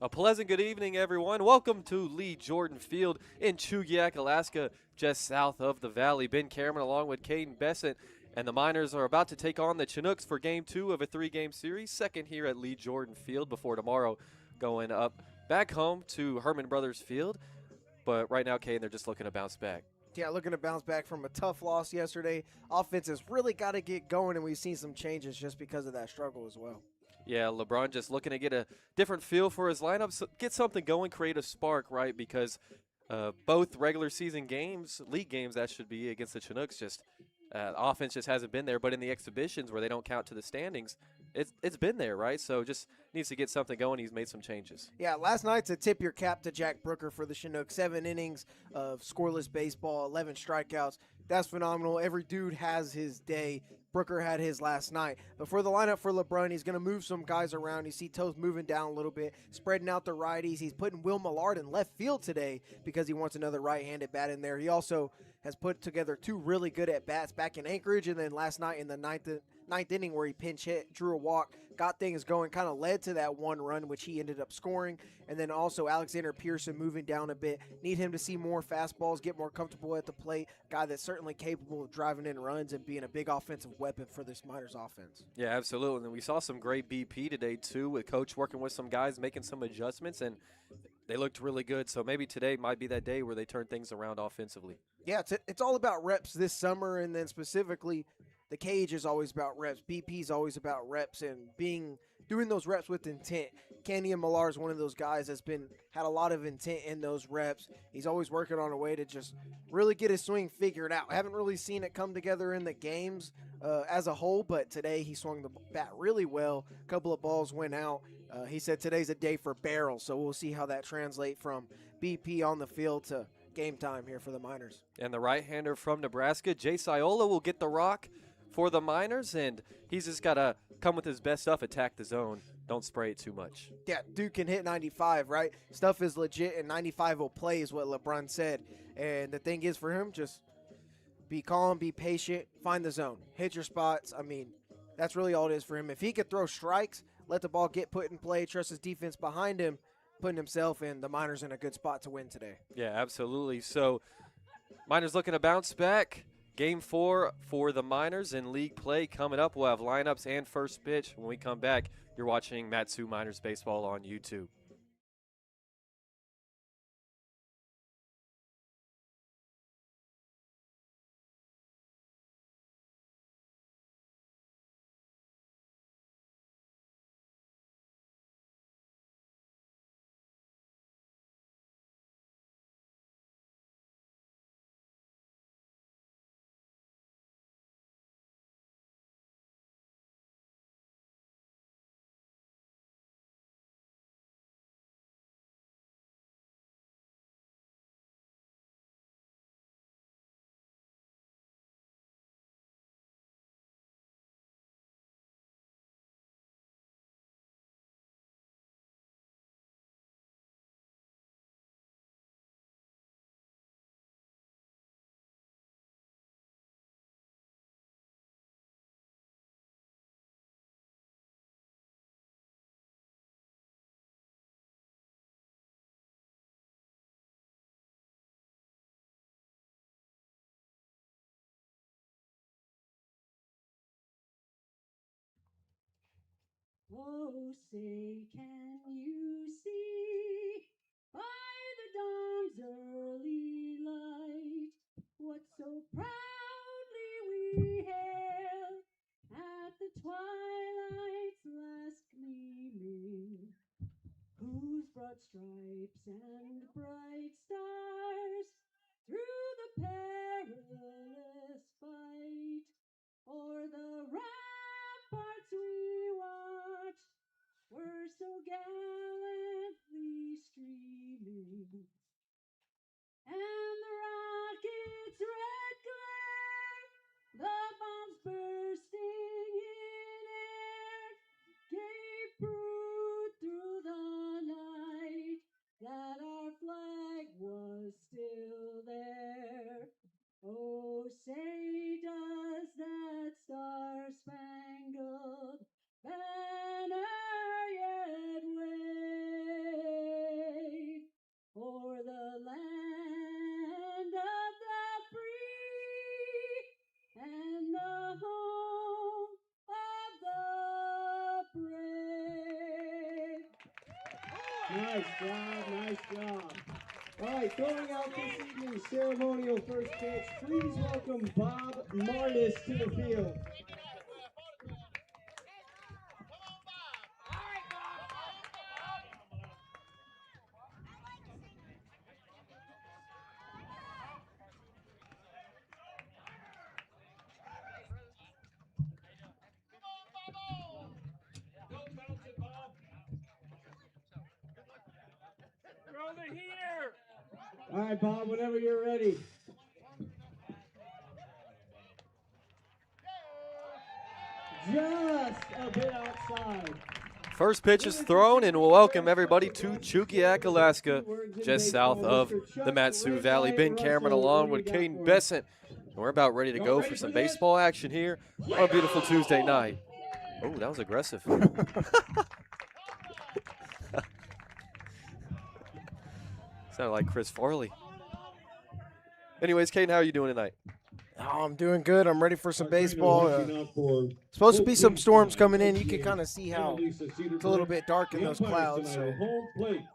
A pleasant good evening, everyone. Welcome to Lee Jordan Field in Chugiak, Alaska, just south of the valley. Ben Cameron along with Kaden Bessent, and the Miners are about to take on the Chinooks for Game 2 of a three-game series, second here at Lee Jordan Field before tomorrow going up back home to Herman Brothers Field. But right now, Kaden, they're just looking to bounce back. Yeah, looking to bounce back from a tough loss yesterday. Offense has really got to get going, and we've seen some changes just because of that struggle as well. Yeah, LeBron just looking to get a different feel for his lineup, get something going, create a spark, right? Because both regular season games, league games, that should be against the Chinooks, just offense just hasn't been there. But in the exhibitions where they don't count to the standings, it's been there, right? So just needs to get something going. He's made some changes. Yeah, last night to tip your cap to Jack Brooker for the Chinooks. 7 innings of scoreless baseball, 11 strikeouts. That's phenomenal. Every dude has his day. Brooker had his last night. But for the lineup for LeBron, he's going to move some guys around. You see Toes moving down a little bit, spreading out the righties. He's putting Will Millard in left field today because he wants another right-handed bat in there. He also has put together 2 really good at-bats back in Anchorage, and then last night in the ninth inning where he pinch hit, drew a walk, got things going, kind of led to that 1 run, which he ended up scoring. And then also Alexander Pearson moving down a bit. Need him to see more fastballs, get more comfortable at the plate. Guy that's certainly capable of driving in runs and being a big offensive weapon for this Miners offense. Yeah, absolutely. And we saw some great BP today, too, with Coach working with some guys, making some adjustments, and they looked really good. So maybe today might be that day where they turn things around offensively. Yeah, it's all about reps this summer, and then specifically the cage is always about reps. BP is always about reps and doing those reps with intent. Kenny and Millar is one of those guys that's had a lot of intent in those reps. He's always working on a way to just really get his swing figured out. I haven't really seen it come together in the games as a whole, but today he swung the bat really well. A couple of balls went out. He said today's a day for barrels, so we'll see how that translates from BP on the field to game time here for the Miners. And the right-hander from Nebraska, Jay Siola, will get the rock for the Miners, and he's just got to come with his best stuff, attack the zone. Don't spray it too much. Yeah, dude can hit 95, right? Stuff is legit, and 95 will play is what LeBron said. And the thing is for him, just be calm, be patient, find the zone, hit your spots. I mean, that's really all it is for him. If he could throw strikes, let the ball get put in play, trust his defense behind him, putting himself in, the Miners in a good spot to win today. Yeah, absolutely. So Miners looking to bounce back. Game 4 for the Miners in league play coming up. We'll have lineups and first pitch. When we come back, you're watching Matsu Miners Baseball on YouTube. Oh, say, can you see by the dawn's early light what so proudly we hailed at the twilight's last gleaming, whose broad stripes and bright stars through the perilous fight o'er the ramparts we watched were so gallantly streaming, and the rocket's red glare, the bombs bursting in air, gave proof through the night that our flag was Nice job, nice job. All right, throwing out this evening's ceremonial first pitch, please welcome Bob Martis to the field. All right, Bob, whenever you're ready. Just a bit outside. First pitch is thrown, and we'll welcome everybody to Chugiak, Alaska, just south of the Matsu Valley. Ben Cameron along with Kaden Bessent. And we're about ready to go for some baseball action here on a beautiful Tuesday night. Oh, that was aggressive. Sounded like Chris Farley. Anyways, Kaden, how are you doing tonight? Oh, I'm doing good. I'm ready for some baseball. Supposed to be some storms coming in. You can kind of see how it's a little bit dark in those clouds. So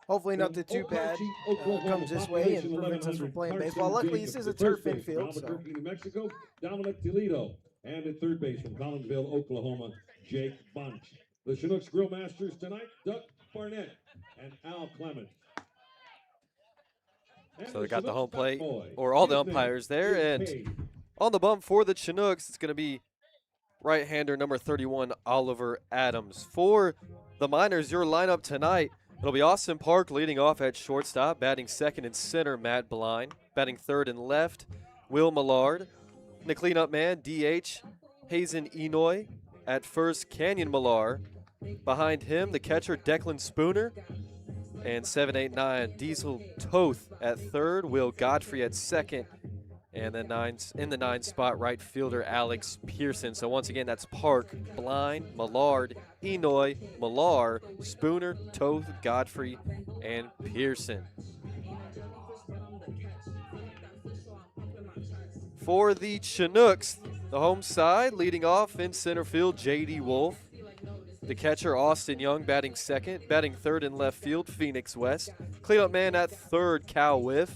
hopefully nothing too bad comes this way and prevents us from playing baseball. Luckily, this is a turf infield. So. New Mexico, Dominic Toledo. And at third base from Collinsville, Oklahoma, Jake Bunch. The Chinooks Grill Masters tonight, Doug Barnett and Al Clement. So they got the home plate, or all the umpires there, and on the bump for the Chinooks, it's going to be right-hander number 31, Oliver Adams. For the Miners, your lineup tonight, it'll be Austin Park leading off at shortstop, batting second and center, Matt Blind, batting third and left, Will Millard, and the cleanup man, DH, Hazen Enoy, at first, Canyon Millar, behind him, the catcher, Declan Spooner, and 7-8-9, Diesel Toth at third, Will Godfrey at second, and then in the 9 spot, right fielder Alex Pearson. So once again, that's Park, Blind, Millard, Enoy, Millar, Spooner, Toth, Godfrey, and Pearson. For the Chinooks, the home side, leading off in center field, J.D. Wolf. The catcher, Austin Young, batting second. Batting third in left field, Phoenix West. Cleanup man at third, Cal Whiff.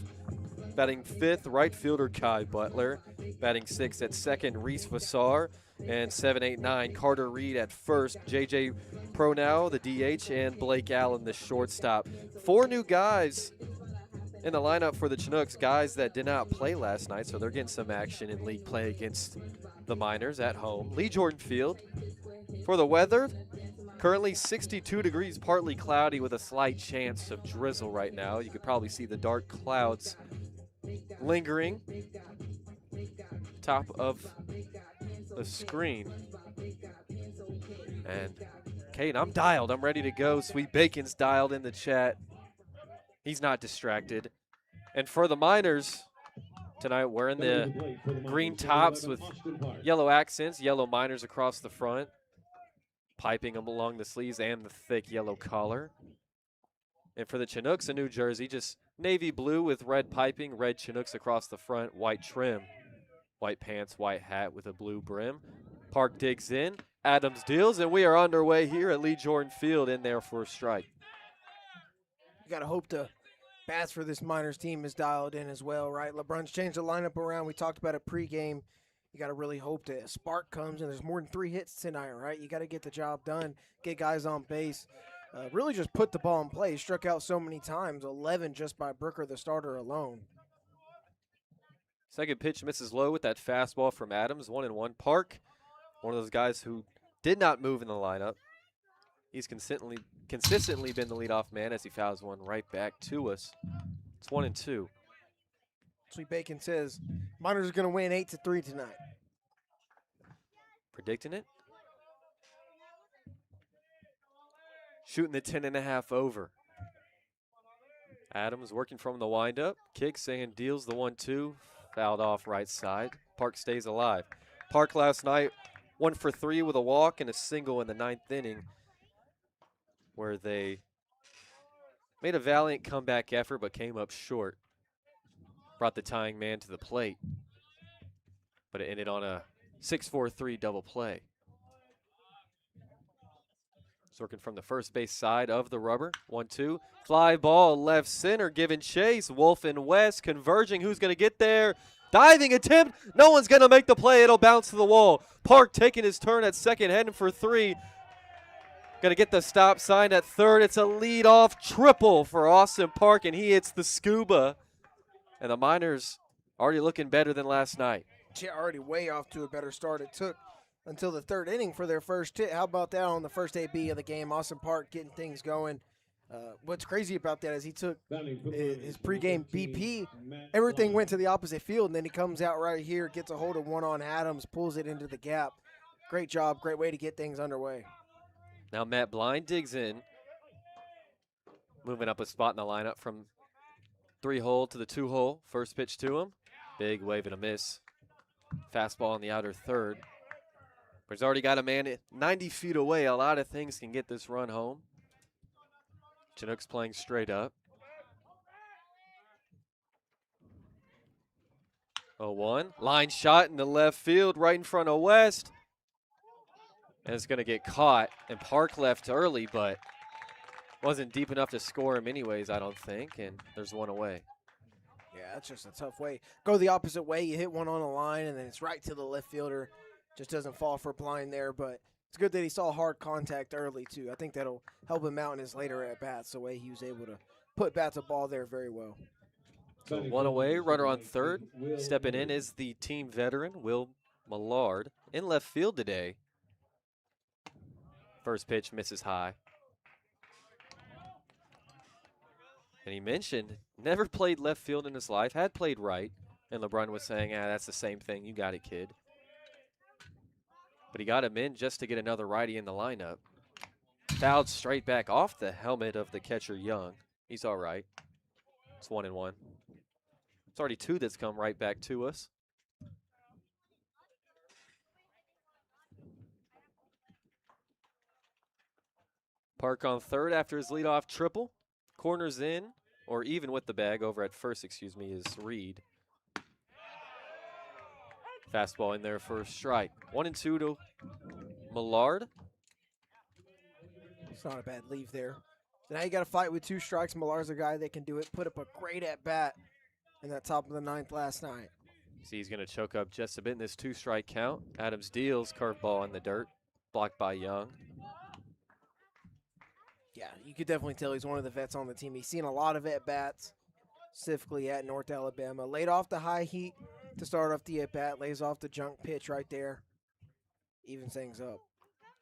Batting fifth, right fielder, Kai Butler. Batting sixth at second, Reese Vassar. And 7-8-9, Carter Reed at first. J.J. Pronow, the DH, and Blake Allen, the shortstop. 4 new guys in the lineup for the Chinooks, guys that did not play last night, so they're getting some action in league play against the Miners at home. Lee Jordan Field. For the weather, currently 62 degrees, partly cloudy with a slight chance of drizzle right now. You could probably see the dark clouds lingering top of the screen. And Kate, I'm dialed. I'm ready to go. Sweet Bacon's dialed in the chat. He's not distracted. And for the Miners tonight, wearing the green tops with yellow accents, yellow Miners across the front, piping them along the sleeves and the thick yellow collar. And for the Chinooks, a new jersey, just navy blue with red piping, red Chinooks across the front, white trim, white pants, white hat with a blue brim. Park digs in, Adams deals, and we are underway here at Lee Jordan Field in there for a strike. You got to hope the bats for this Miners team is dialed in as well, right? LeBron's changed the lineup around. We talked about it pregame. You got to really hope that a spark comes, and there's more than 3 hits tonight, right? You got to get the job done, get guys on base. Really just put the ball in play. He struck out so many times, 11 just by Brooker, the starter, alone. Second pitch misses low with that fastball from Adams, 1-1. Park, one of those guys who did not move in the lineup. He's consistently been the leadoff man as he fouls one right back to us. It's 1-2. Sweet Bacon says Miners are going to win 8-3 tonight. Predicting it? Shooting the 10.5 over. Adams working from the windup. Kicks and deals the 1-2. Fouled off right side. Park stays alive. Park last night 1 for 3 with a walk and a single in the 9th inning, where they made a valiant comeback effort but came up short. Brought the tying man to the plate, but it ended on a 6-4-3 double play. It's working from the first base side of the rubber. 1-2. Fly ball left center, giving chase. Wolf and West converging. Who's going to get there? Diving attempt. No one's going to make the play. It'll bounce to the wall. Park taking his turn at second, heading for 3. Going to get the stop sign at third. It's a leadoff triple for Austin Park, and he hits the scuba. And the Miners already looking better than last night. Yeah, already way off to a better start. It took until the third inning for their first hit. How about that on the first AB of the game? Austin Park getting things going. What's crazy about that is he took his pregame BP. Everything went to the opposite field, and then he comes out right here, gets a hold of one on Adams, pulls it into the gap. Great job, great way to get things underway. Now Matt Blind digs in, moving up a spot in the lineup from 3-hole to the 2-hole. First pitch to him. Big wave and a miss. Fastball on the outer third. But he's already got a man 90 feet away. A lot of things can get this run home. Chinooks playing straight up. 0-1. Line shot in the left field right in front of West. And it's going to get caught. And Park left early, but wasn't deep enough to score him anyways, I don't think. And there's one away. Yeah, that's just a tough way. Go the opposite way. You hit one on the line, and then it's right to the left fielder. Just doesn't fall for Blind there, but it's good that he saw hard contact early, too. I think that'll help him out in his later at-bats, the way he was able to put bat to ball there very well. So one away, runner on third. Stepping in is the team veteran, Will Millard, in left field today. First pitch misses high. And he mentioned never played left field in his life, had played right. And LeBron was saying, that's the same thing. You got it, kid. But he got him in just to get another righty in the lineup. Fouled straight back off the helmet of the catcher, Young. He's all right. It's 1-1. It's already 2 that's come right back to us. Park on third after his leadoff triple. Corners in, or even with the bag over at first, is Reed. Fastball in there for a strike. 1-2 to Millard. It's not a bad leave there. So now you got to fight with 2 strikes. Millard's a guy that can do it. Put up a great at-bat in that top of the 9th last night. See, he's going to choke up just a bit in this 2-strike count. Adams deals, curveball in the dirt. Blocked by Young. Yeah, you could definitely tell he's one of the vets on the team. He's seen a lot of at-bats, specifically at North Alabama. Laid off the high heat to start off the at-bat. Lays off the junk pitch right there. Evens things up.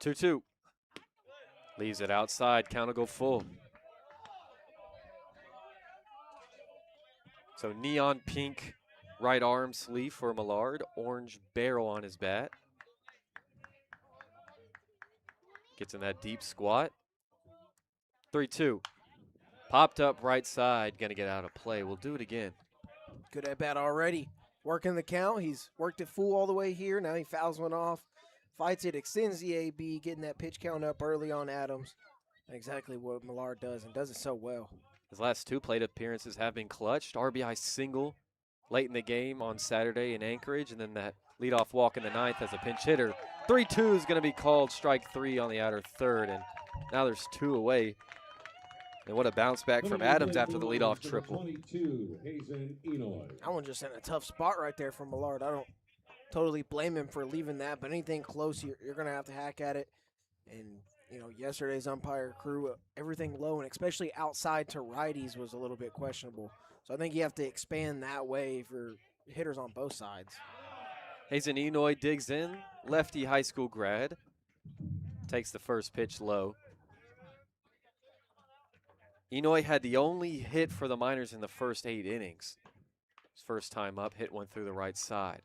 2-2. Leaves it outside. Count will go full. So neon pink right arm sleeve for Millard. Orange barrel on his bat. Gets in that deep squat. 3-2. Popped up right side. Going to get out of play. We'll do it again. Good at-bat already. Working the count. He's worked it full all the way here. Now he fouls one off. Fights it, extends the AB, getting that pitch count up early on Adams. Exactly what Millard does, and does it so well. His last 2 plate appearances have been clutched. RBI single late in the game on Saturday in Anchorage, and then that leadoff walk in the 9th as a pinch hitter. 3-2 is going to be called strike 3 on the outer third, and now there's 2 away. And what a bounce back from Adams after the leadoff triple. That one just in a tough spot right there for Millard. I don't totally blame him for leaving that, but anything close, you're going to have to hack at it. And, yesterday's umpire crew, everything low, and especially outside to righties was a little bit questionable. So I think you have to expand that way for hitters on both sides. Hazen Enoy digs in, lefty high school grad. Takes the first pitch low. Enoy had the only hit for the Miners in the first 8 innings. His first time up, hit one through the right side.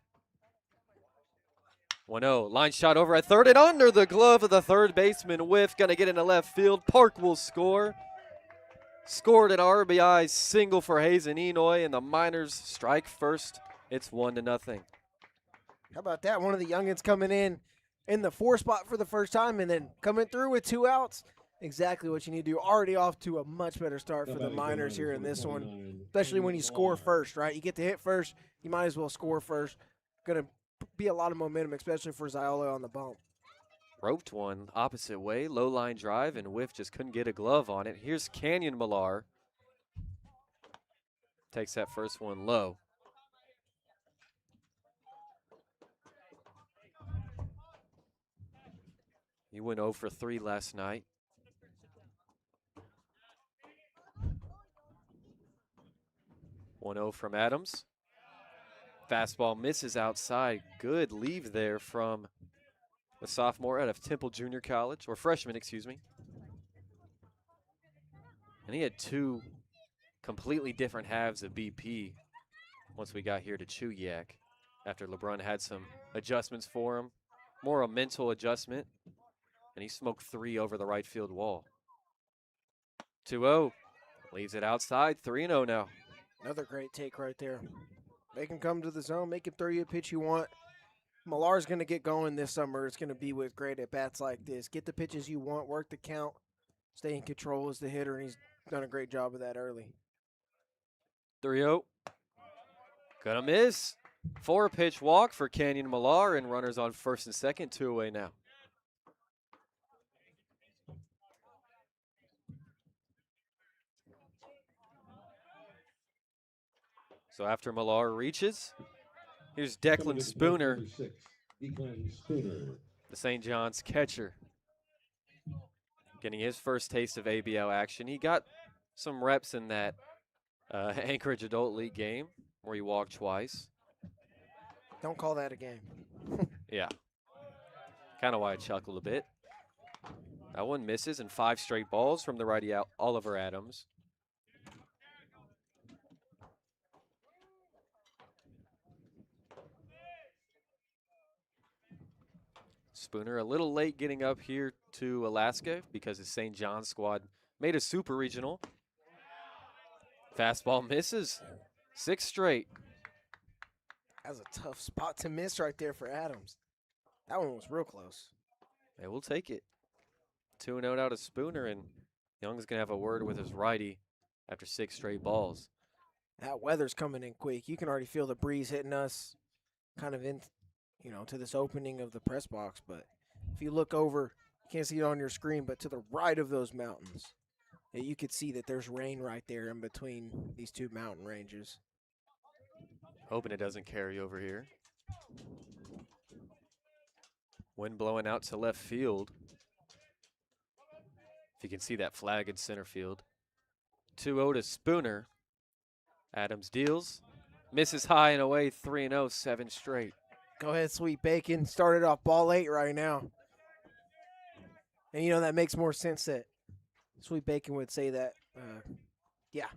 1-0, line shot over at third and under the glove of the third baseman. Whiff, gonna get into left field. Park will score. Scored an RBI single for Hazen Enoy, and the Miners strike first. It's 1-0. How about that? One of the youngins coming in the 4 spot for the first time, and then coming through with 2 outs. Exactly what you need to do. Already off to a much better start for the Miners here in this one, especially when you score first, right? You get to hit first, you might as well score first. Going to be a lot of momentum, especially for Ziola on the bump. Roped one opposite way, low line drive, and Whiff just couldn't get a glove on it. Here's Canyon Millar. Takes that first one low. He went 0 for 3 last night. One 0 from Adams. Fastball misses outside. Good leave there from the sophomore out of Temple Junior College, or freshman, excuse me. And he had two completely different halves of BP once we got here to Chugiak, after LeBron had some adjustments for him, more a mental adjustment, and he smoked 3 over the right field wall. 2-0, leaves it outside, 3-0 now. Another great take right there. Make him come to the zone, make him throw you a pitch you want. Millar's going to get going this summer. It's going to be with great at-bats like this. Get the pitches you want, work the count, stay in control as the hitter, and he's done a great job of that early. 3-0. Gonna miss. 4-pitch walk for Canyon Millar, and runners on first and second, 2 away now. So after Millar reaches, here's Declan Spooner, the St. John's catcher, getting his first taste of ABL action. He got some reps in that Anchorage Adult League game where he walked twice. Don't call that a game. Yeah. Kind of why I chuckled a bit. That one misses, and 5 straight balls from the righty out, Oliver Adams. Spooner a little late getting up here to Alaska because his St. John's squad made a super regional. Fastball misses. 6 straight. That's a tough spot to miss right there for Adams. That one was real close. They will take it. 2-0 out of Spooner, and Young's going to have a word with his righty after 6 straight balls. That weather's coming in quick. You can already feel the breeze hitting us kind of in, to this opening of the press box. But if you look over, you can't see it on your screen, but to the right of those mountains, you could see that there's rain right there in between these two mountain ranges. Hoping it doesn't carry over here. Wind blowing out to left field. If you can see that flag in center field. 2-0 to Spooner. Adams deals. Misses high and away, 3-0, 7 straight. Go ahead, Sweet Bacon. Started off ball 8 right now. And, that makes more sense that Sweet Bacon would say that. Yeah,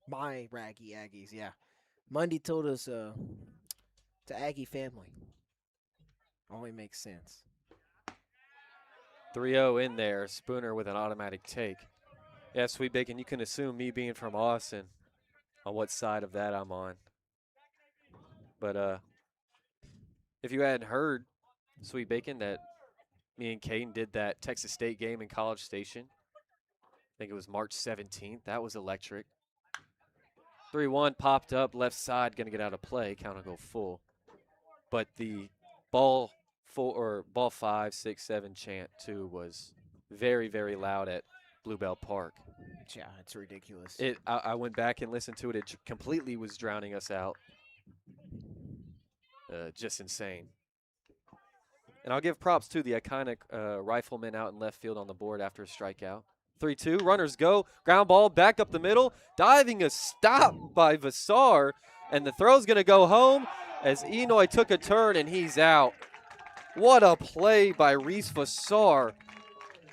my Raggy Aggies, yeah. Mundy told us to Aggie family. Only makes sense. 3-0 in there. Spooner with an automatic take. Yeah, Sweet Bacon, you can assume me being from Austin on what side of that I'm on. But if you hadn't heard, Sweet Bacon, that me and Kaden did that Texas State game in College Station. I think it was March 17th. That was electric. 3-1 popped up, left side, going to get out of play. Count will go full. But the ball 5, 6, 7 chant too was very, very loud at Bluebell Park. Yeah, it's ridiculous. I went back and listened to it. It completely was drowning us out. Just insane. And I'll give props to the iconic rifleman out in left field on the board after a strikeout. 3-2, runners go, ground ball back up the middle, diving a stop by Vassar, and the throw's going to go home as Enoy took a turn and he's out. What a play by Reese Vassar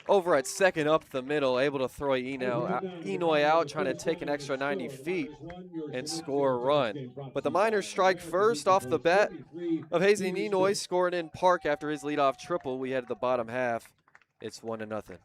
over at second up the middle, able to throw Enoy out, trying to take an extra 90 feet and score a run. But the Miners strike first off the bat of Hazy Enoy, scoring in Park after his leadoff triple. We head to the bottom half. It's 1-0.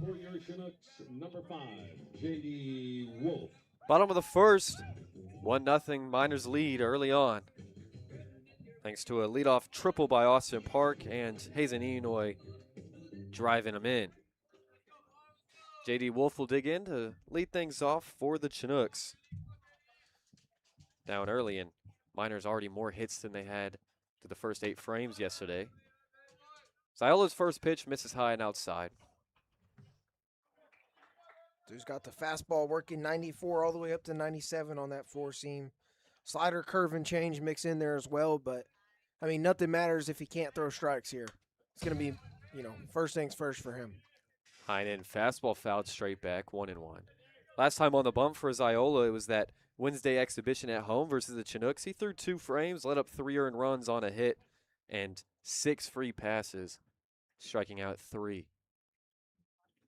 for your Chinooks, number 5, J.D. Wolf. Bottom of the first, 1-0 Miners lead early on. Thanks to a leadoff triple by Austin Park and Hazen Enoy driving him in. J.D. Wolf will dig in to lead things off for the Chinooks. Down early, and Miners already more hits than they had through the first 8 frames yesterday. Ziola's first pitch misses high and outside. Dude's got the fastball working 94 all the way up to 97 on that 4-seam. Slider, curve, and change mix in there as well, but, I mean, nothing matters if he can't throw strikes here. It's going to be, first things first for him. High and in, fastball fouled straight back, 1-1. Last time on the bump for Ziola, it was that Wednesday exhibition at home versus the Chinooks. He threw 2 frames, let up 3 earned runs on a hit, and 6 free passes, striking out 3.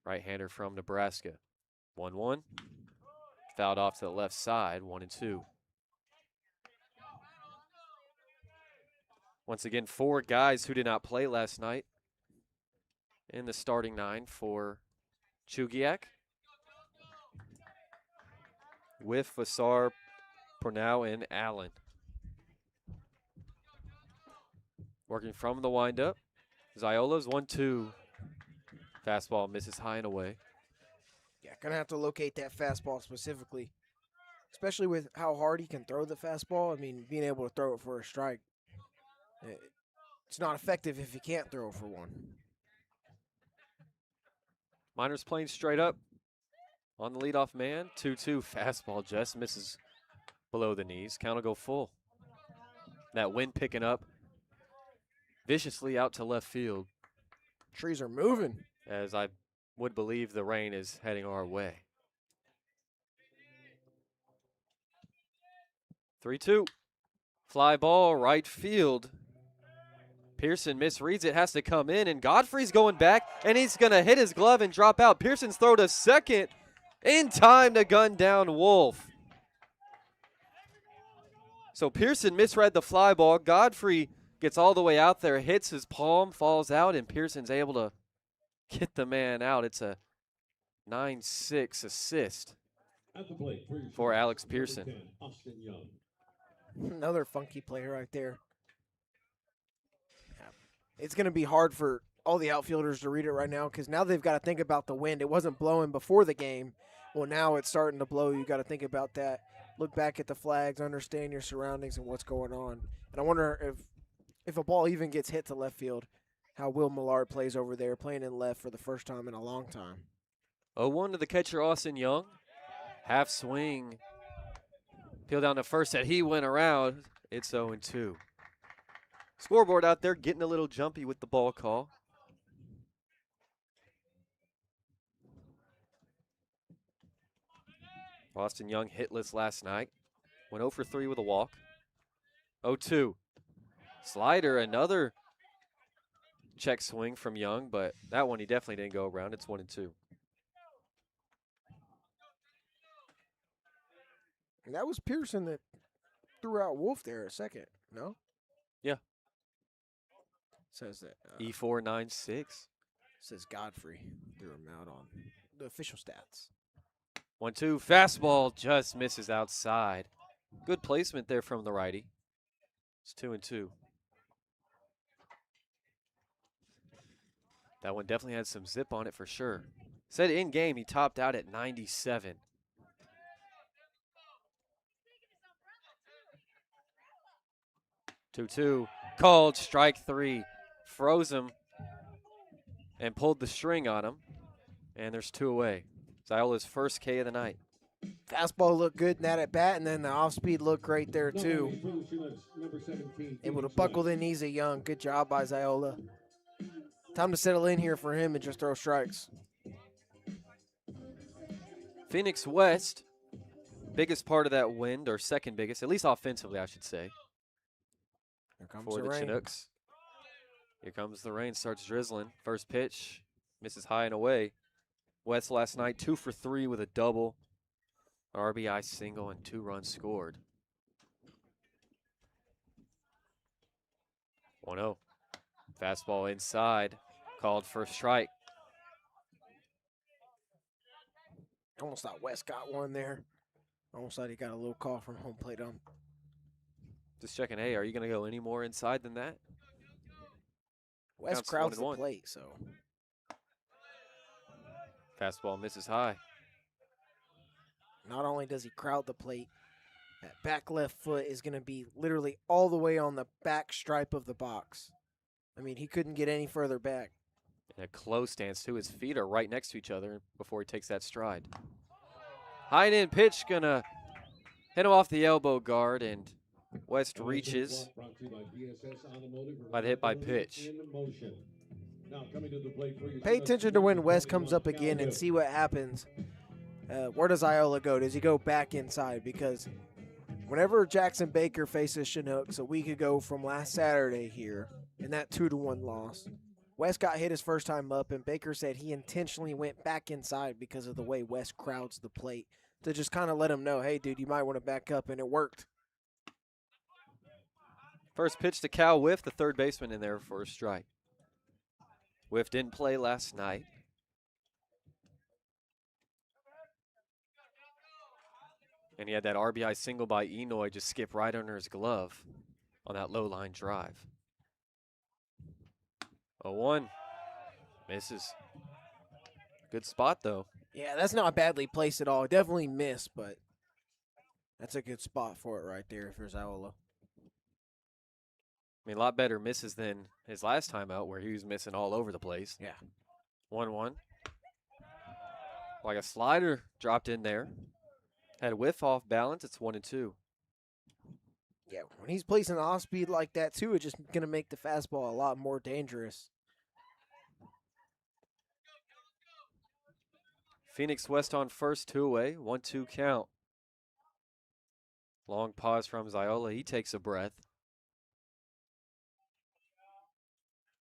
Right-hander from Nebraska. 1-1. Fouled off to the left side, 1-2. Once again, 4 guys who did not play last night in the starting 9 for Chugiak. With Vassar, Purnell, and Allen. Working from the windup. Ziola's 1-2. Fastball misses high and away. Yeah, going to have to locate that fastball specifically, especially with how hard he can throw the fastball. I mean, being able to throw it for a strike, it's not effective if he can't throw it for one. Miners playing straight up on the leadoff man. 2-2 fastball just misses below the knees. Count will go full. That wind picking up viciously out to left field. Trees are moving. As I would believe the rain is heading our way. 3-2. Fly ball, right field. Pearson misreads it, has to come in, and Godfrey's going back, and he's going to hit his glove and drop out. Pearson's throw to second in time to gun down Wolf. So Pearson misread the fly ball. Godfrey gets all the way out there, hits his palm, falls out, and Pearson's able to get the man out. It's a 9-6 assist At the plate for Alex Pearson. 10, Austin Young. Another funky player right there. It's going to be hard for all the outfielders to read it right now because now they've got to think about the wind. It wasn't blowing before the game. Well, now it's starting to blow. You got to think about that. Look back at the flags, understand your surroundings and what's going on. And I wonder if a ball even gets hit to left field, how Will Millard plays over there, playing in left for the first time in a long time. 0-1 to the catcher, Austin Young. Half swing. Peel down to first that he went around. It's 0-2. Scoreboard out there getting a little jumpy with the ball call. Austin Young hitless last night. Went 0 for 3 with a walk. 0-2. Slider, another check swing from Young, but that one he definitely didn't go around. It's 1-2. And that was Pearson that threw out Wolf there a second, no? Yeah. Says that. E496. Says Godfrey threw him out on the official stats. 1-2. Fastball just misses outside. Good placement there from the righty. It's 2-2. That one definitely had some zip on it for sure. Said in game he topped out at 97. Two-two. Called strike 3. Froze him and pulled the string on him. And there's 2 away. Ziola's first K of the night. Fastball looked good in that at bat, and then the off speed looked great there too. Number 17, Able to buckle the knees of Young. Good job by Ziola. Time to settle in here for him and just throw strikes. Phoenix West, biggest part of that wind, or second biggest, at least offensively, I should say, Here comes for the the rain. Chinooks. Here comes the rain, starts drizzling. First pitch, misses high and away. West last night, 2 for 3 with a double, RBI single, and 2 runs scored. 1-0. Fastball inside, called for a strike. Almost thought West got one there. Almost thought he got a little call from home plate ump. Just checking, hey, are you going to go any more inside than that? West Counts crowds the 1-1. plate, so. Fastball misses high. Not only does he crowd the plate, that back left foot is going to be literally all the way on the back stripe of the box. I mean, he couldn't get any further back. In a close stance, too. His feet are right next to each other before he takes that stride. High and in pitch, going to hit him off the elbow guard, and West reaches by the hit by pitch. Pay attention to when West comes up again and see what happens. Where does Iola go? Does he go back inside? Because whenever Jackson Baker faces Chinooks a week ago from last Saturday here, in that 2-1 loss, West got hit his first time up, and Baker said he intentionally went back inside because of the way West crowds the plate to just kind of let him know, hey, dude, you might want to back up, and it worked. First pitch to Cal Whiff, the third baseman in there for a strike. Whiff didn't play last night. And he had that RBI single by Enoy just skip right under his glove on that low line drive. 0-1. Misses. Good spot, though. Yeah, that's not badly placed at all. Definitely missed, but that's a good spot for it right there if there's Iola. I mean, a lot better misses than his last time out where he was missing all over the place. Yeah. 1-1. Like a slider dropped in there. Had a whiff off balance. It's 1-2. Yeah, when he's placing off speed like that, too, it's just going to make the fastball a lot more dangerous. Phoenix West on first, 2 away. 1-2 count. Long pause from Ziola. He takes a breath.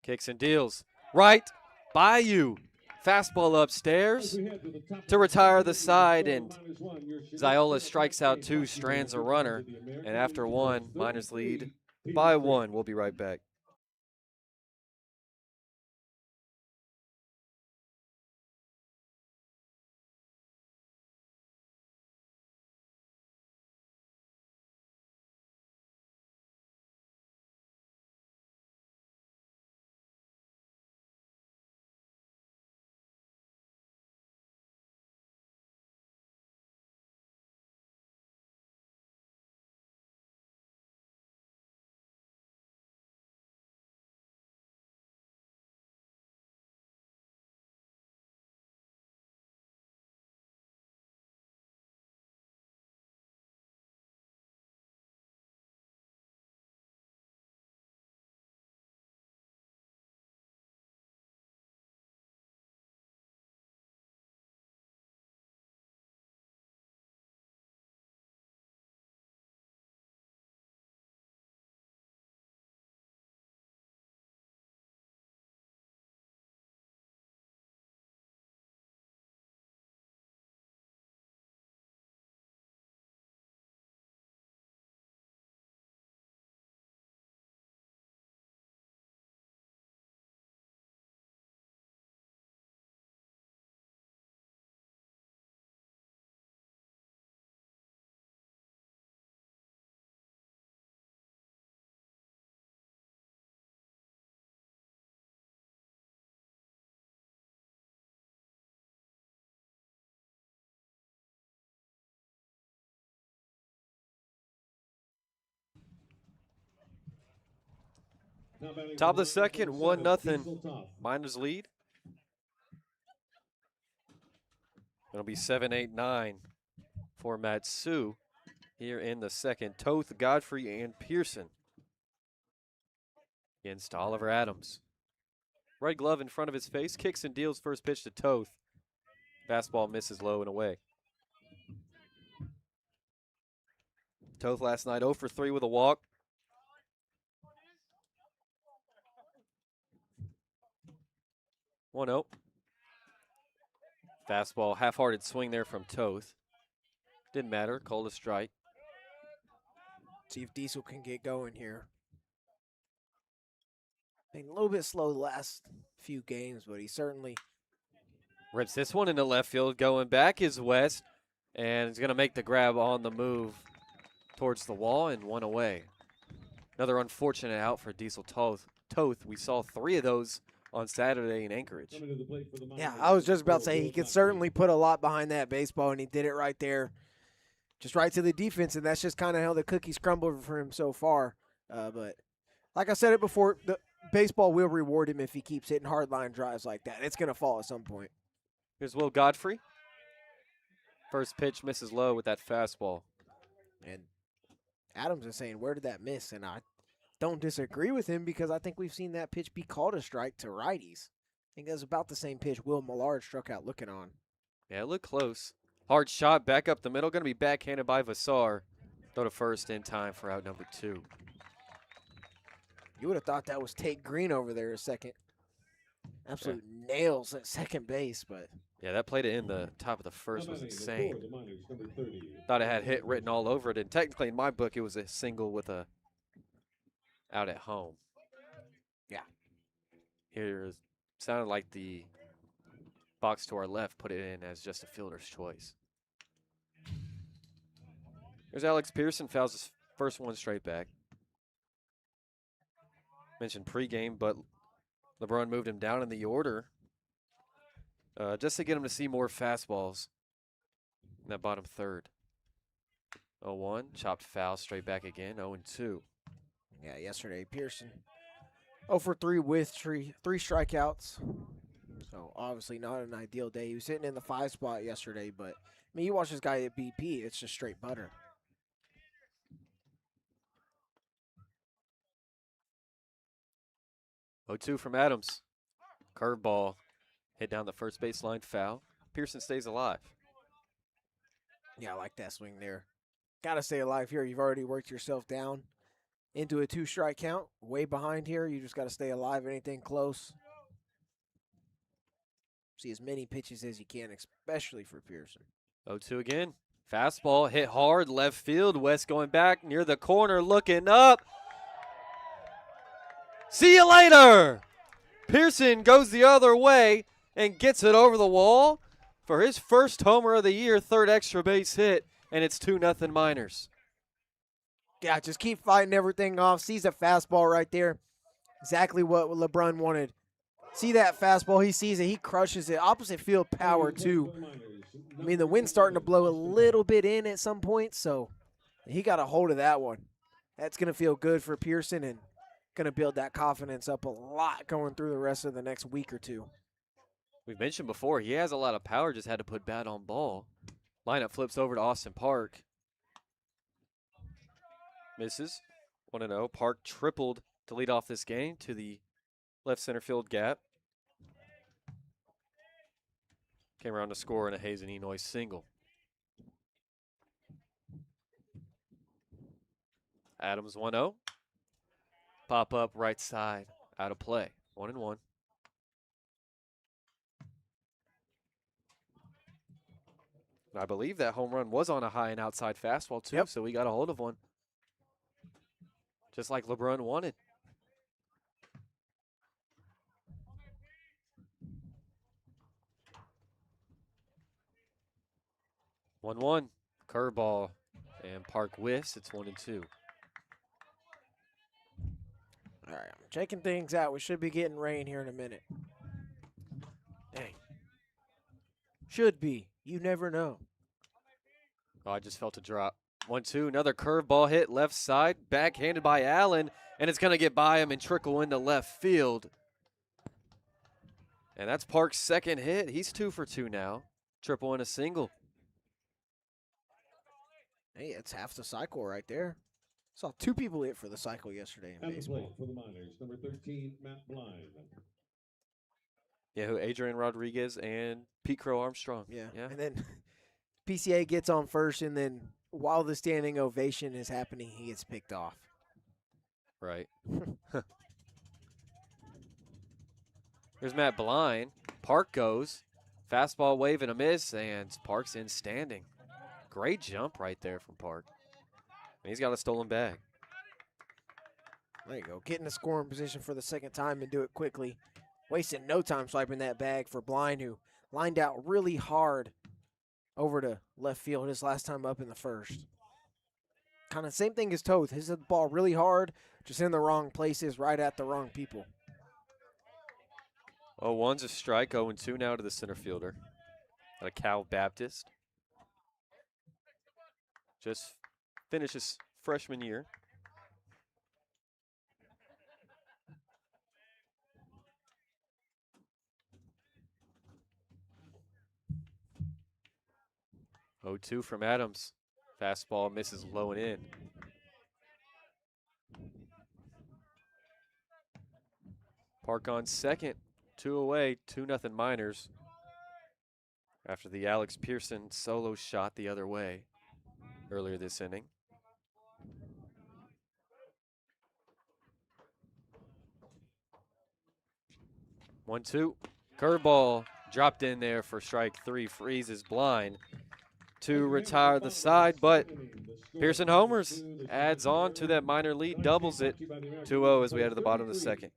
Kicks and deals. Right by you. Fastball upstairs to retire the side, and Ziola strikes out 2, strands a runner, and after 1, Miners lead by 1. We'll be right back. Top of the second, 1-0. Miners lead. It'll be 7-8-9 for Matsu here in the second. Toth, Godfrey, and Pearson against Oliver Adams. Right glove in front of his face. Kicks and deals first pitch to Toth. Fastball misses low and away. Toth last night 0 for 3 with a walk. One 0. Fastball, half-hearted swing there from Toth. Didn't matter, called a strike. See if Diesel can get going here. Been a little bit slow the last few games, but he certainly Rips this one into left field. Going back is West, and he's going to make the grab on the move towards the wall and one away. Another unfortunate out for Diesel Toth. We saw 3 of those on Saturday in Anchorage. Yeah, I was just about to say he could certainly put a lot behind that baseball, and he did it right there. Just right to the defense, and that's just kind of how the cookies crumble for him so far. But like I said it before, the baseball will reward him if he keeps hitting hard line drives like that. It's going to fall at some point. Here's Will Godfrey. First pitch misses low with that fastball. And Adams is saying, where did that miss? And I don't disagree with him because I think we've seen that pitch be called a strike to righties. I think that's about the same pitch Will Millard struck out looking on. Yeah, it looked close. Hard shot back up the middle. Going to be backhanded by Vassar. Throw to first in time for out number 2. You would have thought that was Tate Green over there a second. Absolute nails at second base, but Yeah, that play to end the top of the first was insane. Thought it had hit written all over it, and technically in my book it was a single with a out at home. Yeah. Here sounded like the box to our left put it in as just a fielder's choice. Here's Alex Pearson, fouls his first one straight back. Mentioned pregame, but LeBron moved him down in the order just to get him to see more fastballs in that bottom third. 0-1, chopped foul, straight back again, 0-2. yeah, yesterday Pearson 0 for 3 with 3 strikeouts. So obviously not an ideal day. He was sitting in the 5 spot yesterday, but I mean, you watch this guy at BP, it's just straight butter. Oh, 2 from Adams. Curveball hit down the first baseline, foul. Pearson stays alive. Yeah, I like that swing there. Got to stay alive here. You've already worked yourself down into a 2-strike count. Way behind here. You just got to stay alive. Anything close. See as many pitches as you can, especially for Pearson. 0-2 again. Fastball hit hard, left field. West going back near the corner, looking up. See you later. Pearson goes the other way and gets it over the wall for his first homer of the year, 3rd extra base hit, and it's 2-0 Miners. Yeah, just keep fighting everything off. Sees a fastball right there. Exactly what LeBron wanted. See that fastball. He sees it. He crushes it. Opposite field power, too. I mean, the wind's starting to blow a little bit in at some point, so he got a hold of that one. That's going to feel good for Pearson and going to build that confidence up a lot going through the rest of the next week or 2. We've mentioned before, he has a lot of power, just had to put bat on ball. Lineup flips over to Austin Park. Misses. 1-0. Park tripled to lead off this game to the left center field gap. Came around to score in a Hayes and Enoy single. Adams 1-0. Pop up right side, out of play. 1-1. I believe that home run was on a high and outside fastball too, so we got a hold of one. Just like LeBron wanted. One, curveball, and Park whiffs. It's 1-2. All right, I'm checking things out. We should be getting rain here in a minute. Dang. Should be. You never know. Oh, I just felt a drop. 1-2, another curveball hit left side, backhanded by Allen, and it's going to get by him and trickle into left field. And that's Park's second hit. He's 2 for 2 now. Triple and a single. Hey, it's half the cycle right there. Saw 2 people hit for the cycle yesterday in At the baseball. plate for the Miners, number 13, Matt Blind. Yeah, who Adrian Rodriguez and Pete Crow Armstrong. Yeah. Yeah. And then PCA gets on first, and then while the standing ovation is happening, he gets picked off. Right. Here's Matt Blind. Park goes. Fastball wave and a miss, and Park's in standing. Great jump right there from Park. And he's got a stolen bag. There you go. Get in the scoring position for the second time and do it quickly. Wasting no time swiping that bag for Blind, who lined out really hard over to left field his last time up in the first. Kind of same thing as Toth. His hit the ball really hard, just in the wrong places, right at the wrong people. Oh, one's a strike. 0-2 now to the center fielder. A Cal Baptist. Just finished his freshman year. Oh, 2 from Adams. Fastball misses low and in. Park on second. 2 away. 2-0 Miners. After the Alex Pearson solo shot the other way earlier this inning. One, two. Curveball dropped in there for strike 3. Freezes blind to retire the side, but Pearson homers, adds on to that minor lead, doubles it. 2-0 as we head to the bottom of the second.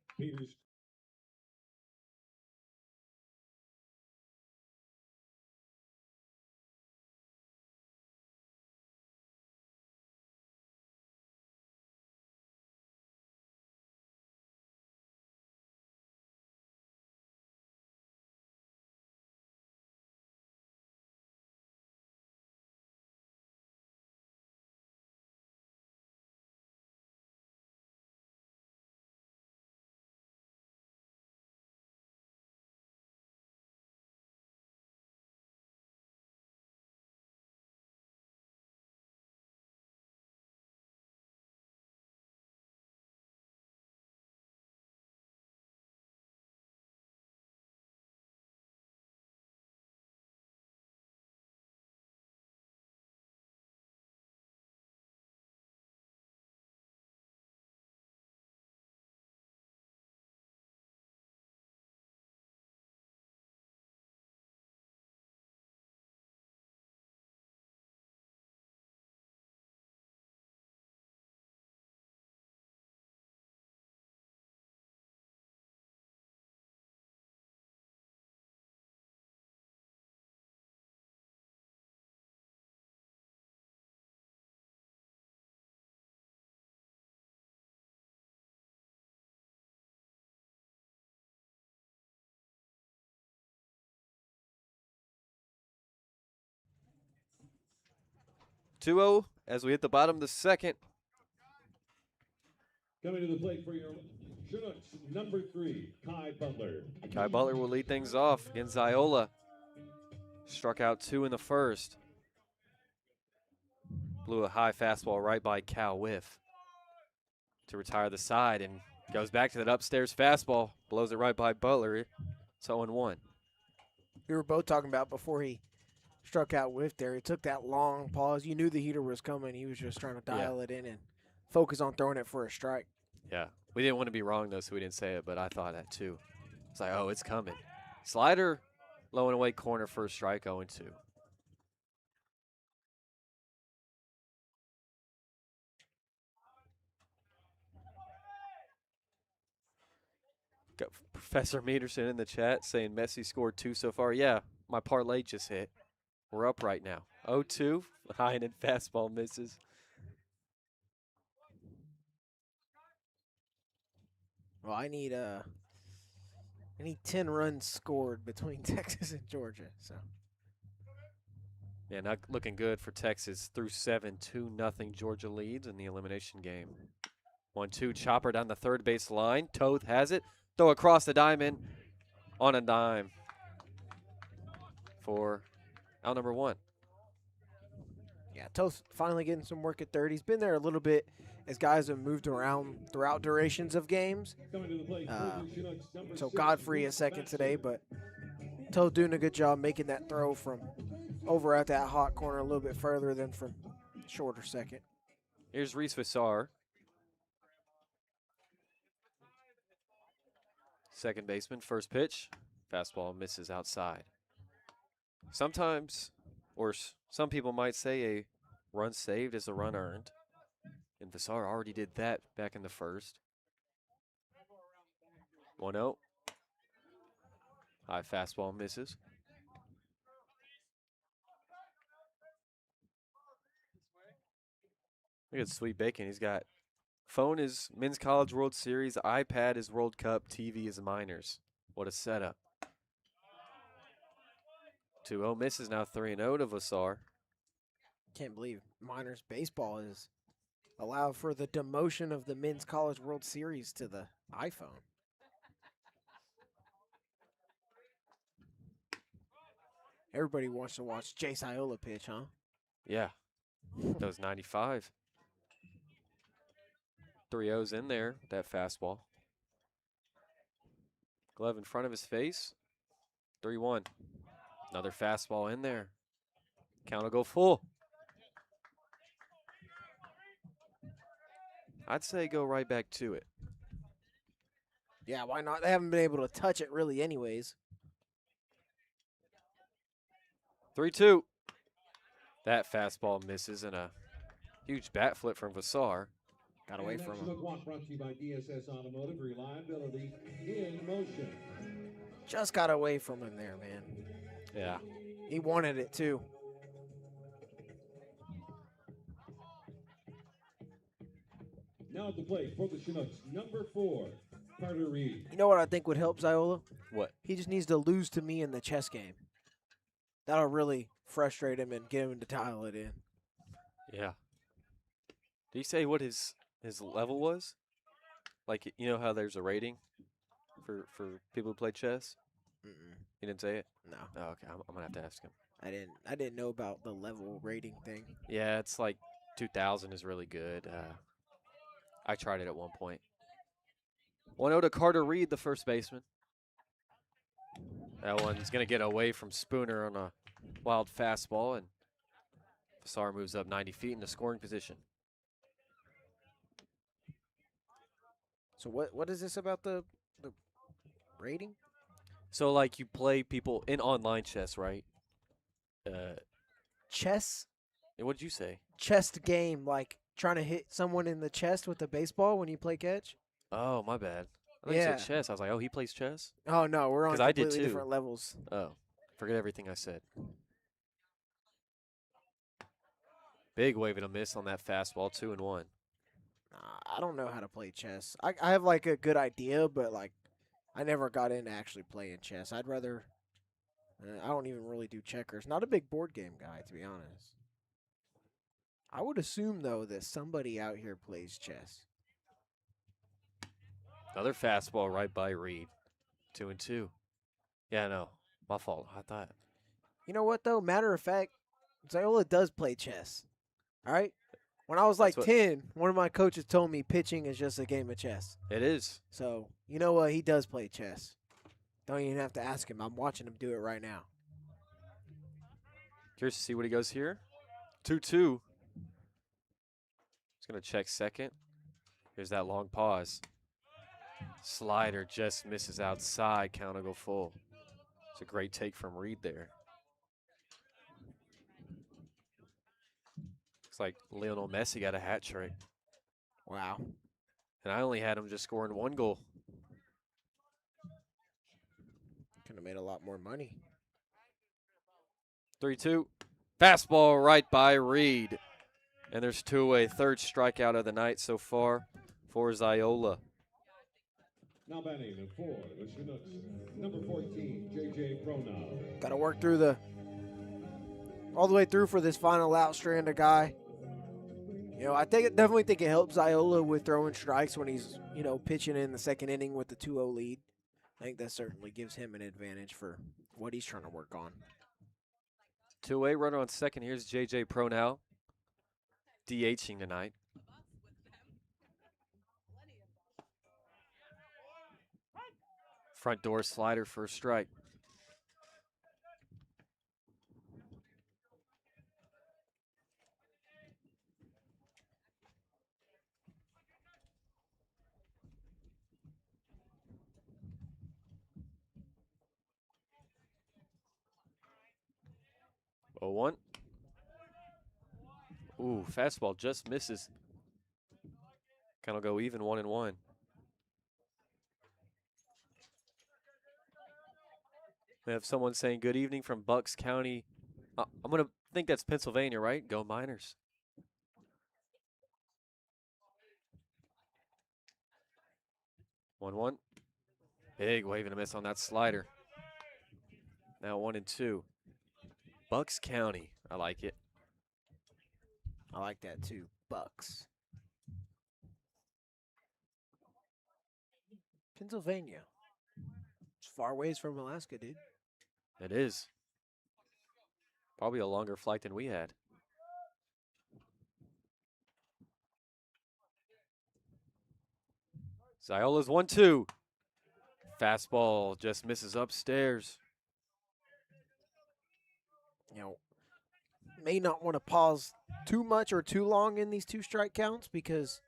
Two-0 as we hit the bottom of the second. Coming to the plate for your Chinooks, number 3, Kai Butler. Kai Butler will lead things off against Ziola. Struck out 2 in the first. Blew a high fastball right by Cal Whiff to retire the side, and goes back to that upstairs fastball. Blows it right by Butler. It's 0-1. We were both talking about before he struck out Whiff there. He took that long pause. You knew the heater was coming. He was just trying to dial it in and focus on throwing it for a strike. Yeah. We didn't want to be wrong, though, so we didn't say it, but I thought that, too. It's like, oh, it's coming. Slider, low and away corner, first strike, 0-2. Got Professor Meterson in the chat saying Messi scored 2 so far. Yeah, my parlay just hit. We're up right now. 0-2, high and in fastball misses. Well, I need 10 runs scored between Texas and Georgia. So Yeah, not looking good for Texas. Through 7, 2-0 Georgia leads in the elimination game. 1-2 chopper down the third base line. Toth has it. Throw across the diamond on a dime for out number 1. yeah, Toth finally getting some work at third. He's been there a little bit as guys have moved around throughout durations of games. Coming to the plate for your Chinooks, number So 6, Godfrey is second today, but Toth doing a good job making that throw from over at that hot corner a little bit further than from shorter second. Here's Reese Vassar. Second baseman, first pitch. Fastball misses outside. Sometimes, or some people might say, a run saved is a run earned. And Vassar already did that back in the first. 1-0. High fastball misses. Look at Sweet Bacon. He's got phone is Men's College World Series, iPad is World Cup, TV is minors. What a setup. 2-0 misses, now 3-0 to Vassar. Can't believe minors baseball is allowed for the demotion of the Men's College World Series to the iPhone. Everybody wants to watch Jace Iola pitch, huh? Yeah. Those 95. 3-0's in there, that fastball. Glove in front of his face. 3-1. Another fastball in there. Count will go full. I'd say go right back to it. Yeah, why not? They haven't been able to touch it really anyways. 3-2. That fastball misses and a huge bat flip from Vassar. Got away from him. Walk brought to you by DSS Automotive, reliability in motion. Just got away from him there, man. Yeah. He wanted it too. Now at the plate for the Chinooks, number 4, Carter Reed. You know what I think would help Ziola? What? He just needs to lose to me in the chess game. That'll really frustrate him and get him to dial it in. Yeah. Did he say what his level was? Like, you know how there's a rating for people who play chess? Mm-mm. He didn't say it? No, Oh, okay. I'm going to have to ask him. I didn't know about the level rating thing. Yeah, it's like 2,000 is really good. I tried it at one point. 1-0 to Carter Reed, the first baseman. That one's going to get away from Spooner on a wild fastball, and Vassar moves up 90 feet into scoring position. So what is this about the rating? So, like, you play people in online chess, right? Chess? What did you say? Chest game, like trying to hit someone in the chest with a baseball when you play catch? Oh, my bad. I thought you Yeah. said chess. I was like, oh, he plays chess? Oh, no, we're on 'Cause I did completely too. different levels. Oh, forget everything I said. Big wave and a miss on that fastball, 2-1. I don't know how to play chess. I have, like, a good idea, but, like, I never got into actually playing chess. I'd rather... I don't even really do checkers. Not a big board game guy, to be honest. I would assume, though, that somebody out here plays chess. Another fastball right by Reed. 2-2. Yeah, no. My fault. I thought. You know what, though? Matter of fact, Ziola does play chess. All right? When I was like That's 10, one of my coaches told me pitching is just a game of chess. It is. So, you know what? He does play chess. Don't even have to ask him. I'm watching him do it right now. Curious to see what he goes here. 2-2. He's going to check second. Here's that long pause. Slider just misses outside. Count will go full. It's a great take from Reed there. Looks like Lionel Messi got a hat trick. Wow. And I only had him just scoring 1 goal. Could have made a lot more money. 3-2. Fastball right by Reed. And there's 2 away. Third strikeout of the night so far for Ziola. Now batting for the Chinooks, number 14, J.J. Pronow. Got to work through all the way through for this final out Stranda guy. You know, definitely think it helps Ziola with throwing strikes when he's, pitching in the second inning with the 2-0 lead. I think that certainly gives him an advantage for what he's trying to work on. 2-away runner on second. Here's J.J. Pronow. DHing tonight. Front door slider for a strike. Oh, 1. Ooh, fastball just misses. Kind of go even 1-1. We have someone saying good evening from Bucks County. I'm going to think that's Pennsylvania, right? Go Miners. 1-1. Big wave and a miss on that slider. Now 1-2. Bucks County. I like it. I like that too. Bucks. Pennsylvania. It's far ways from Alaska, dude. It is. Probably a longer flight than we had. Ziola's 1-2. Fastball just misses upstairs. You know, may not want to pause too much or too long in these 2 strike counts because,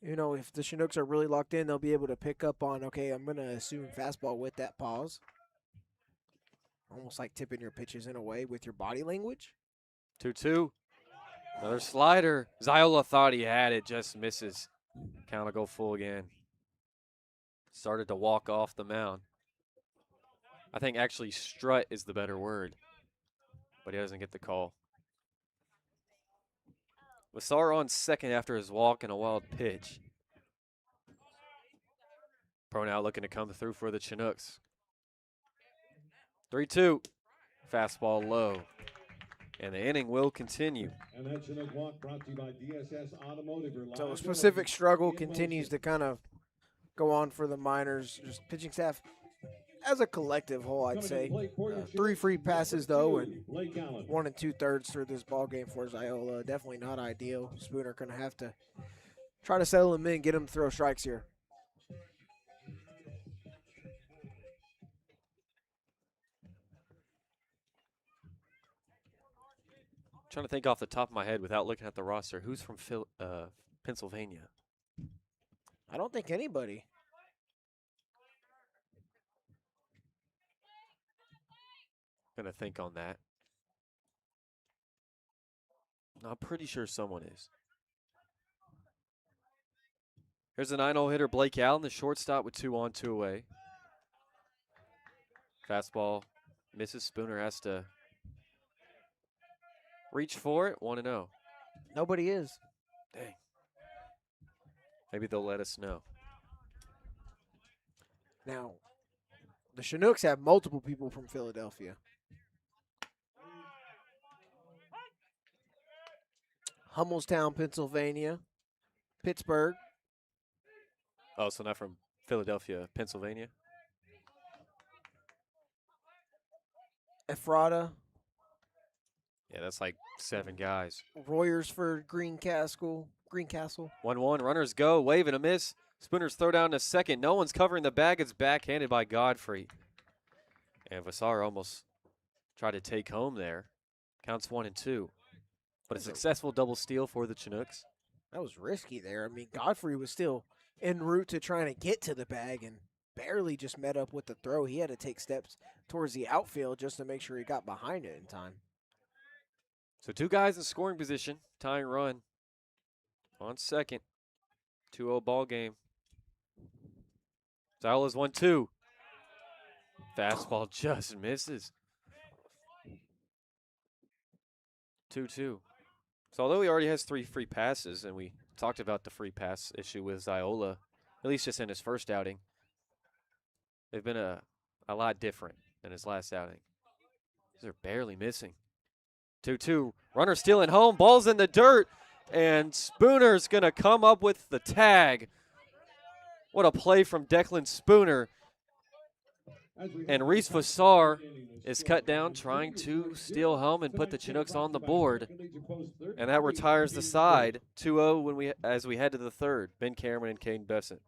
you know, if the Chinooks are really locked in, they'll be able to pick up on, okay, I'm going to assume fastball with that pause. Almost like tipping your pitches in a way with your body language. 2-2. Another slider. Ziola thought he had it, just misses. Count will go full again. Started to walk off the mound. I think actually strut is the better word, but he doesn't get the call. Vassar on second after his walk and a wild pitch. Pro now looking to come through for the Chinooks. 3-2. Fastball low. And the inning will continue. And that Chinook walk brought to you by DSS Automotive. So a specific struggle continues to kind of go on for the Miners. Just pitching staff as a collective whole, I'd say. 3 free passes, though, and 1 2/3 through this ball game for Ziola. Definitely not ideal. Spooner going to have to try to settle him in, get him to throw strikes here. Trying to think off the top of my head without looking at the roster. Who's from Pennsylvania? I don't think anybody. Gonna think on that. I'm pretty sure someone is. Here's a 9-0 hitter, Blake Allen, the shortstop with 2 on, 2 away. Fastball misses. Spooner has to reach for it. 1-0. Nobody is. Dang. Maybe they'll let us know. Now, the Chinooks have multiple people from Philadelphia. Hummelstown, Pennsylvania. Pittsburgh. Oh, so not from Philadelphia, Pennsylvania? Ephrata. Yeah, that's like 7 guys. Royersford, Greencastle. 1-1, runners go, wave and a miss. Spooner's throw down to second. No one's covering the bag. It's backhanded by Godfrey. And Vassar almost tried to take home there. Counts 1-2. But a successful double steal for the Chinooks. That was risky there. I mean, Godfrey was still en route to trying to get to the bag and barely just met up with the throw. He had to take steps towards the outfield just to make sure he got behind it in time. So 2 guys in scoring position, tying run on second. 2-0 ball game. Ziola's 1-2. Fastball just misses. 2-2. So although he already has 3 free passes, and we talked about the free pass issue with Ziola, at least just in his first outing, they've been a lot different than his last outing. They're barely missing. 2-2. Runner stealing home. Ball's in the dirt. And Spooner's going to come up with the tag. What a play from Declan Spooner. And Reese Vassar is cut down trying to steal home and put the Chinooks on the board. And that retires the side 2-0 as we head to the third. Ben Cameron and Kaden Bessent.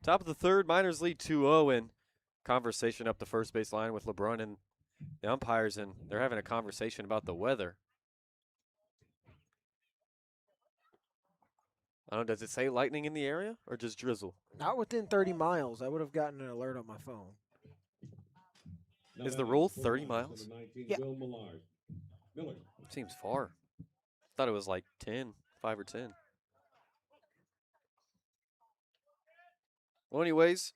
Top of the third, Miners lead 2-0, and conversation up the first base line with LeBrun and the umpires, and they're having a conversation about the weather. I don't know, does it say lightning in the area or just drizzle? Not within 30 miles. I would have gotten an alert on my phone. Is the rule 30 miles? Yeah. Miller. Seems far. Thought it was like 10, 5 or 10. Well, anyways,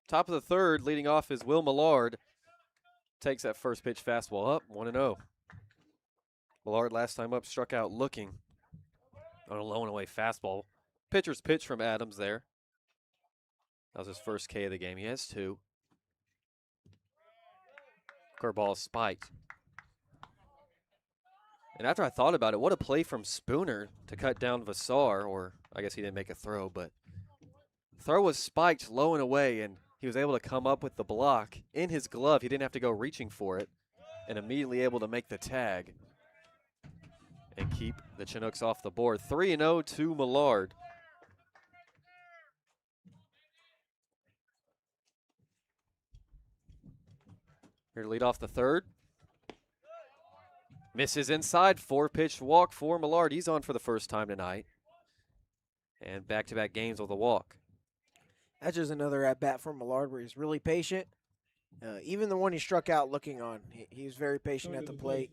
top of the third, leading off is Will Millard. Takes that first pitch fastball up, 1-0. Millard last time up struck out looking on a low and away fastball. Pitcher's pitch from Adams there. That was his first K of the game. He has 2. Curveball spiked. And after I thought about it, what a play from Spooner to cut down Vassar, or I guess he didn't make a throw, but throw was spiked low and away, and he was able to come up with the block in his glove. He didn't have to go reaching for it, and immediately able to make the tag and keep the Chinooks off the board. 3-0 to Millard. Here to lead off the third. Misses inside, 4-pitch walk for Millard. He's on for the first time tonight. And back-to-back games with a walk. That's just another at-bat from Millard where he's really patient. Even the one he struck out looking on, he was very patient at the plate.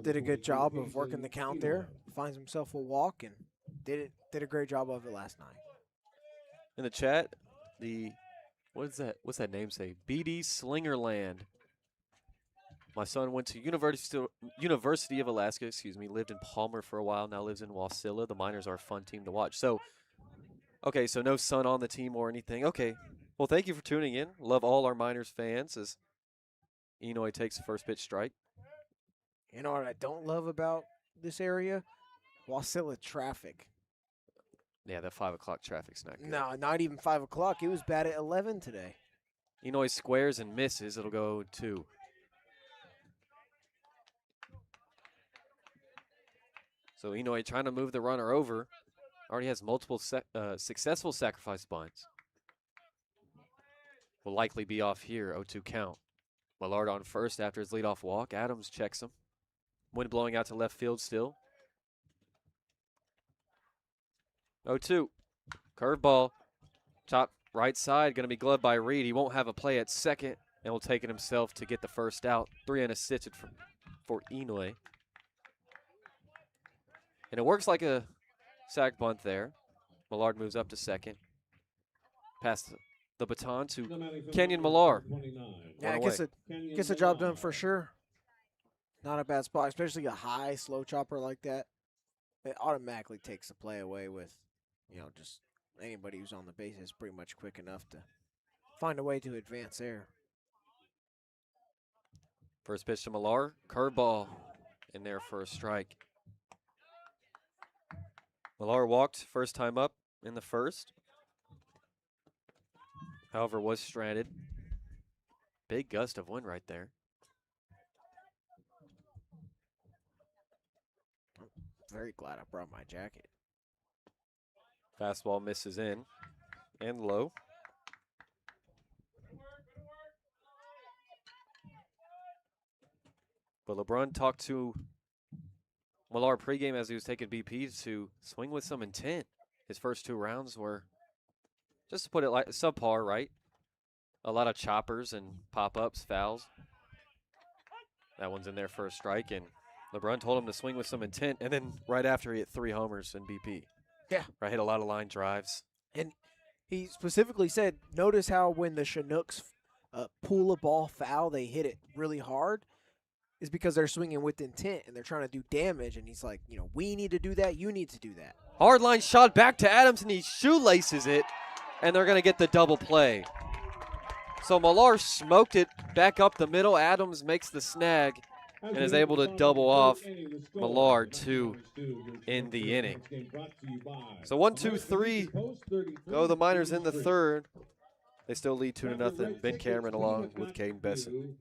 Did a good job of working the count there. Finds himself a walk and did a great job of it last night. In the chat, what's that name say? BD Slingerland. My son went to University of Alaska, lived in Palmer for a while, now lives in Wasilla. The Miners are a fun team to watch. So, okay, so no son on the team or anything. Okay, well, thank you for tuning in. Love all our Miners fans as Enoy takes the first pitch strike. You know what I don't love about this area? Wasilla traffic. Yeah, that 5 o'clock traffic's not good. No, not even 5 o'clock. It was bad at 11 today. Enoy squares and misses. It'll go 2. So Enoy trying to move the runner over. Already has multiple successful sacrifice bunts. Will likely be off here, 0-2 count. Millard on first after his leadoff walk. Adams checks him. Wind blowing out to left field still. 0-2. Curveball. Top right side, going to be gloved by Reed. He won't have a play at second and will take it himself to get the first out. 3 unassisted for Enoy. And it works like a sac bunt there. Millard moves up to second. Pass the baton to Kenyon Millar. Yeah, gets the job done for sure. Not a bad spot, especially a high, slow chopper like that. It automatically takes the play away with, just anybody who's on the base is pretty much quick enough to find a way to advance there. First pitch to Millar. Curveball in there for a strike. Millar walked first time up in the first. However, was stranded. Big gust of wind right there. I'm very glad I brought my jacket. Fastball misses in and low. But LeBrun talked to Millar pregame as he was taking BP to swing with some intent. His first 2 rounds were, just to put it like, subpar, right? A lot of choppers and pop-ups, fouls. That one's in there for a strike, and LeBrun told him to swing with some intent, and then right after he hit 3 homers in BP. Yeah. Right, hit a lot of line drives. And he specifically said, notice how when the Chinooks pull a ball foul, they hit it really hard. Is because they're swinging with intent and they're trying to do damage. And he's like, we need to do that. You need to do that. Hard line shot back to Adams, and he shoelaces it, and they're going to get the double play. So Millar smoked it back up the middle. Adams makes the snag and is able to double off Millar 2 in the inning. So 1, 2, 3 go the Miners in the third. They still lead 2-0. Ben Cameron along with Kaden Bessent.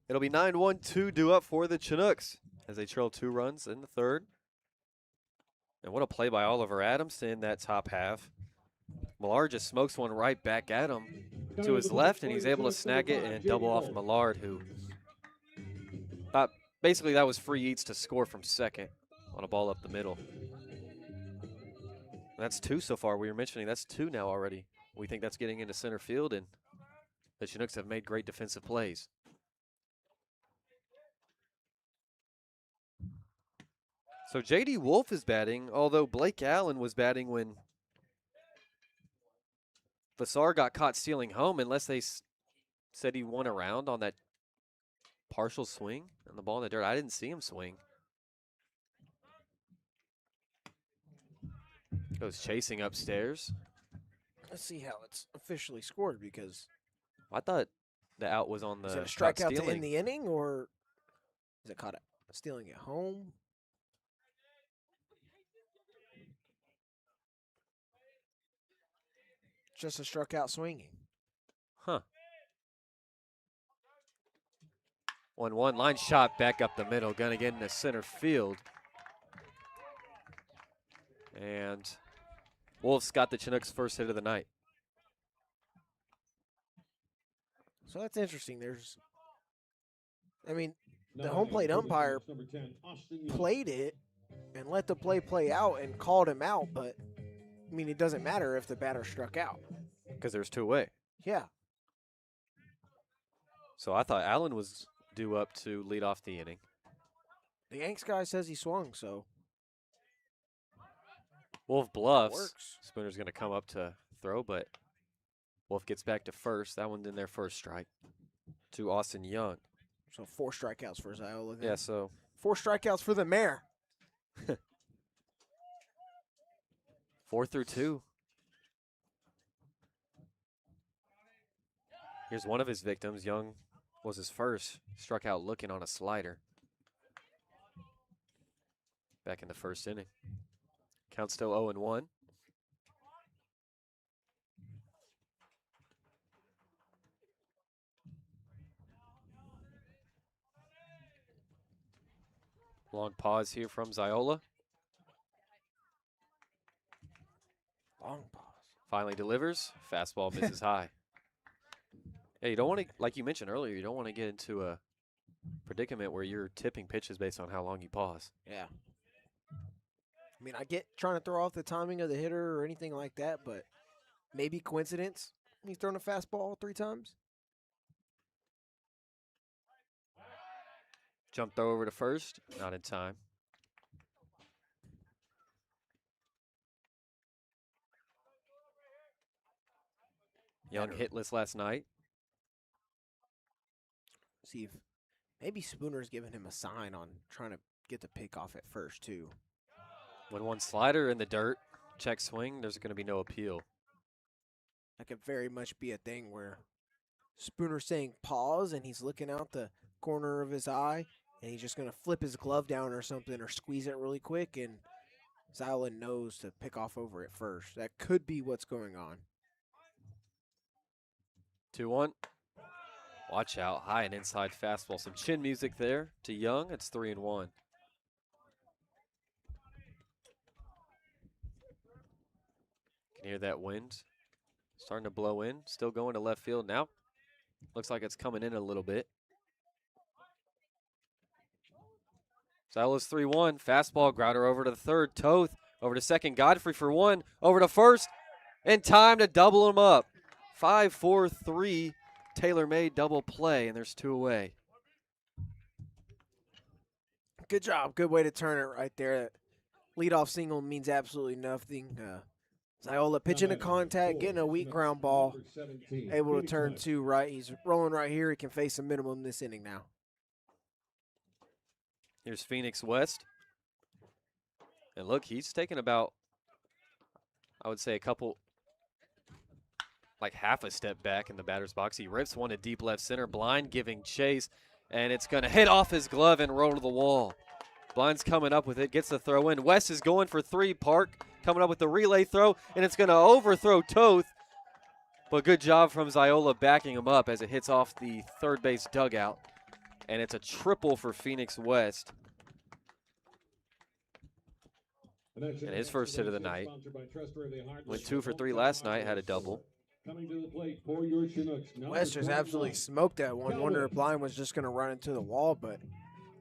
It'll be 9-1-2 due up for the Chinooks as they trail 2 runs in the third. And what a play by Oliver Adams in that top half. Millard just smokes one right back at him to his left, and he's able to snag it and double off Millard, who basically that was free eats to score from second on a ball up the middle. That's 2 so far. We were mentioning that's 2 now already. We think that's getting into center field, and the Chinooks have made great defensive plays. So J.D. Wolf is batting, although Blake Allen was batting when Vassar got caught stealing home, unless they said he won around on that partial swing and the ball in the dirt. I didn't see him swing. Goes chasing upstairs. Let's see how it's officially scored, because I thought the out was on the is it a caught strikeout to stealing. end the inning, or is it caught stealing at home? Just a struck out swinging. Huh. 1-1 line shot back up the middle. Gonna get into center field. And Wolf's got the Chinooks' first hit of the night. So that's interesting. The home plate umpire played it and let the play out and called him out, but it doesn't matter if the batter struck out. Because there's 2 away. Yeah. So I thought Allen was due up to lead off the inning. The Yanks guy says he swung, so Wolf bluffs. works. Spooner's going to come up to throw, but Wolf gets back to first. That one's in their first strike to Austin Young. So 4 strikeouts for Ziola. Yeah, so 4 strikeouts for the mayor. 4 through 2. Here's one of his victims. Young was his first. Struck out looking on a slider. Back in the first inning. Count still 0-1. Long pause here from Ziola. Long pause. Finally delivers. Fastball misses high. Yeah, you don't want to, like you mentioned earlier, you don't want to get into a predicament where you're tipping pitches based on how long you pause. Yeah. I get trying to throw off the timing of the hitter or anything like that, but maybe coincidence. He's thrown a fastball 3 times. Jump throw over to first. Not in time. Young hitless last night. See if maybe Spooner's giving him a sign on trying to get the pick off at first, too. 1-1 slider in the dirt. Check swing. There's going to be no appeal. That could very much be a thing where Spooner's saying pause and he's looking out the corner of his eye and he's just going to flip his glove down or something or squeeze it really quick, and Ziola knows to pick off over it first. That could be what's going on. 2-1. Watch out. High and inside fastball. Some chin music there to Young. It's 3-1. Can hear that wind starting to blow in. Still going to left field now. Looks like it's coming in a little bit. Silas 3-1. Fastball. Grouter over to the third. Toth over to second. Godfrey for 1. Over to first. In time to double them up. 5-4-3. Tailor-made double play, and there's 2 away. Good job. Good way to turn it right there. Leadoff single means absolutely nothing. Ziola pitching to contact, getting a weak ground ball, able to turn 2 right. He's rolling right here. He can face a minimum this inning now. Here's Phoenix West. And look, he's taken about, I would say, a couple, like half a step back in the batter's box. He rips one to deep left center. Blind giving chase, and it's going to hit off his glove and roll to the wall. Blind's coming up with it, gets the throw in. West is going for 3. Park coming up with the relay throw, and it's going to overthrow Toth. But good job from Ziola backing him up as it hits off the third base dugout. And it's a triple for Phoenix West. And his first hit of the night. Went 2 for 3 last night, had a double. Coming to the plate for your Chinooks. West just absolutely smoked that one. Wonder if Blind was just going to run into the wall, but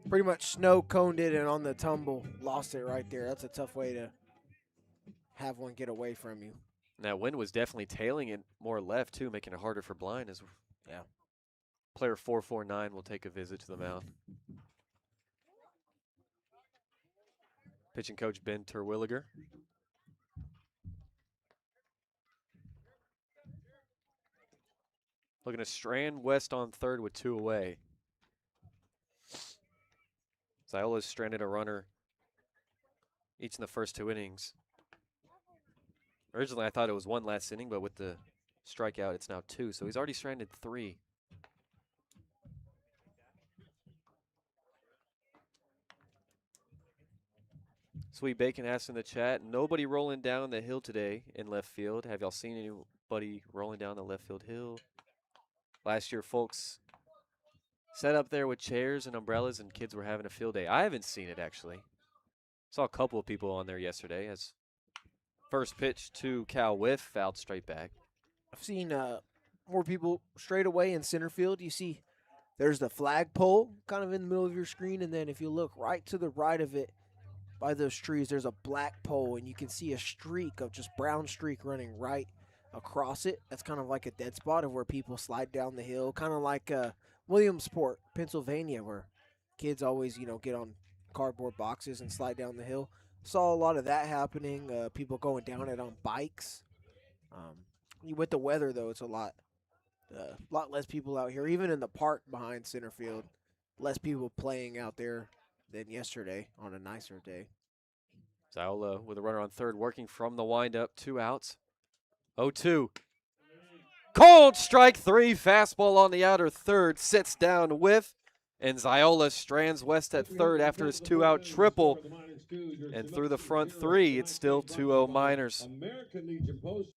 pretty much snow coned it and on the tumble lost it right there. That's a tough way to have one get away from you. And that wind was definitely tailing it more left, too, making it harder for Blind. As player 449 will take a visit to the mound. Pitching coach Ben Terwilliger. Looking to strand West on third with 2 away. Ziola's stranded a runner each in the first 2 innings. Originally, I thought it was 1 last inning, but with the strikeout, it's now 2. So he's already stranded 3. Sweet Bacon asks in the chat, nobody rolling down the hill today in left field. Have y'all seen anybody rolling down the left field hill? Last year, folks set up there with chairs and umbrellas, and kids were having a field day. I haven't seen it, actually. Saw a couple of people on there yesterday as first pitch to Cal whiff, fouled straight back. I've seen more people straight away in center field. You see there's the flagpole kind of in the middle of your screen, and then if you look right to the right of it by those trees, there's a black pole, and you can see a streak of just brown streak running right across it. That's kind of like a dead spot of where people slide down the hill, kind of like Williamsport, Pennsylvania, where kids always, get on cardboard boxes and slide down the hill. Saw a lot of that happening, people going down it on bikes. With the weather, though, it's a lot less people out here. Even in the park behind center field, less people playing out there than yesterday on a nicer day. Ziola with a runner on third, working from the windup, 2 outs. 0-2. Cold strike 3, fastball on the outer third, sits down whiff, and Ziola strands West at third after his 2-out triple. And through the front 3, it's still 2-0 Miners. American Legion Post.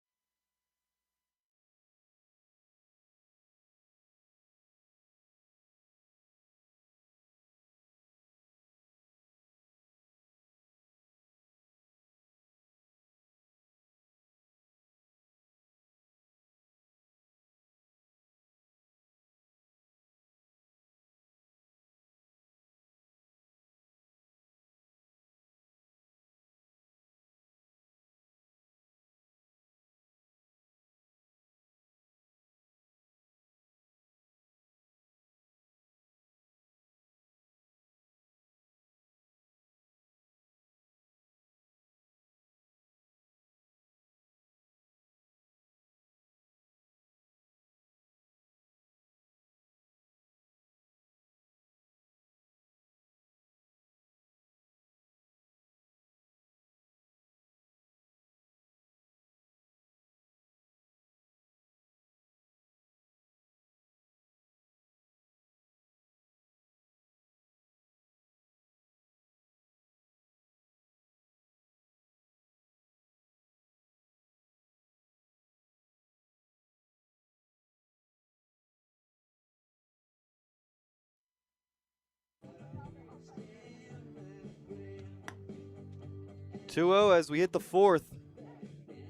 As we hit the 4th.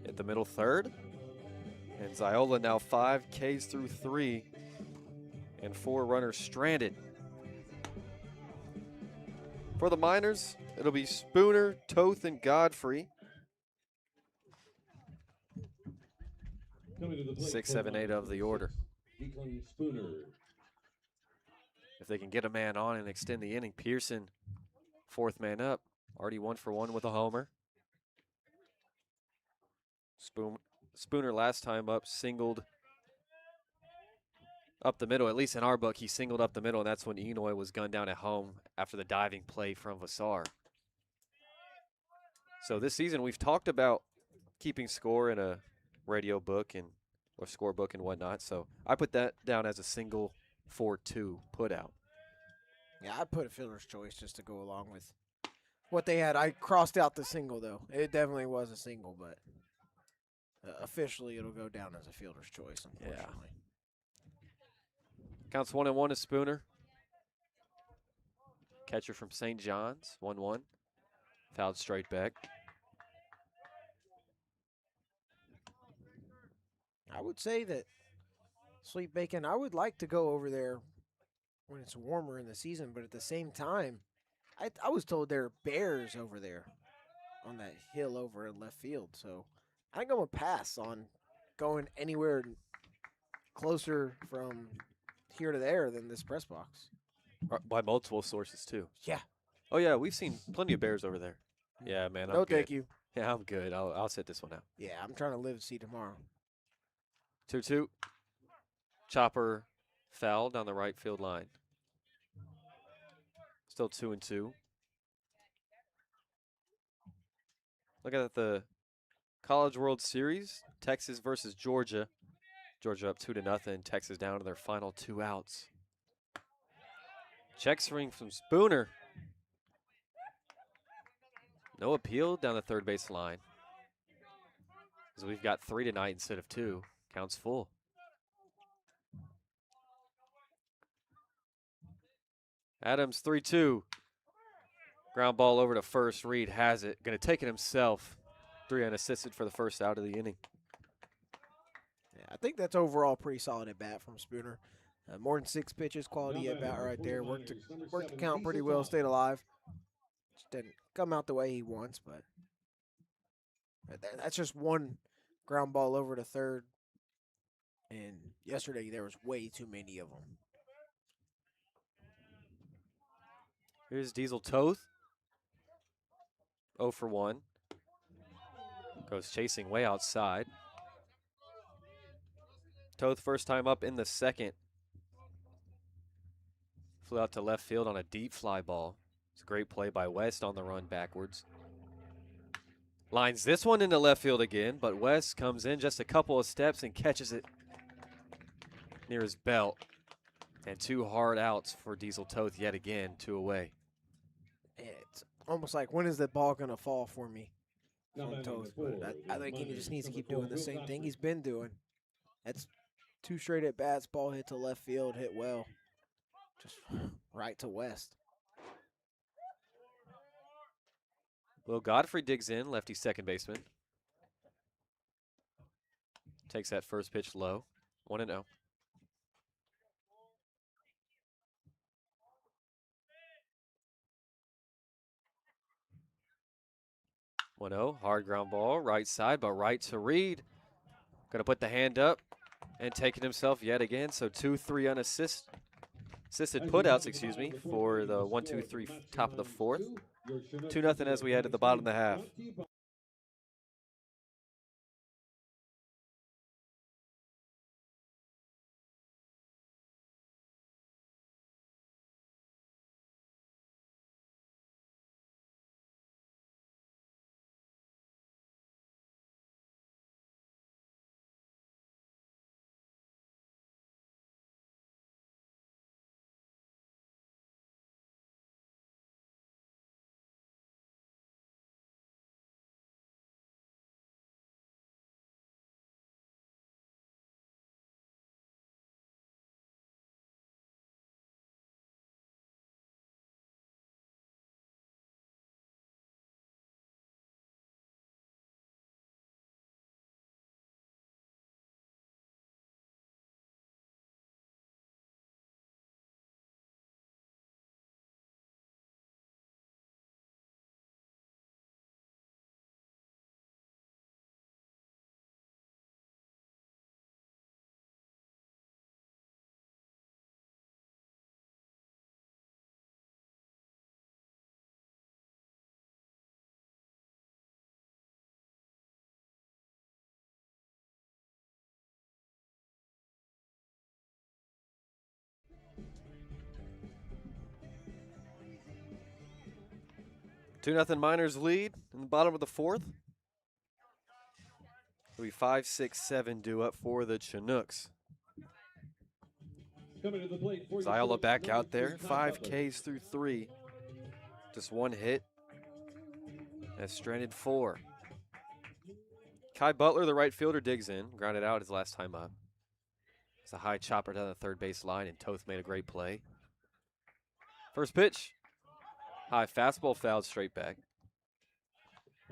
At the middle third. And Ziola now 5 Ks through 3. And 4 runners stranded. For the Miners, it'll be Spooner, Toth, and Godfrey. 6, 7, 8 of the order. Spooner. If they can get a man on and extend the inning, Pearson, 4th man up. Already 1 for 1 with a homer. Spooner last time up singled up the middle. At least in our book, he singled up the middle, and that's when Enoy was gunned down at home after the diving play from Vassar. So this season, we've talked about keeping score in a radio book or scorebook and whatnot. So I put that down as a single 4-2 put out. Yeah, I'd put a fielder's choice just to go along with what they had. I crossed out the single, though. It definitely was a single, but officially it'll go down as a fielder's choice, unfortunately. Counts 1-1 to Spooner. Catcher from St. John's, 1-1. Fouled straight back. I would say that Sweet Bacon, I would like to go over there when it's warmer in the season, but at the same time, I was told there are bears over there on that hill over in left field. So I think I'm going to pass on going anywhere closer from here to there than this press box. By multiple sources, too. Yeah. Oh, yeah, we've seen plenty of bears over there. Yeah, man, I'm No, good. thank you. Yeah, I'm good. I'll sit this one out. Yeah, I'm trying to live to see tomorrow. 2-2. Chopper foul down the right field line. Still 2-2. Looking at the College World Series, Texas versus Georgia. Georgia up 2-0. Texas down to their final 2 outs. Check swing from Spooner. No appeal down the third base line. Because we've got 3 tonight instead of 2. Counts full. Adams 3-2. Ground ball over to first. Reed has it. Going to take it himself. 3 unassisted for the first out of the inning. Yeah, I think that's overall pretty solid at bat from Spooner. More than 6 pitches, quality at bat right there. Worked the count pretty well, stayed alive. Just didn't come out the way he wants, but that's just one ground ball over to third. And yesterday there was way too many of them. Here's Diesel Toth. 0 for 1. Goes chasing way outside. Toth first time up in the second. Flew out to left field on a deep fly ball. It's a great play by West on the run backwards. Lines this one into left field again, but West comes in just a couple of steps and catches it near his belt. And 2 hard outs for Diesel Toth yet again, 2 away. It's almost like, when is the ball going to fall for me from Toth? But I think he just needs to keep doing the same thing he's been doing. That's 2 straight at bats, ball hit to left field, hit well. Just right to West. Will Godfrey digs in, lefty second baseman. Takes that first pitch low. 1-0. Hard ground ball, right side, but right to Reed. Gonna put the hand up and taking himself yet again. So 2-3 unassisted putouts, excuse me, for the 1-2-3 top of the fourth. 2-0 as we head to the bottom of the half. Two 2-0 Miners lead in the bottom of the fourth. It'll be 5, 6, 7 due up for the Chinooks. Ziola back out there, 5 Ks through 3. Just 1 hit. Has stranded 4. Kai Butler, the right fielder, digs in. Grounded out his last time up. It's a high chopper down the third base line, and Toth made a great play. First pitch, High fastball fouled straight back.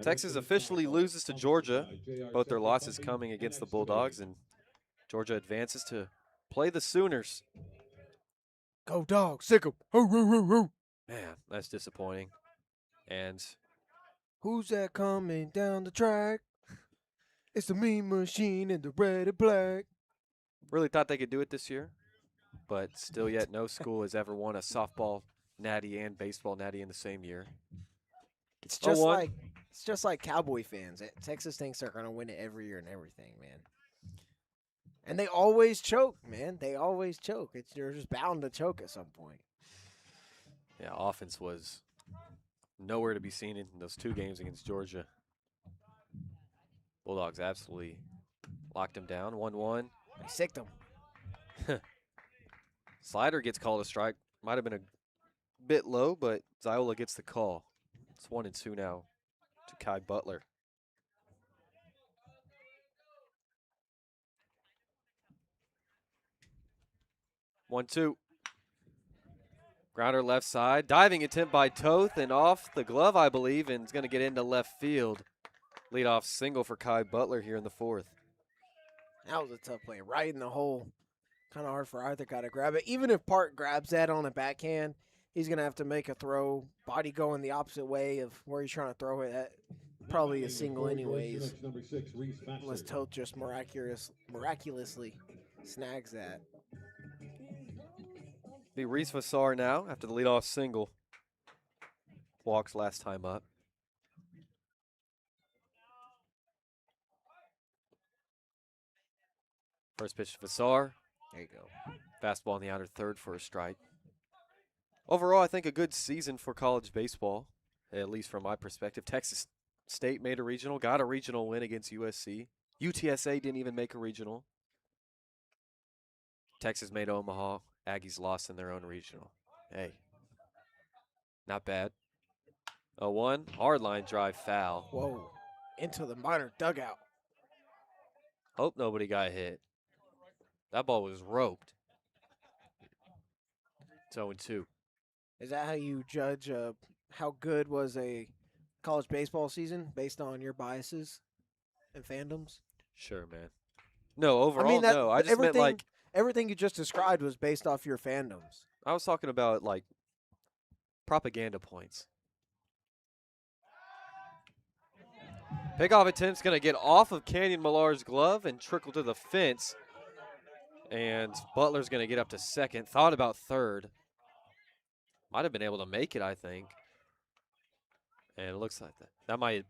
Texas officially loses to Georgia. Both their losses coming against the Bulldogs, and Georgia advances to play the Sooners. Go Dogs, sick 'em. Hoo, hoo, hoo, hoo. Man, that's disappointing. And Who's that coming down the track? It's the Mean Machine in the red and black. really thought they could do it this year, but still yet no school has ever won a softball natty and baseball natty in the same year. It's just 0-1. like Cowboy fans. Texas thinks they're gonna win it every year and everything, man. And they always choke, man. They always choke. They're just bound to choke at some point. Yeah, offense was nowhere to be seen in those 2 games against Georgia. Bulldogs absolutely locked him down. 1-1. They sicked them. Slider gets called a strike. Might have been a bit low, but Ziola gets the call. It's 1-2 now to Kai Butler. One, two. Grounder left side. Diving attempt by Toth and off the glove, I believe, and it's going to get into left field. Leadoff single for Kai Butler here in the 4th. That was a tough play. Right in the hole. Kind of hard for either guy to grab it. Even if Park grabs that on a backhand, he's going to have to make a throw. Body going the opposite way of where he's trying to throw it. That probably a single anyways. Unless Toth just miraculously snags that. Be Reese Vassar now after the leadoff single. Walks last time up. First pitch to Vassar. There you go. Fastball in the outer third for a strike. Overall, I think a good season for college baseball, at least from my perspective. Texas State made a regional, got a regional win against USC. UTSA didn't even make a regional. Texas made Omaha. Aggies lost in their own regional. Hey, not bad. 0-1, hard line drive foul. Whoa, into the minor dugout. Hope nobody got hit. That ball was roped. It's 0-2. Is that how you judge how good was a college baseball season based on your biases and fandoms? Sure, man. No, overall, no. I just meant like everything you just described was based off your fandoms. I was talking about like propaganda points. Pickoff attempt's going to get off of Canyon Millar's glove and trickle to the fence. And Butler's going to get up to second. Thought about third. Might have been able to make it, I think. And it looks like that might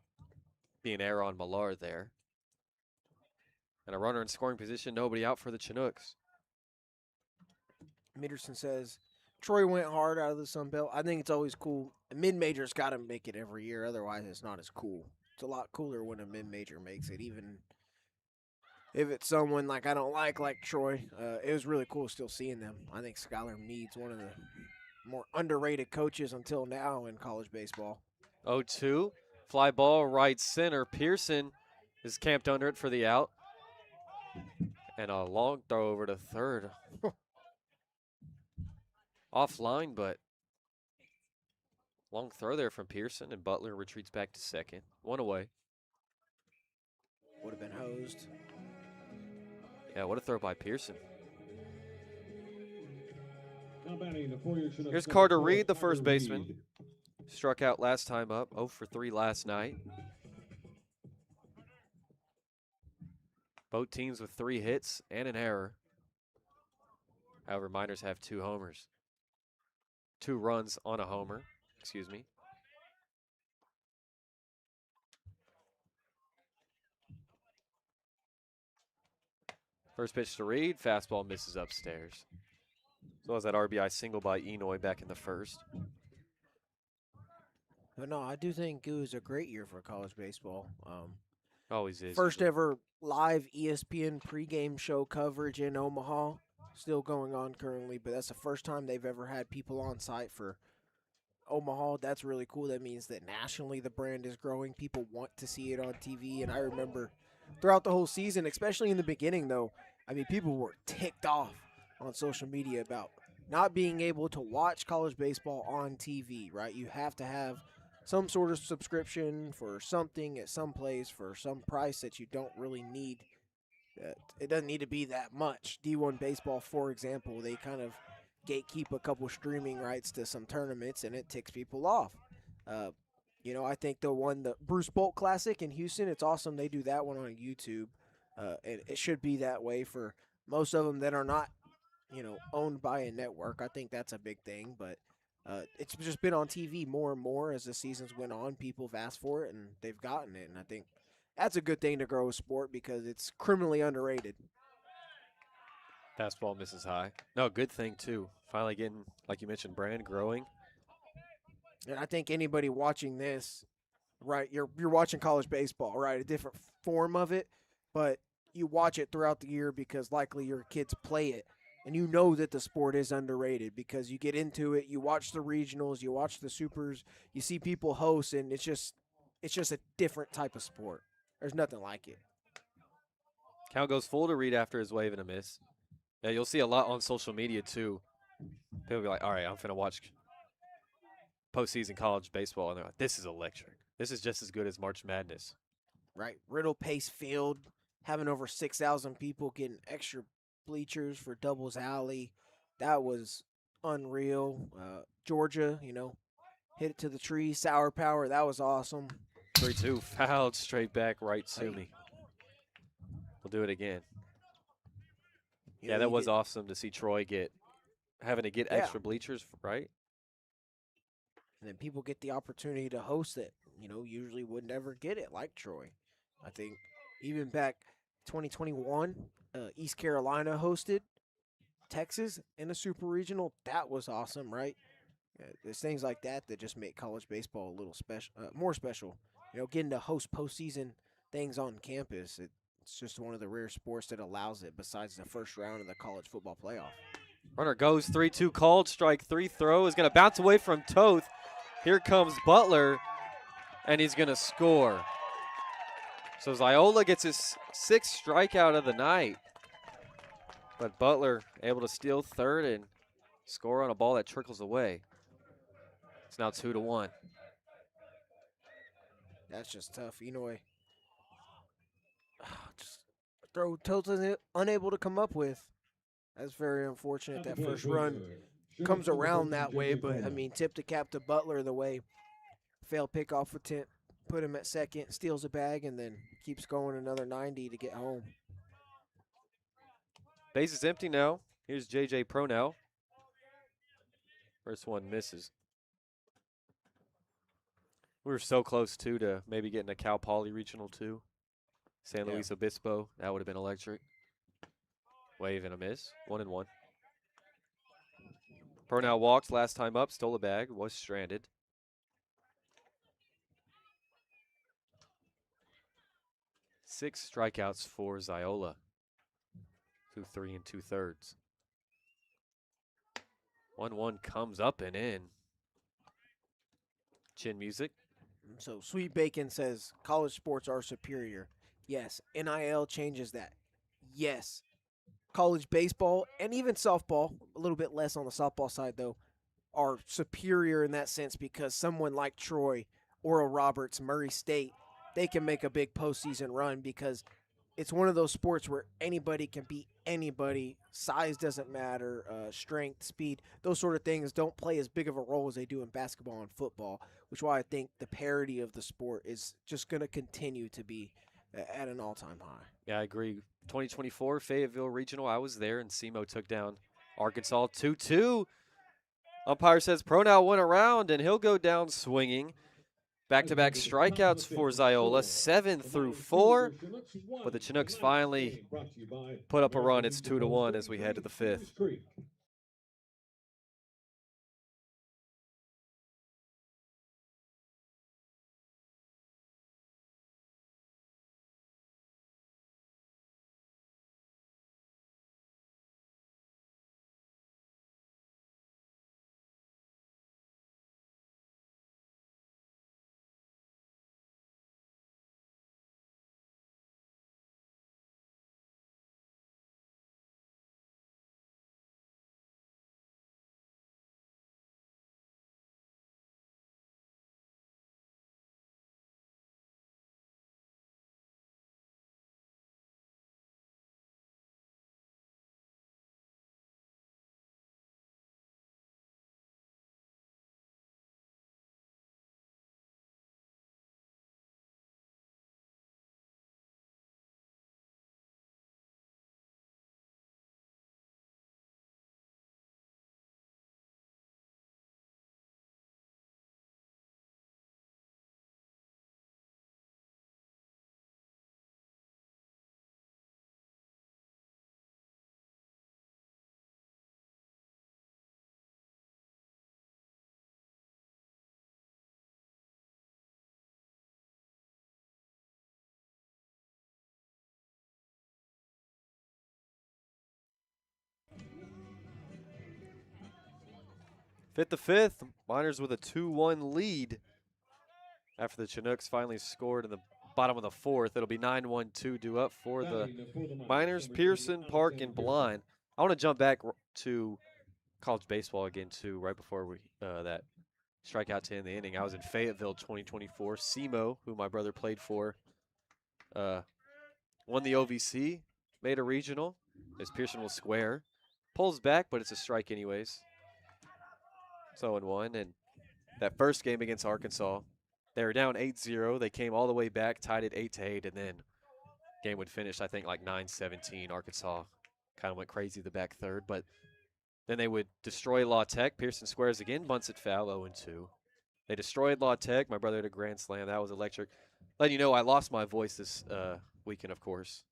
be an error on Millar there. And a runner in scoring position, nobody out for the Chinooks. Mitterson says, Troy went hard out of the Sun Belt. I think it's always cool. A mid-major's got to make it every year. Otherwise, it's not as cool. It's a lot cooler when a mid-major makes it, even if it's someone like I don't like Troy. It was really cool still seeing them. I think Skylar Meade's one of the more underrated coaches until now in college baseball. 0-2. Fly ball right center. Pearson is camped under it for the out. And a long throw over to third. Offline, but long throw there from Pearson, and Butler retreats back to second. One away. Would have been hosed. Yeah, what a throw by Pearson. Here's Carter Reed, the first baseman. Struck out last time up, 0 for 3 last night. Both teams with 3 hits and an error. However, Miners have 2 homers. 2 runs on a homer, excuse me. First pitch to Reed, fastball misses upstairs. So was that RBI single by Enoy back in the first. But no, I do think it was a great year for college baseball. Always is. First ever live ESPN pregame show coverage in Omaha. Still going on currently, but that's the first time they've ever had people on site for Omaha. That's really cool. That means that nationally the brand is growing. People want to see it on TV. And I remember throughout the whole season, especially in the beginning, though, I mean, people were ticked off on social media about not being able to watch college baseball on TV, right? You have to have some sort of subscription for something at some place for some price that you don't really need. It doesn't need to be that much. D1 baseball, for example, they kind of gatekeep a couple streaming rights to some tournaments, and it ticks people off. Uh, I think the Bruce Bolt Classic in Houston, it's awesome they do that one on YouTube. And it should be that way for most of them that are not, owned by a network. I think that's a big thing, but it's just been on TV more and more as the seasons went on. People have asked for it, and they've gotten it, and I think that's a good thing to grow a sport because it's criminally underrated. Fastball misses high. No, good thing, too. Finally getting, like you mentioned, brand growing. And I think anybody watching this, right, you're watching college baseball, right, a different form of it, but you watch it throughout the year because likely your kids play it. And you know that the sport is underrated because you get into it, you watch the regionals, you watch the supers, you see people host, and it's just a different type of sport. There's nothing like it. Count goes full to Reed after his wave and a miss. Yeah, you'll see a lot on social media, too. People be like, all right, I'm going to watch postseason college baseball. And they're like, this is electric. This is just as good as March Madness. Right. Riddle Pace Field, having over 6,000 people getting extra bleachers for Doubles Alley. That was unreal. Georgia, hit it to the tree. Sour Power, that was awesome. 3-2, fouled straight back right to me. We'll do it again. Yeah, that was awesome to see Troy having to get extra bleachers, right? And then people get the opportunity to host it. Usually would never get it like Troy. I think even back 2021, East Carolina hosted Texas in a super regional. That was awesome, right? There's things like that just make college baseball a little special, more special. Getting to host postseason things on campus. It's just one of the rare sports that allows it besides the first round of the college football playoff. Runner goes 3-2 called. Strike 3 throw is going to bounce away from Toth. Here comes Butler, and he's going to score. So Ziola gets his 6th strikeout of the night. But Butler able to steal third and score on a ball that trickles away. It's now 2-1. That's just tough. Inoue just throw Tilton unable to come up with. That's very unfortunate. That first run comes around that way, but I mean, tip the cap to Butler the way failed pickoff attempt, put him at second, steals a bag, and then keeps going another 90 to get home. Base is empty now. Here's J.J. Pronow. First one misses. We were so close, too, to maybe getting a Cal Poly Regional, too. San Luis Obispo. That would have been electric. Wave and a miss. 1-1. Pronow walks last time up, stole a bag, was stranded. Six strikeouts for Ziola. 2 3 2/3. 1-1 comes up and in. Chin music. So Sweet Bacon says college sports are superior. Yes. NIL changes that. Yes. College baseball and even softball, a little bit less on the softball side though, are superior in that sense because someone like Troy, Oral Roberts, Murray State, they can make a big postseason run because it's one of those sports where anybody can beat anybody. Size doesn't matter, strength, speed, those sort of things don't play as big of a role as they do in basketball and football, which is why I think the parity of the sport is just going to continue to be at an all-time high. Yeah, I agree. 2024 Fayetteville Regional, I was there, and SEMO took down Arkansas 2-2. Umpire says Pronow went around, and he'll go down swinging. Back-to-back strikeouts for Ziola, 7 through 4. But the Chinooks finally put up a run. It's 2-1 as we head to the 5th. Fifth to fifth, Miners with a 2-1 lead after the Chinooks finally scored in the bottom of the fourth. It'll be 9-1-2 due up for the Miners, Pearson, Park, and Blind. I want to jump back to college baseball again, too, right before we that strikeout to end the inning. I was in Fayetteville 2024. SEMO, who my brother played for, won the OVC, made a regional, as Pearson will square. Pulls back, but it's a strike anyways. 0-1, and that first game against Arkansas, they were down 8-0. They came all the way back, tied it 8-8, and then game would finish, I think, like 9-17. Arkansas kind of went crazy the back third, but then they would destroy La Tech. Pearson squares again, bunts it foul, 0-2. They destroyed La Tech. My brother had a grand slam. That was electric. Letting you know, I lost my voice this weekend, of course.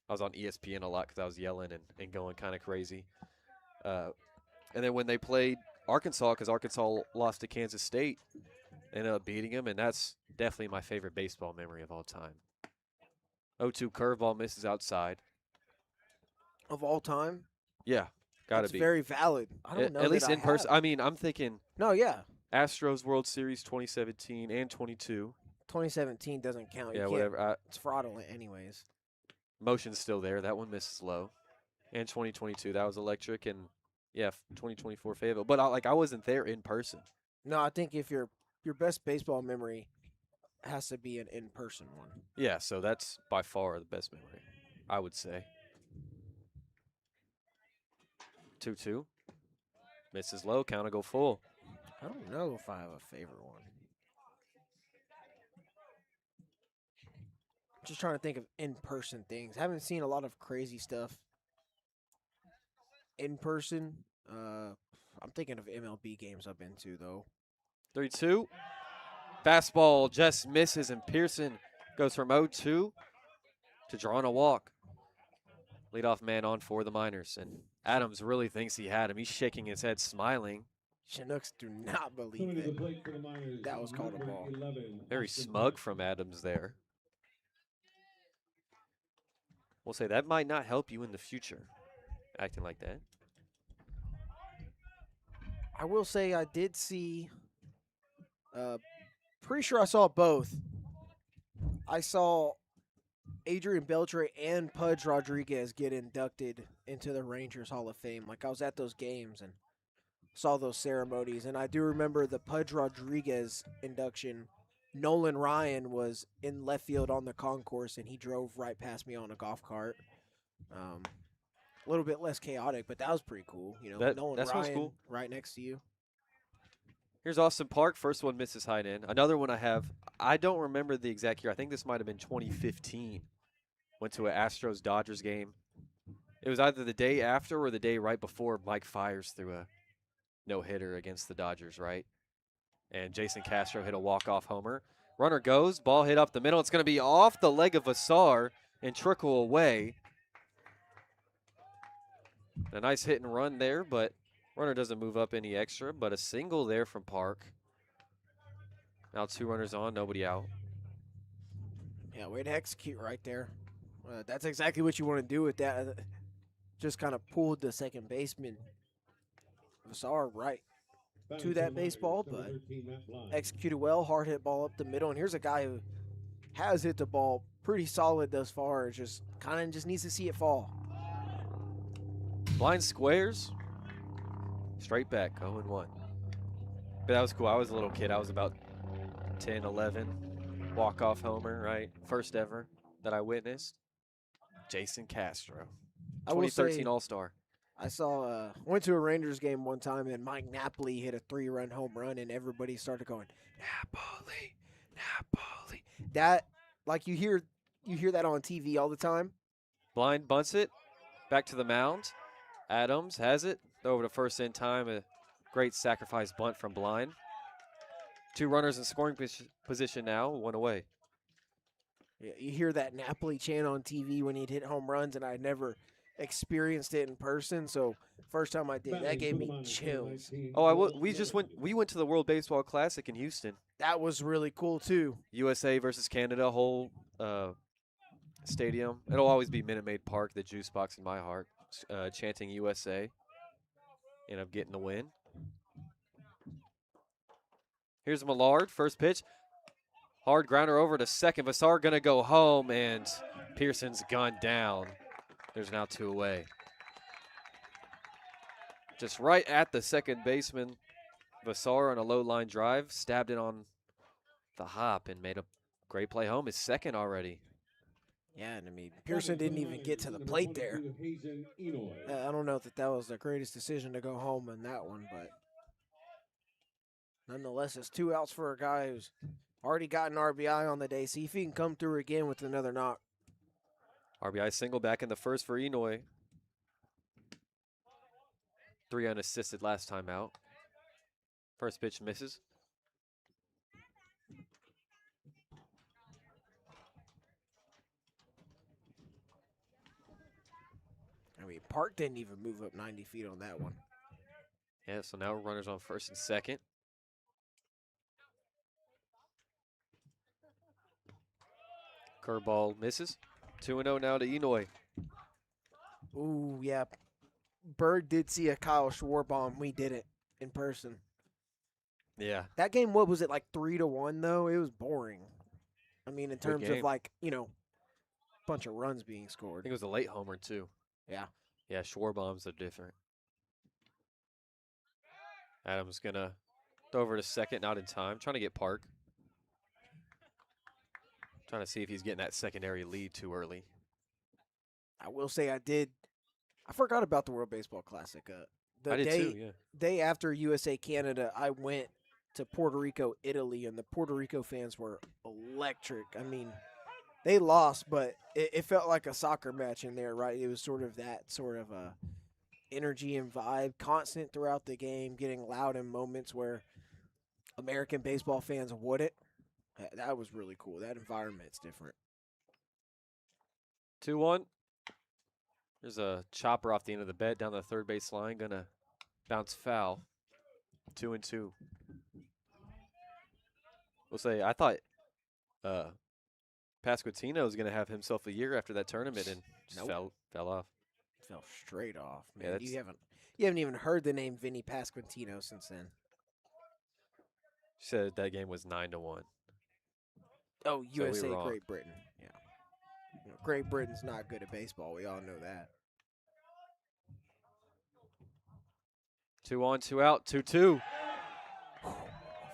I was on ESPN a lot because I was yelling and going kind of crazy. And then when they played Arkansas, because Arkansas lost to Kansas State, ended up beating them, and that's definitely my favorite baseball memory of all time. 0-2 curveball misses outside. Of all time? Yeah, got to be. It's very valid. I don't know. At least that in person. I mean, I'm thinking No, yeah. Astros World Series 2017 and 22. 2017 doesn't count. You Yeah, can't- whatever. It's fraudulent anyways. Motion's still there. That one misses low. And 2022, that was electric. And, yeah, 2024 Fayetteville. But, I wasn't there in person. No, I think if your best baseball memory has to be an in-person one. Yeah, so that's by far the best memory, I would say. 2-2. Misses low. Count to go full. I don't know if I have a favorite one. Just trying to think of in-person things. Haven't seen a lot of crazy stuff in person. I'm thinking of MLB games I've been to, though. 3-2. Fastball just misses, and Pearson goes from 0-2 to drawing a walk. Leadoff man on for the Miners, and Adams really thinks he had him. He's shaking his head, smiling. Chinooks do not believe it. That was called a ball. Very smug from Adams there. We'll say that might not help you in the future, acting like that. I will say I did see, pretty sure I saw both. I saw Adrian Beltre and Pudge Rodriguez get inducted into the Rangers Hall of Fame. Like, I was at those games and saw those ceremonies, and I do remember the Pudge Rodriguez induction. Nolan Ryan was in left field on the concourse, and he drove right past me on a golf cart. A little bit less chaotic, but that was pretty cool. You know, Nolan that sounds Ryan cool. right next to you. Here's Austin Park. First one misses high end. Another one I have, I don't remember the exact year. I think this might have been 2015. Went to an Astros-Dodgers game. It was either the day after or the day right before Mike Fiers threw a no-hitter against the Dodgers, right? And Jason Castro hit a walk-off homer. Runner goes, ball hit up the middle. It's going to be off the leg of Vassar and trickle away. A nice hit and run there, but runner doesn't move up any extra, but a single there from Park. Now 2 runners on, nobody out. Yeah, way to execute right there. That's exactly what you want to do with that. Just kind of pulled the second baseman, Vassar, right to that baseball, but executed well. Hard hit ball up the middle. And here's a guy who has hit the ball pretty solid thus far. It's just kind of just needs to see it fall. Blind squares. Straight back, 0-1. But that was cool. I was a little kid. I was about 10, 11. Walk-off homer, right? First ever that I witnessed. Jason Castro. 2013 All-Star. I saw, went to a Rangers game one time, and Mike Napoli hit a 3-run home run, and everybody started going, Napoli, Napoli. That, like, you hear that on TV all the time. Blind bunts it. Back to the mound. Adams has it. Over to first in time. A great sacrifice bunt from Blind. 2 runners in scoring position now. 1 away. Yeah, you hear that Napoli chant on TV when he'd hit home runs, and I never experienced it in person. So first time I did, that gave me chills. Oh, we went to the World Baseball Classic in Houston. That was really cool too. USA versus Canada, whole stadium. It'll always be Minute Maid Park, the juice box in my heart, chanting USA. And I'm getting the win. Here's Millard, first pitch. Hard grounder over to second. Vassar going to go home, and Pearson's gone down. There's now 2 away. Just right at the second baseman. Vassar on a low line drive, stabbed it on the hop and made a great play home. His second already. Yeah, and I mean, Pearson didn't even get to the plate there. I don't know that that was the greatest decision to go home in that one, but nonetheless, it's 2 outs for a guy who's already got an RBI on the day. See if he can come through again with another knock. RBI single back in the first for Enoy. 3 unassisted last time out. First pitch misses. I mean, Park didn't even move up 90 feet on that one. Yeah, so now runners on first and second. Curveball misses. 2-0 now to Enoy. Ooh, yeah. Bird did see a Kyle Schwarbaum. We didn't in person. Yeah. That game, what was it, like 3-1, though? It was boring. I mean, in Good terms of, game. like, bunch of runs being I scored. think it was a late homer, too. Yeah. Yeah, Schwarbaum's are different. Adams going to throw over to second, not in time. Trying to get Park. Trying to see if he's getting that secondary lead too early. I will say I forgot about the World Baseball Classic. The I did day, too, yeah. day after USA Canada, I went to Puerto Rico, Italy, and the Puerto Rico fans were electric. I mean, they lost, but it felt like a soccer match in there, right? It was sort of that sort of energy and vibe, constant throughout the game, getting loud in moments where American baseball fans wouldn't. That was really cool. That environment's different. 2-1. There's a chopper off the end of the bat down the third base line. Going to bounce foul. 2-2. We'll say, I thought Pasquantino was going to have himself a year after that tournament and just Nope. fell off. Fell straight off, Yeah, man. You haven't even heard the name Vinny Pasquantino since then. Said that game was 9-1. Oh, So we USA, were wrong. Great Britain. Yeah. Great Britain's not good at baseball. We all know that. 2 on, 2 out, 2-2.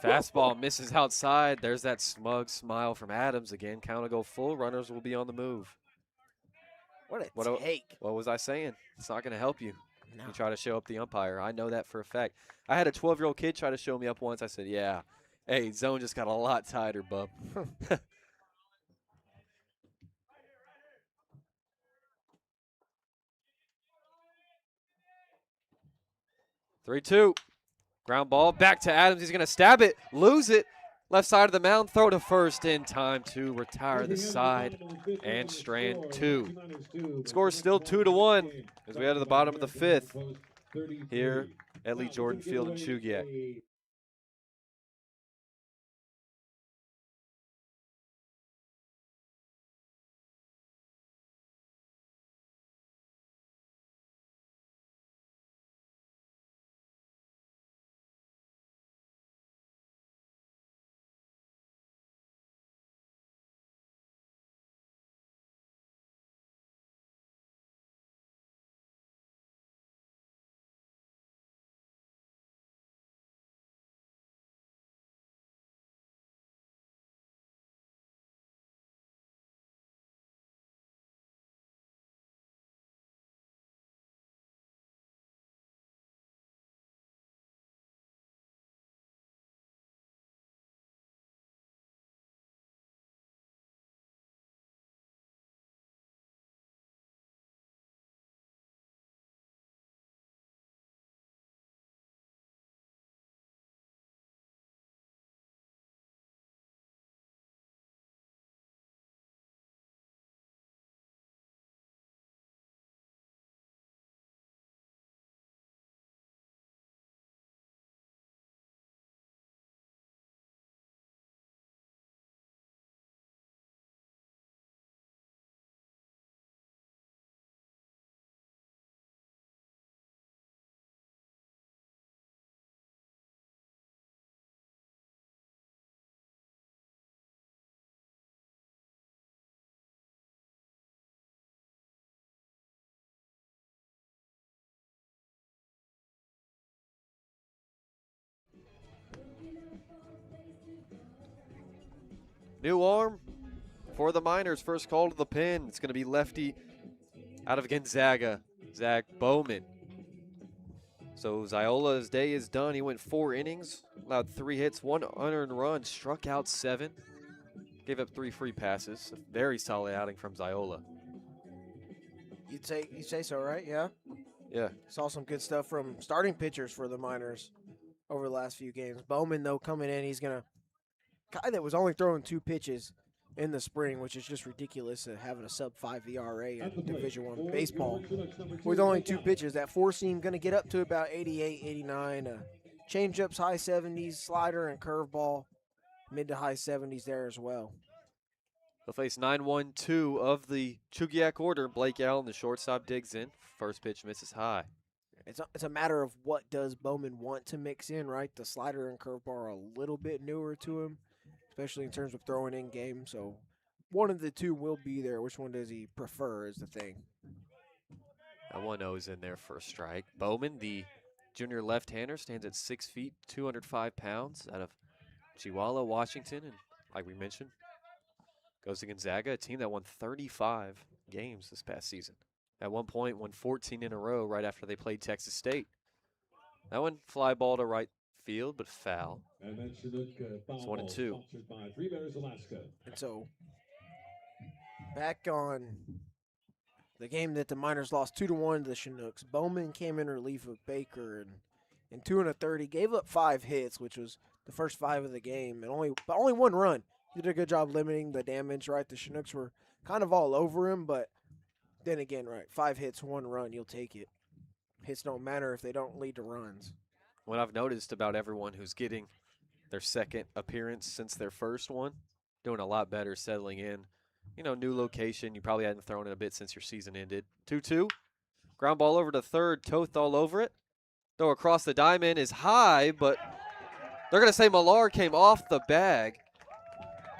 Fastball misses outside. There's that smug smile from Adams again. Count will go full. Runners will be on the move. What a take. What was I saying? It's not going to help you. No. You try to show up the umpire. I know that for a fact. I had a 12-year-old kid try to show me up once. I said, yeah. Hey, zone just got a lot tighter, bub. 3-2. Ground ball back to Adams. He's going to stab it, lose it. Left side of the mound, throw to first in time to retire the side and strand 2. Score still 2-1 as we head to the bottom of the 5th here at Lee Jordan Field in Chugiak. New arm for the Miners. First call to the pen. It's going to be lefty out of Gonzaga, Zach Bowman. So Ziola's day is done. He went 4 innings, allowed 3 hits, 1 unearned run, struck out 7, gave up 3 free passes. A very solid outing from Ziola. You'd say so, right? Yeah. Yeah. Saw some good stuff from starting pitchers for the Miners over the last few games. Bowman, though, coming in, he's going to guy that was only throwing 2 pitches in the spring, which is just ridiculous, having a sub-5 ERA in Division I baseball. With only 2 pitches, that 4-seam going to get up to about 88, 89. Change-ups, high 70s, slider and curveball, mid to high 70s there as well. They'll face 9-1-2 of the Chugiak order. Blake Allen, the shortstop, digs in. First pitch misses high. It's a matter of what does Bowman want to mix in, right? The slider and curveball are a little bit newer to him, especially in terms of throwing in game. So one of the 2 will be there. Which one does he prefer is the thing. That 1-0 is in there for a strike. Bowman, the junior left-hander, stands at 6 feet, 205 pounds, out of Chihuahua, Washington. And like we mentioned, goes to Gonzaga, a team that won 35 games this past season. At one point, won 14 in a row right after they played Texas State. That one, fly ball to right field, but foul. And then Chinook foul It's 1-2. sponsored by Three Bears Alaska. And so back on the game that the Miners lost 2-1 to the Chinooks, Bowman came in relief of Baker and in 2 1/3 he gave up 5 hits, which was the first 5 of the game, and only 1 run. He did a good job limiting the damage, right? The Chinooks were kind of all over him, but then again, right, 5 hits, 1 run, you'll take it. Hits don't matter if they don't lead to runs. What I've noticed about everyone who's getting their second appearance since their first one, doing a lot better, settling in. You know, new location. You probably hadn't thrown it a bit since your season ended. 2-2. Ground ball over to third. Toth all over it. Throw across the diamond is high, but they're going to say Millar came off the bag.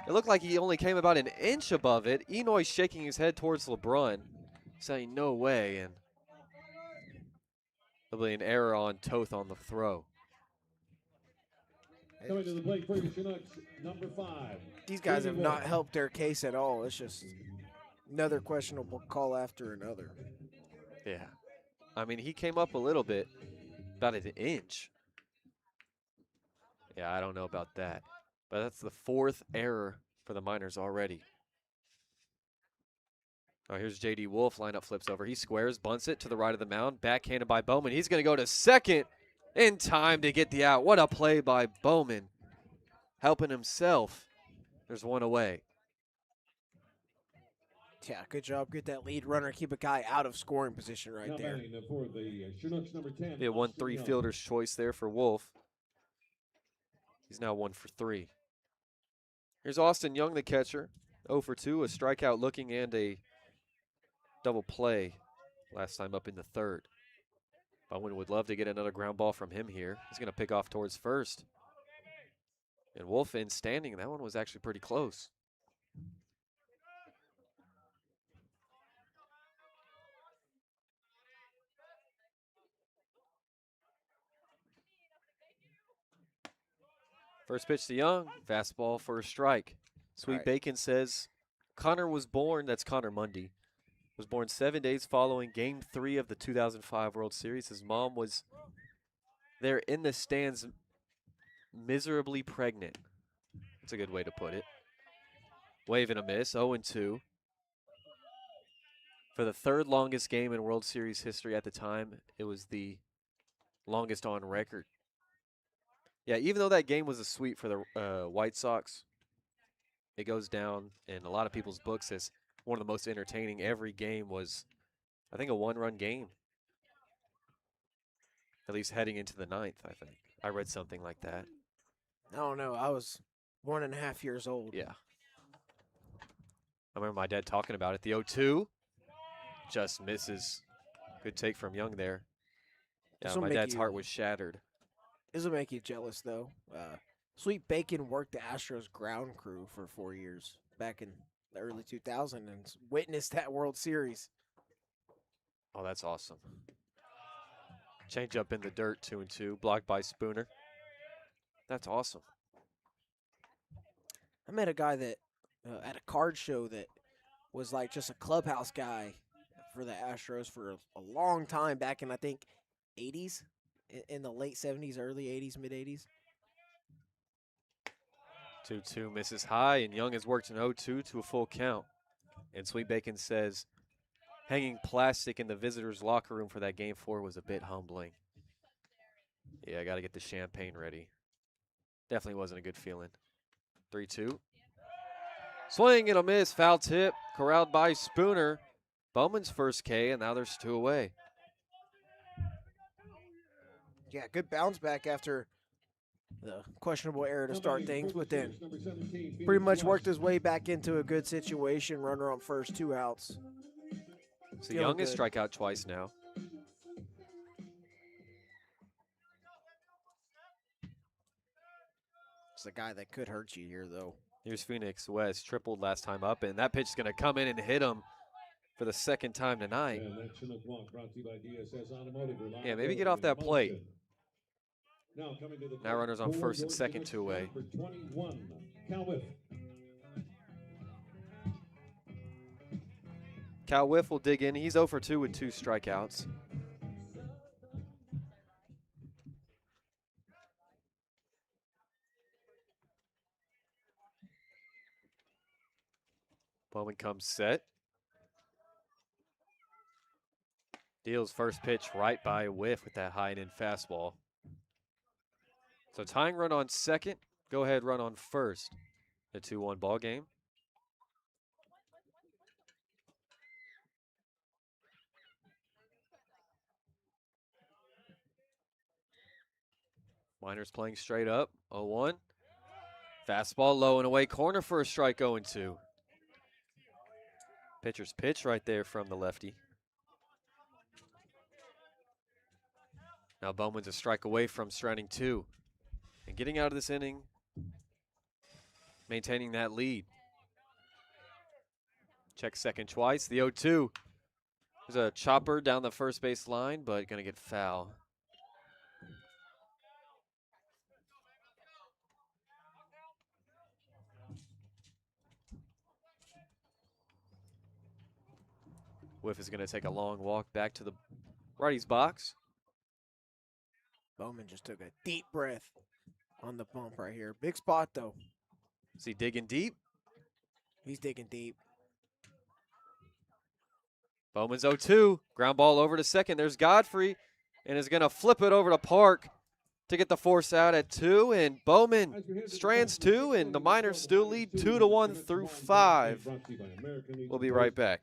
It looked like he only came about an inch above it. Enoy shaking his head towards LeBrun, saying no way, and there'll be an error on Toth on the throw. Coming to the plate for the Chinooks, number 5. These guys have not helped their case at all. It's just another questionable call after another. Yeah. I mean, he came up a little bit, about an inch. Yeah, I don't know about that. But that's the 4th error for the Miners already. Oh, here's J.D. Wolf. Lineup flips over. He squares, bunts it to the right of the mound. Backhanded by Bowman. He's going to go to second in time to get the out. What a play by Bowman. Helping himself. There's 1 away. Yeah, good job. Get that lead runner. Keep a guy out of scoring position right Now there. batting for the Chinooks, number 10. Be a 1-3 Austin Young. fielder's choice there for Wolf. He's now 1 for 3. Here's Austin Young, the catcher. 0 for 2, a strikeout looking and a double play last time up in the 3rd. Bowman would love to get another ground ball from him here. He's going to pick off towards first. And Wolf in standing. That one was actually pretty close. First pitch to Young. Fastball for a strike. Sweet Right. Bacon says Connor was born, that's Connor Mundy, was born 7 days following Game 3 of the 2005 World Series. His mom was there in the stands miserably pregnant. That's a good way to put it. Wave and a miss, 0-2. For the 3rd longest game in World Series history at the time, it was the longest on record. Yeah, even though that game was a sweep for the White Sox, it goes down in a lot of people's books as one of the most entertaining. Every game was, I think, a 1-run game. At least heading into the 9th, I think. I read something like that. I don't know. I was 1.5 years old. Yeah. I remember my dad talking about it. The 0-2 just misses. Good take from Young there. Yeah, This'll my make dad's you- heart was shattered. This will make you jealous, though. Sweet Bacon worked the Astros ground crew for 4 years back in the early 2000s and witnessed that World Series. Oh, that's awesome. Change up in the dirt, 2-2, blocked by Spooner. That's awesome. I met a guy that at a card show that was like just a clubhouse guy for the Astros for a long time back in, I think, 80s, in the late 70s, early 80s, mid 80s. 2-2 misses high, and Young has worked an 0-2 to a full count. And Sweet Bacon says hanging plastic in the visitors' locker room for that Game 4 was a bit humbling. Yeah, I got to get the champagne ready. Definitely wasn't a good feeling. 3-2. Swing and a miss, foul tip, corralled by Spooner. Bowman's first K, and now there's 2 away. Yeah, good bounce back after the questionable error to start things, but then pretty much worked his way back into a good situation. Runner on first, 2 outs. So Young has struck out twice now. It's a guy that could hurt you here, though. Here's Phoenix West, tripled last time up, and that pitch is going to come in and hit him for the second time tonight. Yeah, maybe get off that plate. Now runners on first and second, 2 away. Cal Whiff will dig in. He's 0 for 2 with 2 strikeouts. Bowman comes set. Deals first pitch right by Whiff with that high and in fastball. So tying run on second, go ahead run on first. The 2-1 ball game. Miners playing straight up, 0-1. Fastball low and away corner for a strike, 0-2. Pitcher's pitch right there from the lefty. Now Bowman's a strike away from stranding 2. And getting out of this inning, maintaining that lead. Check second twice, the 0-2. There's a chopper down the first base line, but gonna get foul. Whiff is gonna take a long walk back to the righty's box. Bowman just took a deep breath on the bump right here. Big spot, though. Is he digging deep? He's digging deep. Bowman's 0-2. Ground ball over to second. There's Godfrey, and is going to flip it over to Park to get the force out at 2. And Bowman strands 2, and the Miners still lead 2-1 through 5. We'll be right back.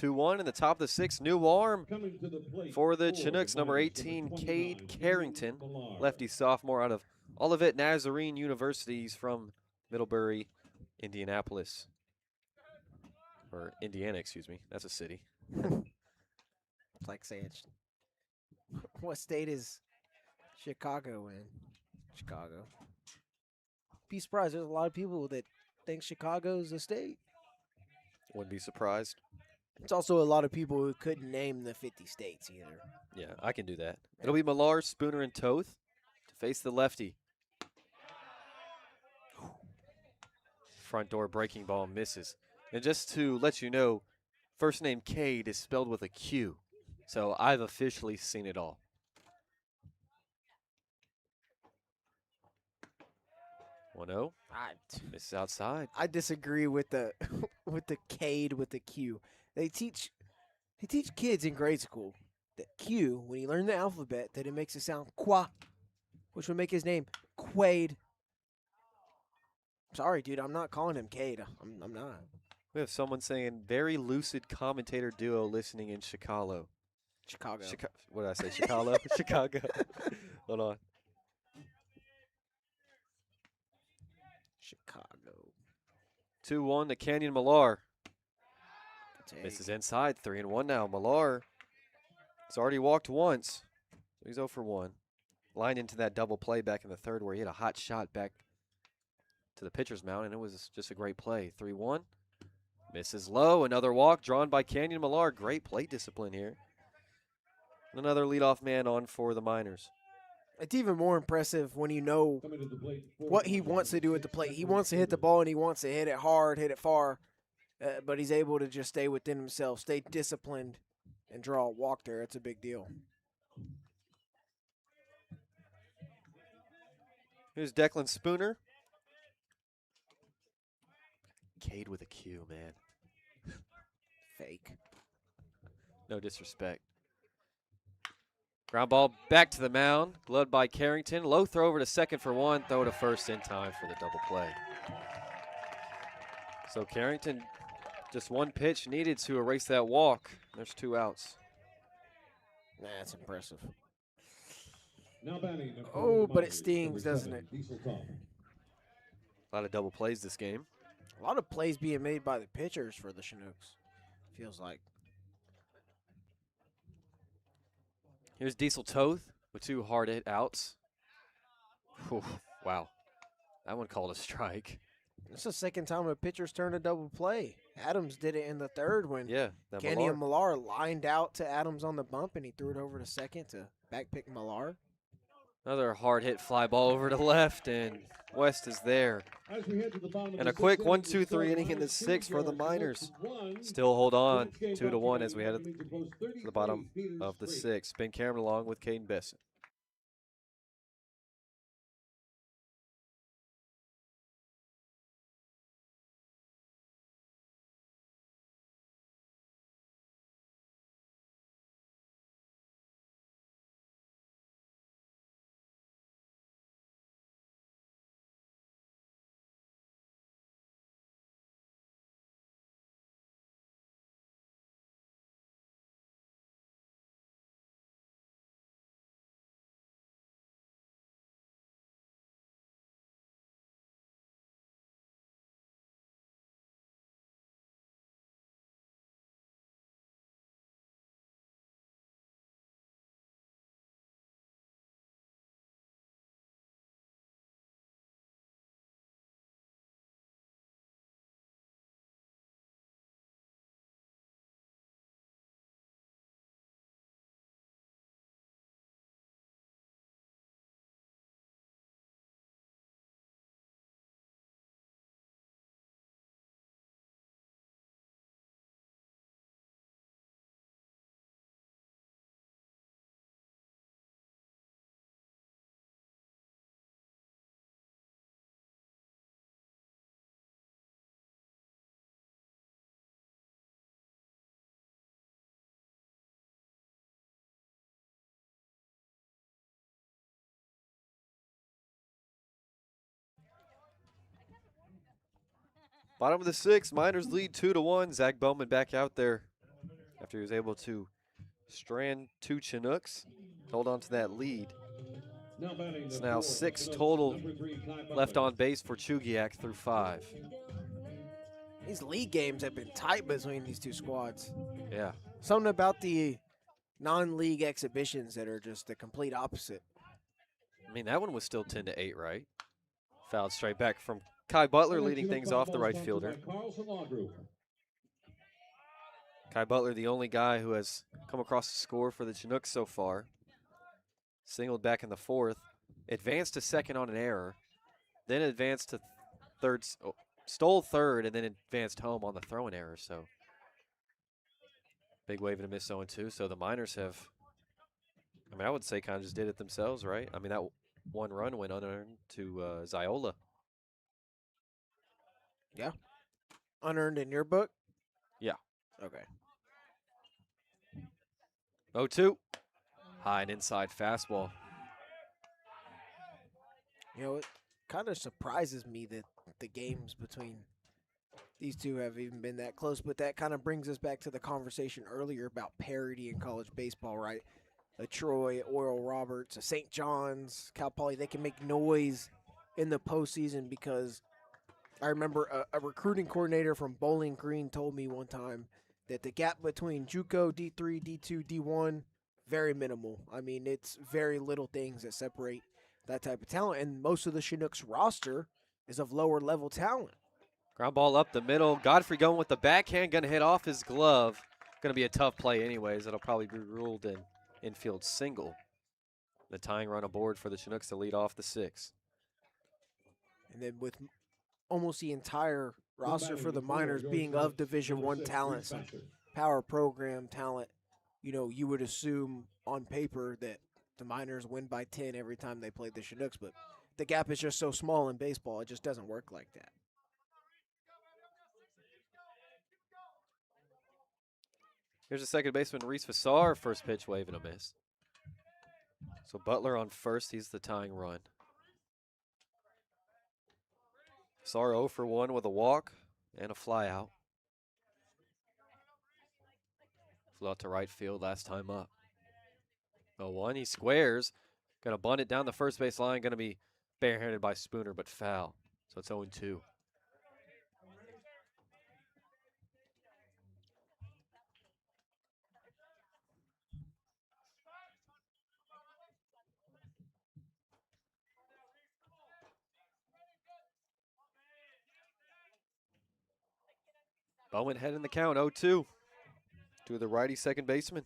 2-1 in the top of the sixth. New arm Coming to the plate for the Chinooks, number Miners, 18, 29, Cade Kaden Carrington, Bessent. lefty sophomore out of Olivet Nazarene Universities from Middlebury, Indianapolis. Or Indiana, excuse me. That's a city. It's like saying, what state is Chicago in? Chicago. Be surprised. There's a lot of people that think Chicago's a state. Wouldn't be surprised. It's also a lot of people who couldn't name the 50 states either. Yeah, I can do that. It'll be Millar, Spooner, and Toth to face the lefty. Front door breaking ball misses. And just to let you know, first name Cade is spelled with a Q. So I've officially seen it all. 1-0. Misses outside. I disagree with the with the Cade with the Q. They teach kids in grade school that Q, when you learn the alphabet, that it makes it sound qua, which would make his name Quade. Sorry, dude, I'm not calling him Cade. I'm not. We have someone saying very lucid commentator duo listening in Chicago. Chicago. What did I say? Chicago? Chicago. Hold on. Chicago. 2-1 to Canyon Millar. Take. Misses inside. 3-1 now. Millar has already walked once. So he's 0 for 1. Lined into that double play back in the third where he had a hot shot back to the pitcher's mound, and it was just a great play. 3-1. Misses low. Another walk drawn by Canyon Millar. Great plate discipline here. Another leadoff man on for the Miners. It's even more impressive when you know what he wants to do at the plate. He wants to hit the ball, and he wants to hit it hard, hit it far, but he's able to just stay within himself, stay disciplined, and draw a walk there. It's a big deal. Here's Declan Spooner. Cade with a Q, man. Fake. No disrespect. Ground ball back to the mound. Gloved by Carrington. Low throw over to second for 1. Throw to first in time for the double play. So Carrington, just one pitch needed to erase that walk. There's 2 outs. That's impressive. Now batting, Oh, but it stings, doesn't it? A lot of double plays this game. A lot of plays being made by the pitchers for the Chinooks, feels like. Here's Diesel Toth with 2 hard hit outs. Whew, wow. That one called a strike. It's the second time a pitcher's turned a double play. Adams did it in the third when Yeah, that Kenyon Millar. Millar lined out to Adams on the bump, and he threw it over to second to backpick Millar. Another hard hit fly ball over to left, and West is there. And a quick 1-2-3 inning in the 6th for the Miners. Still hold on 2-1 as we head to the bottom of the 6th. Ben Cameron along with Kaden Bessent. Bottom of the 6th, Miners lead 2-1. Zach Bowman back out there after he was able to strand 2 Chinooks, hold on to that lead. Now batting It's the now fourth, 6 Chinooks, total number 3, Kai left Butler. on base for Chugiak through 5. These league games have been tight between these two squads. Yeah. Something about the non-league exhibitions that are just the complete opposite. I mean, that one was still 10-8, right? Fouled straight back from Kai Butler, And the leading Chinook things foul off the ball right sponsored fielder. by Carlson Law Group. Kai Butler, the only guy who has come across the score for the Chinooks so far. Singled back in the 4th. Advanced to second on an error. Then advanced to third. Stole third and then advanced home on the throw-in error. So big wave and a miss 0-2. So the Miners have, I mean, I would say kind of just did it themselves, right? I mean, that one run went unearned to Ziola. Yeah. Unearned in your book? Yeah. Okay. 0-2. High and inside fastball. You know, it kind of surprises me that the games between these two have even been that close, but that kind of brings us back to the conversation earlier about parity in college baseball, right? A Troy, Oral Roberts, a St. John's, Cal Poly, they can make noise in the postseason because I remember a recruiting coordinator from Bowling Green told me one time that the gap between JUCO, D3, D2, D1, very minimal. I mean, it's very little things that separate that type of talent, and most of the Chinooks roster is of lower level talent. Ground ball up the middle. Godfrey going with the backhand, going to hit off his glove. Going to be a tough play anyways. It'll probably be ruled an infield single. The tying run aboard for the Chinooks to lead off the 6th. And then with almost the entire roster for the Miners being of Division I talent, some power program talent, you know, you would assume on paper that the Miners win by 10 every time they play the Chinooks, but the gap is just so small in baseball, it just doesn't work like that. Here's the second baseman, Reese Vassar. First pitch, wave and a miss. So Butler on first. He's the tying run. Vassar 0 for 1 with a walk and a fly out. Flew out to right field last time up. 0-1. He squares. Going to bunt it down the first base line. Going to be barehanded by Spooner, but foul. So it's 0-2. Bowman heading the count, 0-2 to the righty second baseman.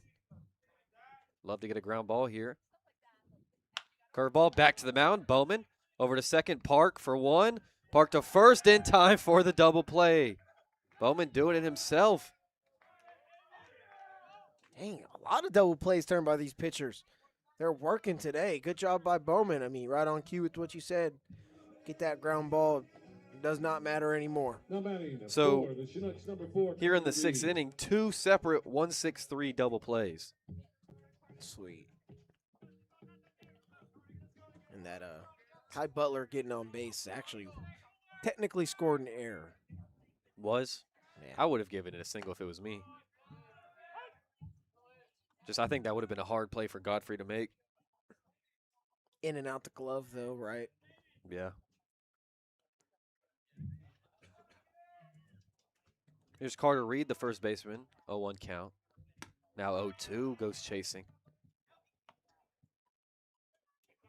Love to get a ground ball here. Curveball back to the mound. Bowman over to second. Park for 1. Park to first in time for the double play. Bowman doing it himself. Dang, a lot of double plays turned by these pitchers. They're working today. Good job by Bowman. I mean, right on cue with what you said. Get that ground ball. It does not matter anymore. So here in the 6th inning, 2 separate 1-6-3 double plays. Sweet. And that Kai Butler getting on base actually technically scored an error. Was? Yeah. I would have given it a single if it was me. I think that would have been a hard play for Godfrey to make. In and out the glove, though, right? Yeah. Here's Carter Reed, the first baseman. 0-1 count. Now 0-2, goes chasing.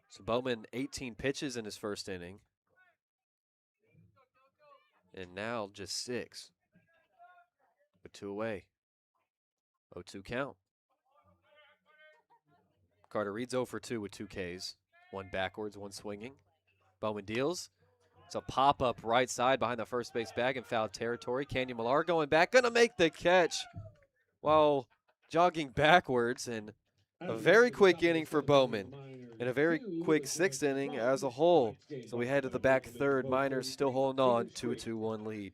So Bowman, 18 pitches in his first inning. And now just 6. With 2 away. 0-2 count. Carter Reed's 0 for 2 with 2 Ks. 1 backwards, 1 swinging. Bowman deals. It's a pop-up right side behind the first base bag in foul territory. Canyon Millar going back, going to make the catch while jogging backwards. And a very quick inning for Bowman and a very quick 6th inning as a whole. So we head to the back third. Miners still holding on to a 2-1 lead.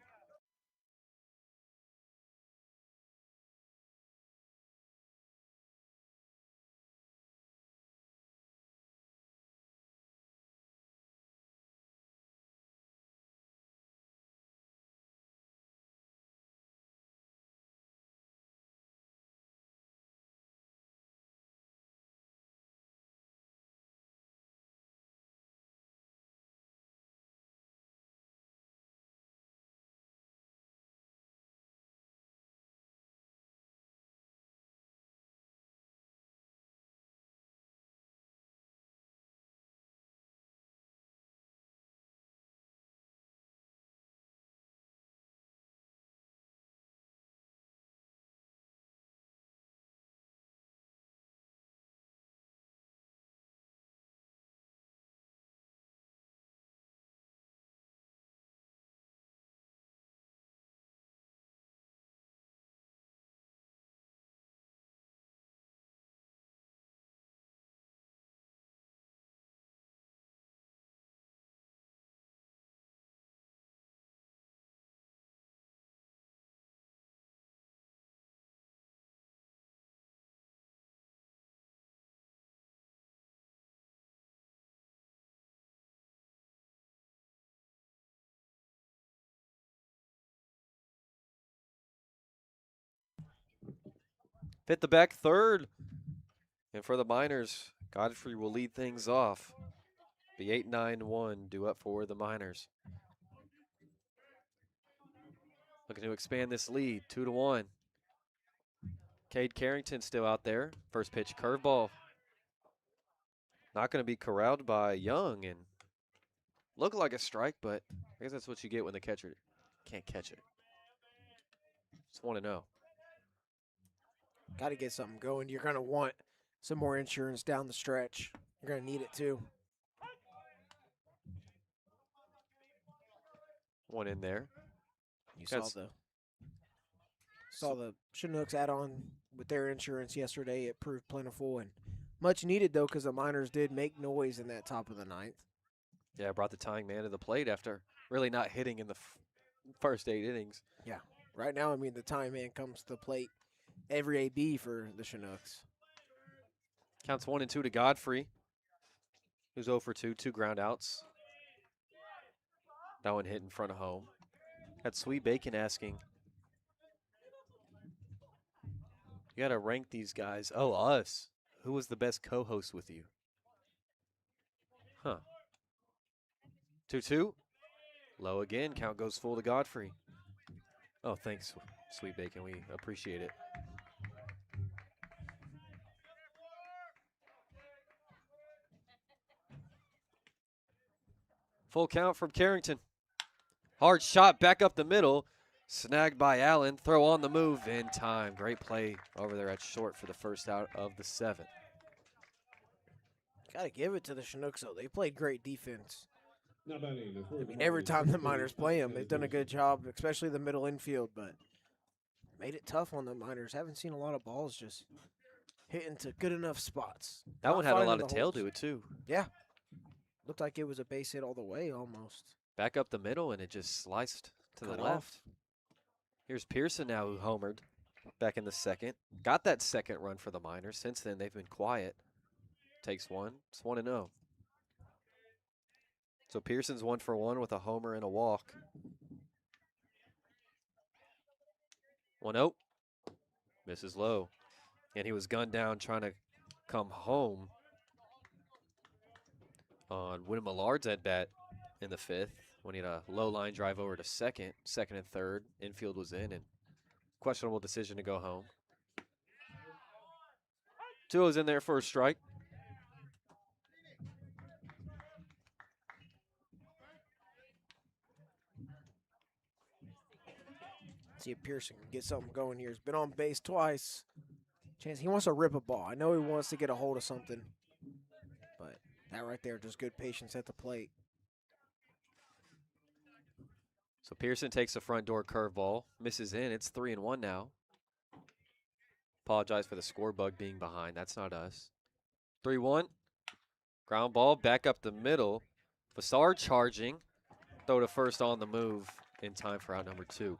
Hit the back third. And for the Miners, Godfrey will lead things off. The 8-9-1 due up for the Miners. Looking to expand this lead, 2-1. Cade Carrington still out there. First pitch curveball. Not going to be corralled by Young and look like a strike, but I guess that's what you get when the catcher can't catch it. Just want to know. Got to get something going. You're going to want some more insurance down the stretch. You're going to need it too. One in there. You saw the Chinooks add on with their insurance yesterday. It proved plentiful and much needed, though, because the Miners did make noise in that top of the ninth. Yeah, brought the tying man to the plate after really not hitting in the first 8 innings. Yeah. Right now, I mean, the tying man comes to the plate every AB for the Chinooks. Counts 1-2 to Godfrey, who's 0 for 2, 2 ground outs. That one hit in front of home. Got Sweet Bacon asking, you got to rank these guys. Oh, us. Who was the best co-host with you? Huh. 2-2. Low again. Count goes full to Godfrey. Oh, thanks, Sweet Bacon. We appreciate it. Full count from Carrington. Hard shot back up the middle. Snagged by Allen. Throw on the move in time. Great play over there at short for the first out of the 7th. Got to give it to the Chinooks, though. They played great defense. Now batting the fourth I mean, every batter is time the number Miners 30, play them, they've done a Kaden good Bessent. job, especially the middle infield, but made it tough on the Miners. Haven't seen a lot of balls just hitting to good enough spots. That Not one had a finding lot the of tail holes. to it, too. Yeah. Looked like it was a base hit all the way almost. Back up the middle, and it just sliced to the Cut left. off. Here's Pearson now, who homered back in the 2nd. Got that 2nd run for the Miners. Since then, they've been quiet. Takes one. It's 1-0. So Pearson's 1 for 1 with a homer and a walk. 1-0. Misses low. And he was gunned down trying to come home on Wyndham Millard's at bat in the 5th when he had a low line drive over to 2nd. 2nd and 3rd. Infield was in, and questionable decision to go home. 2-0's in there for a strike. See if Pearson can get something going here. He's been on base twice. Chance, he wants to rip a ball. I know he wants to get a hold of something, but that right there, just good patience at the plate. So Pearson takes the front door curveball, misses in. It's 3-1 now. Apologize for the score bug being behind. That's not us. 3-1. Ground ball back up the middle. Fassard charging. Throw to first on the move in time for out number 2.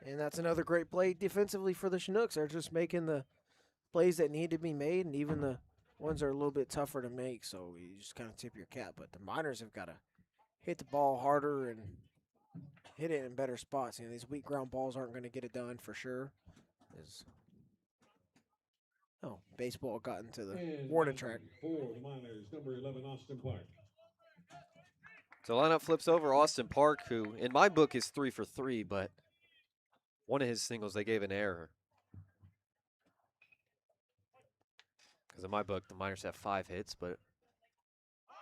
And that's another great play defensively for the Chinooks. They're just making the plays that need to be made, and even the ones that are a little bit tougher to make. So you just kind of tip your cap. But the Miners have got to hit the ball harder and hit it in better spots. You know, these weak ground balls aren't going to get it done for sure. Baseball got into the And warning track. for the Miners, number 11, Austin Park. So lineup flips over Austin Park, who in my book is 3 for 3, but one of his singles they gave an error. Because in my book, the Miners have 5 hits, but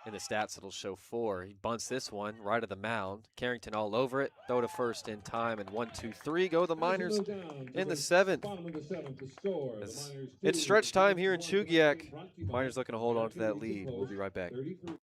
in the stats it'll show 4. He bunts this one right of the mound. Carrington all over it. Throw to first in time, and 1-2-3 go the Miners in the 7th. Bottom of the 7th to score. The As Miners it's 2, stretch time here in the Chugiak. brought to you by Miners looking to hold on to that Opportunity lead. We'll be right back. 33.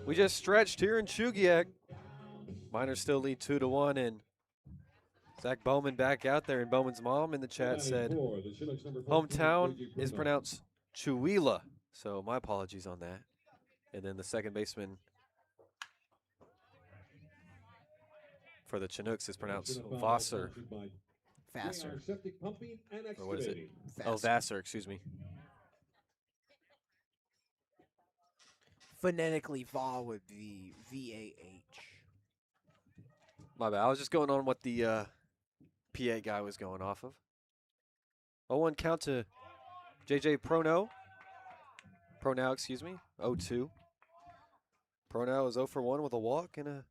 We just stretched here in Chugiak. Miners still lead 2-1, and Zach Bowman back out there, and Bowman's mom in the chat said hometown is pronounced Chuila, so my apologies on that. And then the second baseman for the Chinooks is pronounced Vassar. Faster. Or what is it? Faster. Oh, Vassar, excuse me. Phonetically, Va would be V-A-H. My bad. I was just going on what the PA guy was going off of. 0-1 count to JJ Pronow, excuse me. 0-2. Pronow is 0 for 1 with a walk and a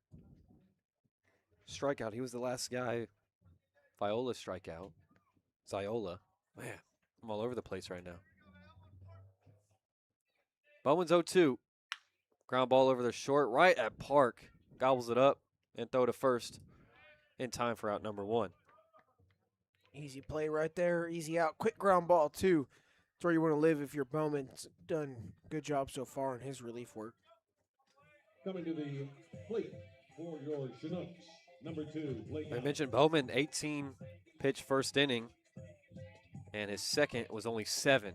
strikeout. He was the last guy. Viola strikeout. Ziola. Man, I'm all over the place right now. Bowman's 0-2. Ground ball over the short, right at Park. Gobbles it up and throw to first in time for out number 1. Easy play right there. Easy out. Quick ground ball, too. That's where you want to live if you're Bowman's done good job so far in his relief work. Coming to the plate for your Chinooks, number 2, Blake. I mentioned Bowman, 18 pitch first inning, and his second was only 7.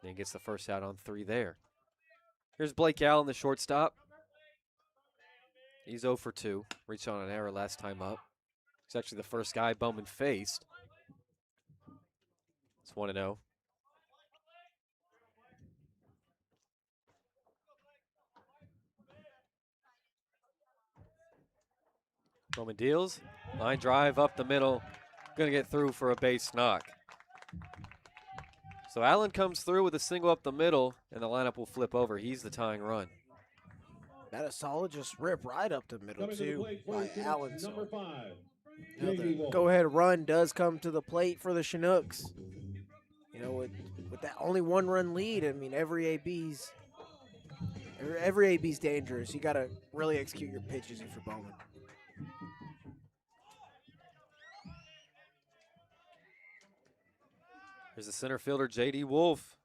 And he gets the first out on 3 there. Here's Blake Allen, the shortstop. He's 0 for 2. Reached on an error last time up. He's actually the first guy Bowman faced. It's 1-0. Bowman deals. Line drive up the middle. Going to get through for a base knock. So Allen comes through with a single up the middle, and the lineup will flip over. He's the tying run. That a solid just rip right up the middle, too, by Allen. Number 5. Now the go-ahead run does come to the plate for the Chinooks. You know, with that only 1-run lead, I mean, every AB's dangerous. You got to really execute your pitches if you're Bowman. Here's the center fielder, J.D. Wolf,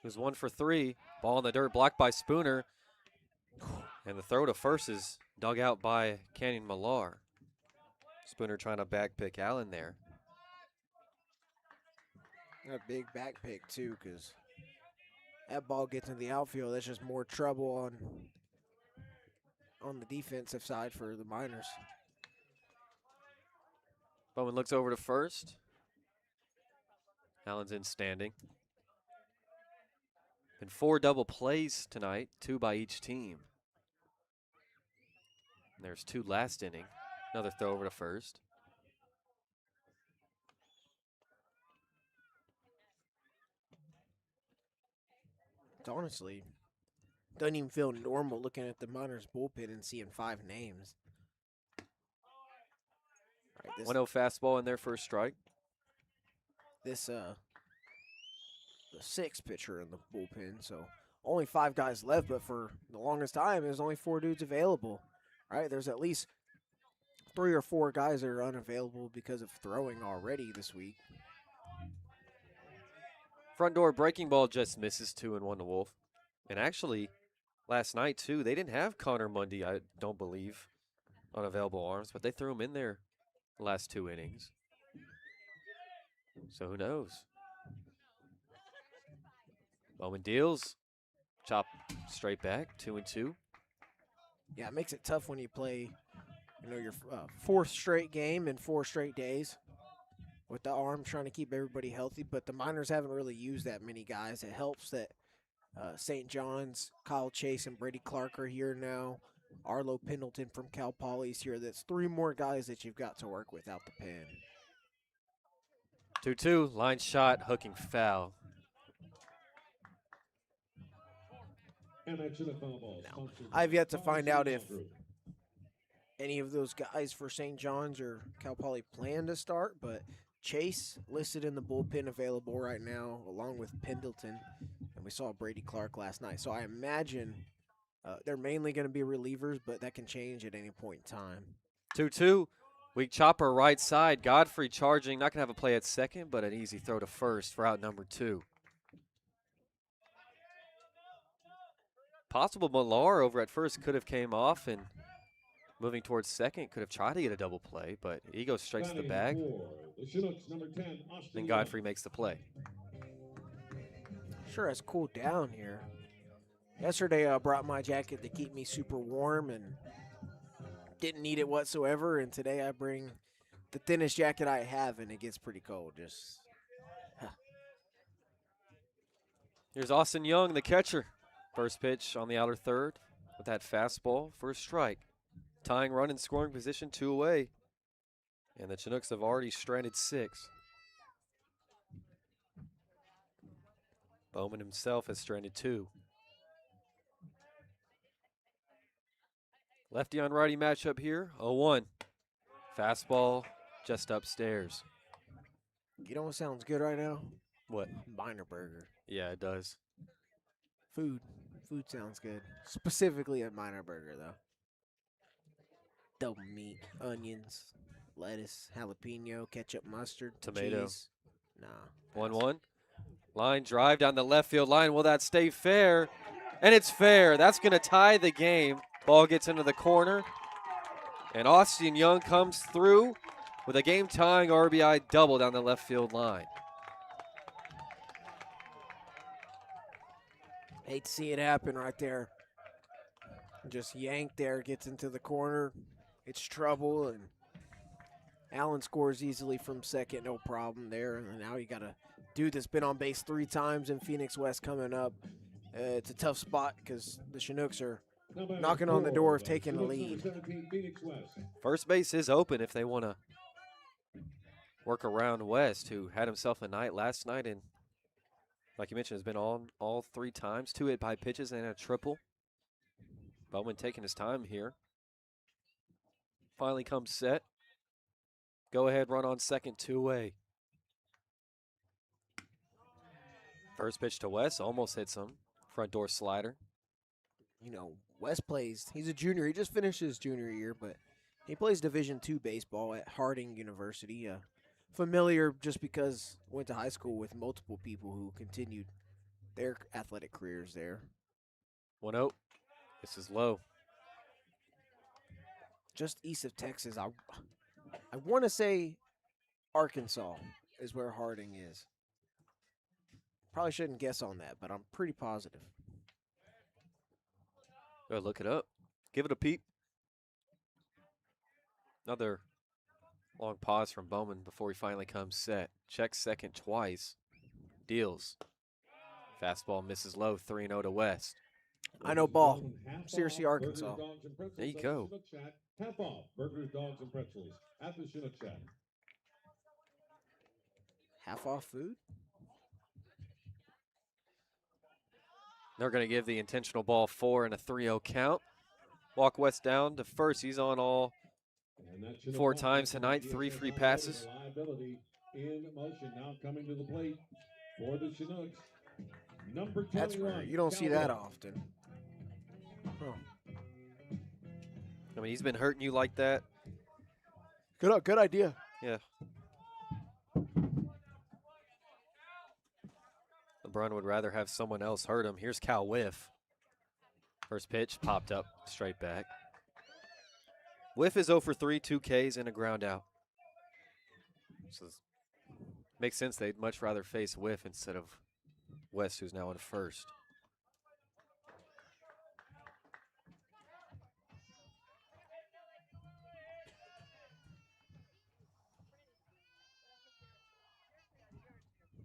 who's 1 for 3. Ball in the dirt, blocked by Spooner. And the throw to first is dug out by Canyon Millar. Spooner trying to back pick Allen there. A big back pick, too, because that ball gets in the outfield. That's just more trouble on the defensive side for the Miners. Bowman looks over to first. Allen's in standing. And 4 double plays tonight, 2 by each team. And there's 2 last inning. Another throw over to first. It's honestly doesn't even feel normal looking at the Miners bullpen and seeing 5 names. All right, 1-0 fastball in there for a strike. the 6th pitcher in the bullpen, so only 5 guys left, but for the longest time there's only 4 dudes available. Right, there's at least 3 or 4 guys that are unavailable because of throwing already this week. Front door breaking ball just misses 2-1 to Wolf. And actually, last night too, they didn't have Connor Mundy, I don't believe, on available arms, but they threw him in there the last 2 innings. So who knows? Bowman deals. Chop straight back, 2-2. Yeah, it makes it tough when you play, you know, your 4th straight game in 4 straight days with the arm, trying to keep everybody healthy. But the Miners haven't really used that many guys. It helps that St. John's, Kyle Chase, and Brady Clark are here now. Arlo Pendleton from Cal Poly's here. That's 3 more guys that you've got to work with out the pen. 2-2, line shot, hooking foul. And that should have foul ball. Now, I've yet to find out if any of those guys for St. John's or Cal Poly plan to start, but Chase listed in the bullpen available right now, along with Pendleton, and we saw Brady Clark last night. So I imagine they're mainly going to be relievers, but that can change at any point in time. 2-2, weak chopper right side. Godfrey charging, not going to have a play at second, but an easy throw to first for out number 2. Possible Millar over at first could have came off and moving towards second could have tried to get a double play, but he goes straight to the Batting bag. for the Chinooks, number 10, Austin Then Young. Godfrey makes the play. Sure has cooled down here. Yesterday I brought my jacket to keep me super warm and didn't need it whatsoever. And today I bring the thinnest jacket I have and it gets pretty cold. Just Here's Austin Young, the catcher. First pitch on the outer third with that fastball for a strike. Tying run in scoring position, 2 away. And the Chinooks have already stranded 6. Bowman himself has stranded 2. Lefty on righty matchup here, 0-1. Fastball just upstairs. you know what sounds good right now? What? Minor burger. Yeah, it does. Food. Food sounds good. Specifically a minor burger though. Double meat, onions, lettuce, jalapeno, ketchup, mustard, Tomato. cheese. Nah. 1-1. Line drive down the left field line. Will that stay fair? And it's fair. That's going to tie the game. Ball gets into the corner. And Austin Young comes through with a game-tying RBI double down the left field line. Hate to see it happen right there. Just yanked there, gets into the corner. It's trouble, and Allen scores easily from second, no problem there. And now you got a dude that's been on base 3 times in Phoenix West coming up. It's a tough spot because the Chinooks are knocking on the door of taking the lead. First base is open if they want to work around West, who had himself a night last night and, like you mentioned, has been on all 3 times. 2 hit by pitches and a triple. Bowman taking his time here. Finally comes set. Go ahead, run on second, 2 away. First pitch to West, almost hits him. Front door slider. You know, West plays, he's a junior. He just finished his junior year, but he plays Division II baseball at Harding University. Familiar just because went to high school with multiple people who continued their athletic careers there. 1-0. This is low. Just east of Texas. I want to say Arkansas is where Harding is. Probably shouldn't guess on that, but I'm pretty positive. Go look it up. Give it a peep. Another long pause from Bowman before he finally comes set. Checks second twice. Deals. Fastball misses low, 3-0 to West. I know ball. Seriously, Arkansas. There you go. Half off burgers, dogs, and pretzels at the Chinook Shack. Half off food? They're going to give the intentional ball 4 and a 3-0 count. Walk West down to first. He's on all 4 times tonight, 3 free passes. Liability in motion now coming to the plate for the Chinooks. Number 21. That's rare. You don't see that often. Huh. I mean, he's been hurting you like that. Good idea. Yeah. LeBron would rather have someone else hurt him. Here's Cal Whiff. First pitch popped up straight back. Whiff is 0 for 3, 2 Ks and a ground out. So makes sense they'd much rather face Whiff instead of West, who's now on first.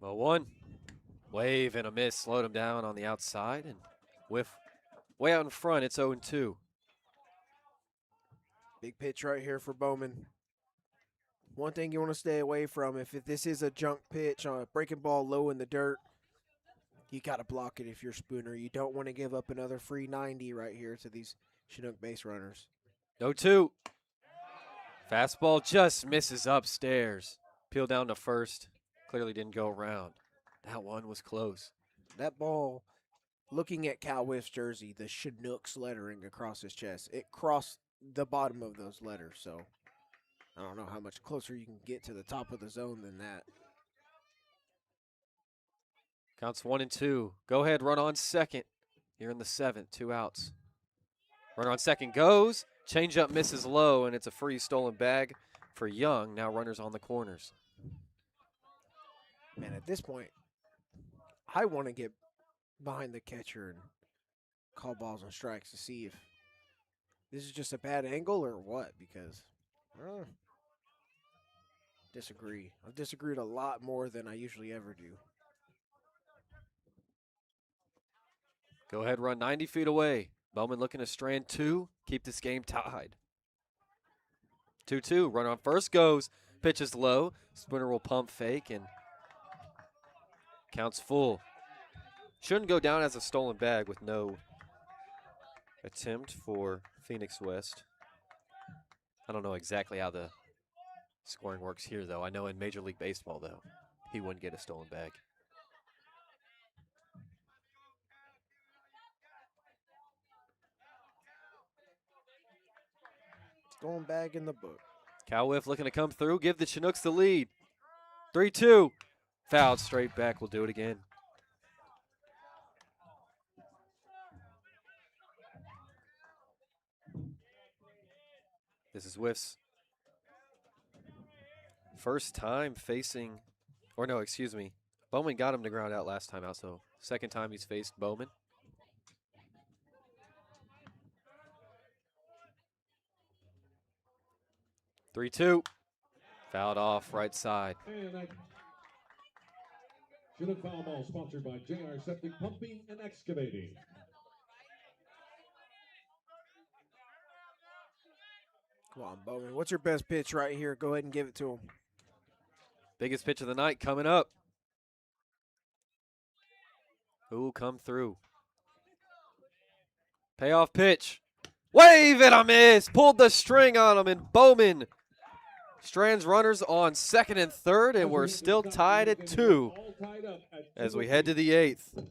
Well, 1 wave and a miss slowed him down on the outside, and Whiff way out in front. It's 0-2. Big pitch right here for Bowman. One thing you want to stay away from, if this is a junk pitch on a breaking ball low in the dirt, you got to block it if you're Spooner. You don't want to give up another free 90 right here to these Chinook base runners. 0-2. Fastball just misses upstairs. Peel down to first. Clearly didn't go around. That one was close. That ball, looking at Cal Whiff's jersey, the Chinooks lettering across his chest, it crossed the bottom of those letters. So I don't know how much closer you can get to the top of the zone than that. Counts 1-2. Go ahead, run on second. Here in the 7th, 2 outs. Runner on second goes. Changeup misses low, and it's a free stolen bag for Young. Now runners on the corners. Man, at this point, I want to get behind the catcher and call balls and strikes to see if this is just a bad angle or what, because disagree. I've disagreed a lot more than I usually ever do. Go ahead, run 90 feet away. Bowman looking to strand 2, keep this game tied. 2-2, runner on first goes, pitches low. Sprinter will pump fake and counts full. Shouldn't go down as a stolen bag with no attempt for Phoenix West. I don't know exactly how the scoring works here, though. I know in Major League Baseball, though, he wouldn't get a stolen bag. Stolen bag in the book. Cow Whiff looking to come through, give the Chinooks the lead. 3-2. Fouled straight back. We'll do it again. This is Whiff's first time facing, or no, excuse me. Bowman got him to ground out last time out, so second time he's faced Bowman. Three-two. Fouled off right side. And that Chinook foul ball sponsored by JR Septic Pumping and Excavating. Come on, Bowman. What's your best pitch right here? Go ahead and give it to him. Biggest pitch of the night coming up. Who will come through? Payoff pitch. Wave and a miss. Pulled the string on him, and Bowman strands runners on second and third, and we're still tied at 2 as we head to the 8th.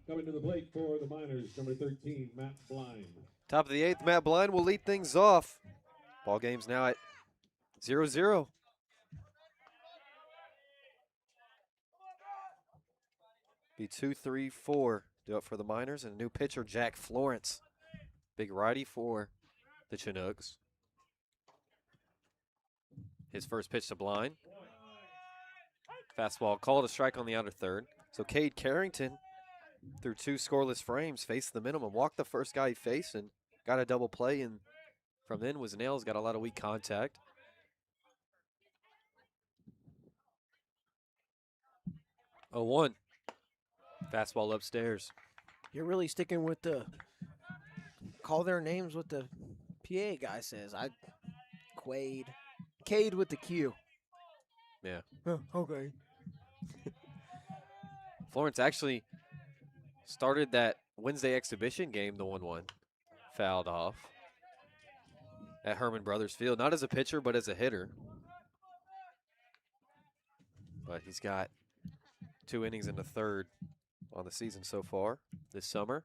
Coming to the plate for the Miners, number 13, Matt Blind. Top of the 8th, Matt Blind will lead things off. Ball game's now at 0-0. Be 2-3-4. Do it for the Miners, and a new pitcher, Jack Florence. Big righty for the Chinooks. His first pitch to Blind. Fastball called a strike on the outer third. So Cade Carrington, through 2 scoreless frames, faced the minimum, walked the first guy he faced, and got a double play, and from then was Nails, got a lot of weak contact. 0-1. Fastball upstairs. You're really sticking with the call their names what the PA guy says. Cade with the Q. Yeah. Okay. Florence actually started that Wednesday exhibition game, the 1-1. Fouled off at Herman Brothers Field, not as a pitcher, but as a hitter. But he's got 2 innings in the third on the season so far this summer.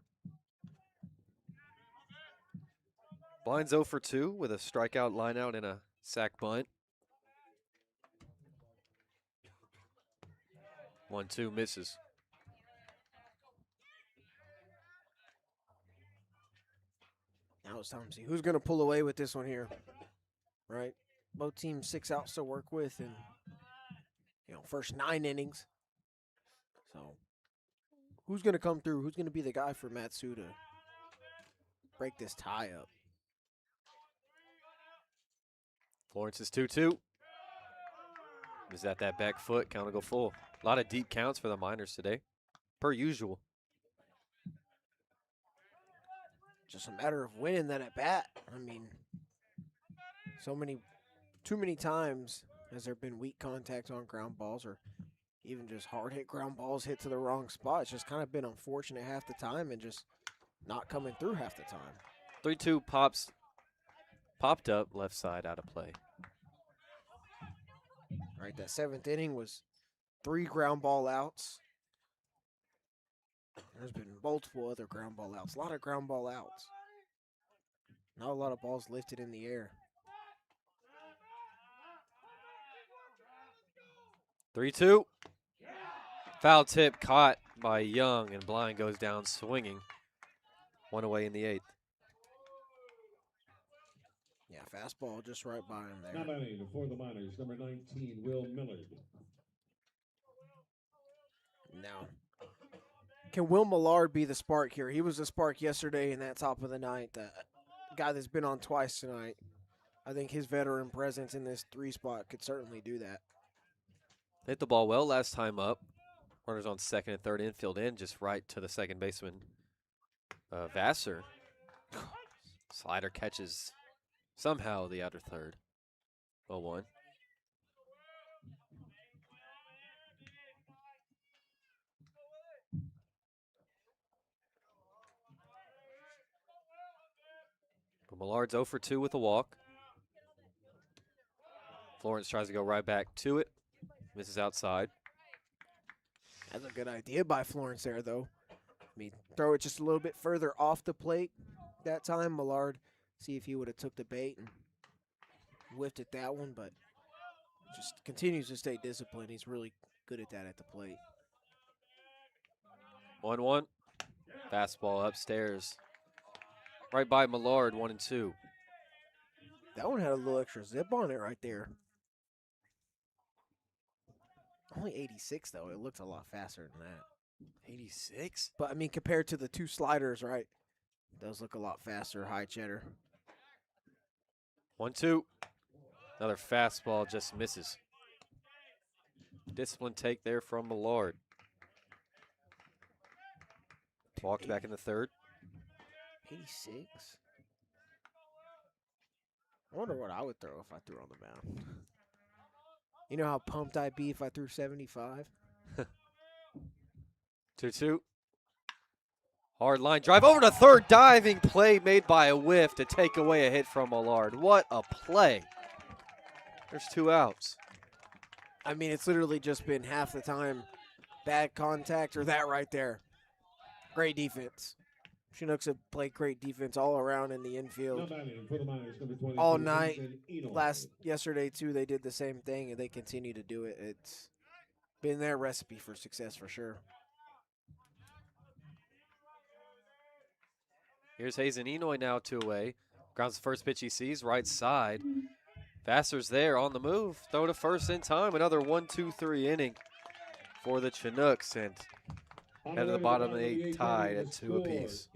Blinds 0 for 2 with a strikeout line out and a sac bunt. 1-2 misses. Now it's time to see who's going to pull away with this one here, right? Both teams 6 outs to work with, and first 9 innings. So, who's going to come through? Who's going to be the guy for Matsu to break this tie up? Florence is 2-2. Is that back foot? Count to go full. A lot of deep counts for the Miners today, per usual. Just a matter of winning that at bat. I mean, too many times has there been weak contact on ground balls, or even just hard hit ground balls hit to the wrong spot. It's just kind of been unfortunate half the time and just not coming through half the time. 3-2 popped up left side out of play. All right, that 7th inning was 3 ground ball outs. There's been multiple other ground ball outs. A lot of ground ball outs. Not a lot of balls lifted in the air. 3-2. Foul tip caught by Young, and Blind goes down swinging. 1 away in the 8th. Yeah, fastball just right by him there. Now batting for the Miners, number 19, Will Millard. Now, can Will Millard be the spark here? He was the spark yesterday in that top of the 9th. The guy that's been on twice tonight. I think his veteran presence in this 3 spot could certainly do that. Hit the ball well last time up. Runners on second and third, infield in, just right to the second baseman, Vassar. Slider catches somehow the outer third. 0-1. But Millard's 0 for 2 with a walk. Florence tries to go right back to it. Misses outside. That's a good idea by Florence there, though. I mean, throw it just a little bit further off the plate that time. Millard, see if he would have took the bait and whiffed at that one, but just continues to stay disciplined. He's really good at that at the plate. 1-1. Fastball upstairs. Right by Millard, 1-2. That one had a little extra zip on it right there. Only 86, though. It looked a lot faster than that. 86? But, I mean, compared to the 2 sliders, right, it does look a lot faster, high cheddar. 1-2. Another fastball just misses. Disciplined take there from Millard. Walked back in the third. 86? I wonder what I would throw if I threw on the mound. You know how pumped I'd be if I threw 75? 2-2. Hard line drive over to third. Diving play made by a whiff to take away a hit from Millard. What a play. There's 2 outs. I mean, it's literally just been half the time bad contact or that right there. Great defense. Chinooks have played great defense all around in the infield. All night. Yesterday, too, they did the same thing, and they continue to do it. It's been their recipe for success for sure. Here's Hazen Enoy now 2 away. Grounds the first pitch he sees, right side. Vassar's there on the move. Throw to first in time. Another 1-2-3 inning for the Chinooks. And head to the bottom of the 8th tied at 2 apiece.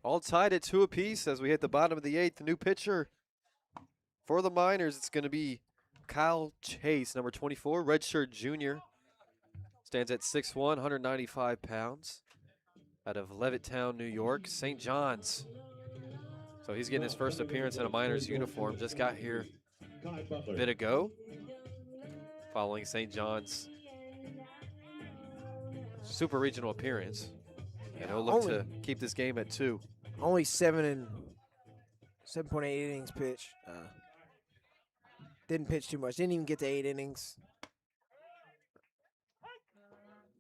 All tied at 2 apiece as we hit the bottom of the 8th. The new pitcher for the Miners, it's going to be Kyle Chase, number 24, redshirt junior. Stands at 6'1", 195 pounds. Out of Levittown, New York, St. John's. So he's getting his first appearance in a Miners uniform. Just got here a bit ago, following St. John's super regional appearance. And he'll look to keep this game at 2. Only 7.8 innings pitched. Didn't pitch too much. Didn't even get to 8 innings.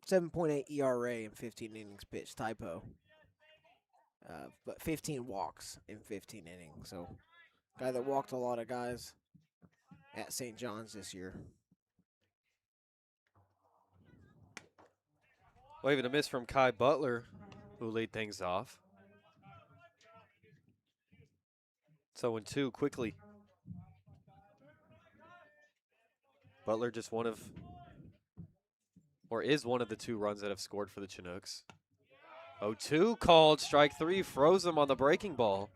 7.8 ERA in 15 innings pitched. Typo. But 15 walks in 15 innings. So, guy that walked a lot of guys at St. John's this year. Waving a miss from Kai Butler, who lead things off. So 0-2 quickly. Butler just is one of the 2 runs that have scored for the Chinooks. 0-2 called, strike 3, froze him on the breaking ball.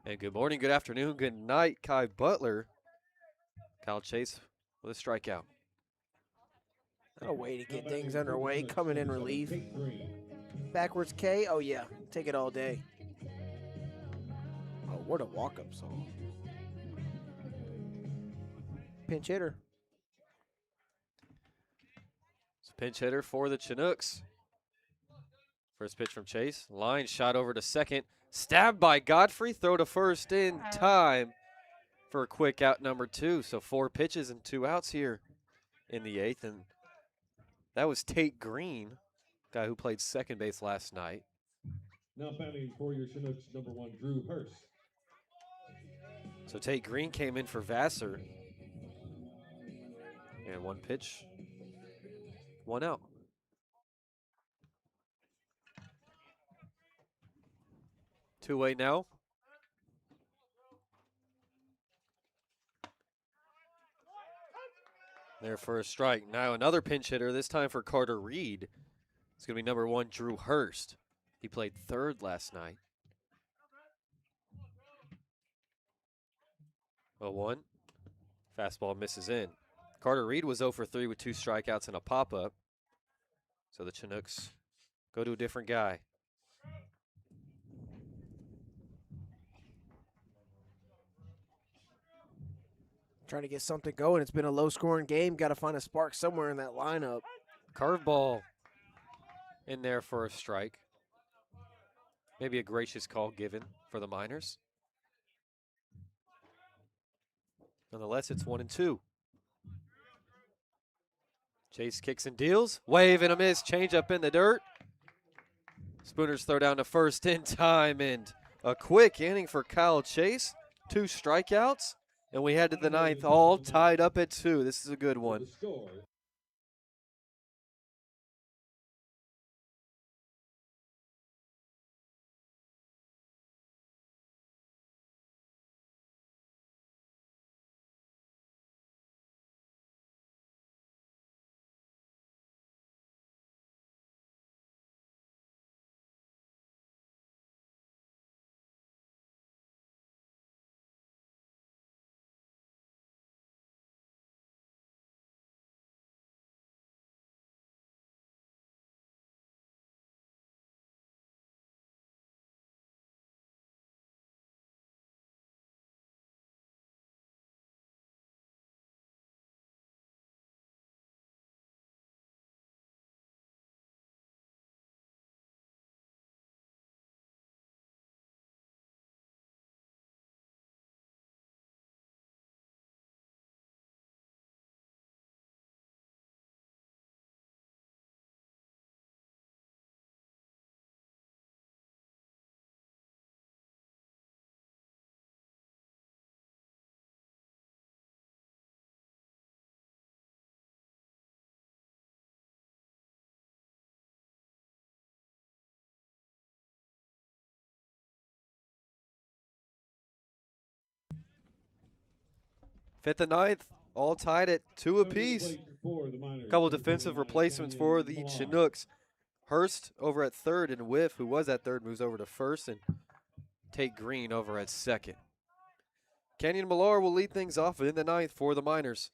And good morning, good afternoon, good night, Kai Butler. Kyle Chase with a strikeout. A way to get things underway, coming in relief. Backwards K, oh yeah, take it all day. Oh, what a walk-up song. Pinch hitter. It's a pinch hitter for the Chinooks. First pitch from Chase. Line shot over to second. Stabbed by Godfrey. Throw to first in time for a quick out number 2. So 4 pitches and 2 outs here in the 8th. And that was Tate Green, guy who played second base last night. Now batting for your Chinooks, number 1, Drew Hurst. So Tate Green came in for Vassar. And 1 pitch, 1 out. Two-way now. There for a strike. Now another pinch hitter, this time for Carter Reed. It's going to be number 1, Drew Hurst. He played third last night. 0-1. Fastball misses in. Carter Reed was 0 for 3 with 2 strikeouts and a pop-up. So the Chinooks go to a different guy. Trying to get something going. It's been a low-scoring game. Got to find a spark somewhere in that lineup. Curveball in there for a strike. Maybe a gracious call given for the Miners. Nonetheless, it's 1-2. Chase kicks and deals. Wave and a miss. Change up in the dirt. Spooners throw down to first in time. And a quick inning for Kyle Chase. 2 strikeouts. And we head to the 9th, all tied up at 2. This is a good one. Fifth and 9th, all tied at 2 apiece. A couple defensive replacements for the Chinooks. Hurst over at third, and Whiff, who was at third, moves over to first. And take Green over at second. Kenyon Millar will lead things off in the 9th for the Miners.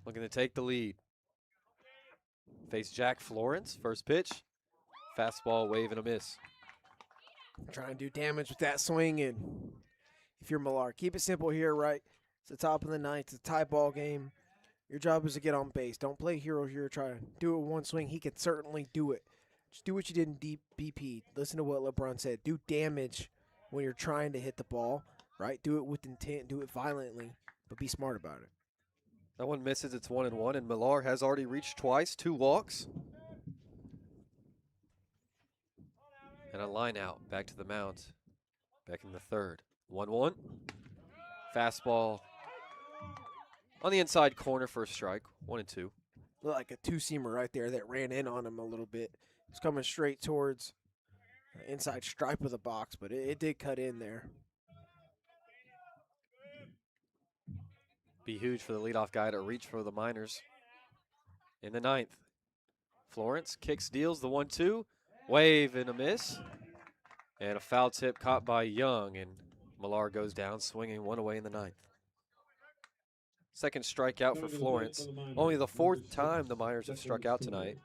Looking to take the lead. Face Jack Florence, first pitch. Fastball, wave, and a miss. Trying to do damage with that swing, and if you're Millar, keep it simple here, right? It's the top of the 9th, it's a tie ball game. Your job is to get on base. Don't play hero here. Try to do it with one swing. He could certainly do it. Just do what you did in deep BP. Listen to what LeBron said. Do damage when you're trying to hit the ball, right? Do it with intent. Do it violently, but be smart about it. That one misses. It's 1-1, and Millar has already reached twice, 2 walks. And a line out back to the mound. Back in the 3rd. 1-1. Fastball on the inside corner for a strike. 1-2. Looked like a two-seamer right there that ran in on him a little bit. It's coming straight towards the inside stripe of the box, but it did cut in there. Be huge for the leadoff guy to reach for the Miners. In the 9th. Florence kicks, deals the 1-2. Wave and a miss. And a foul tip caught by Young, and Millar goes down swinging, 1 away in the 9th. Second strikeout for Florence. Only the 4th time the Miners have struck out tonight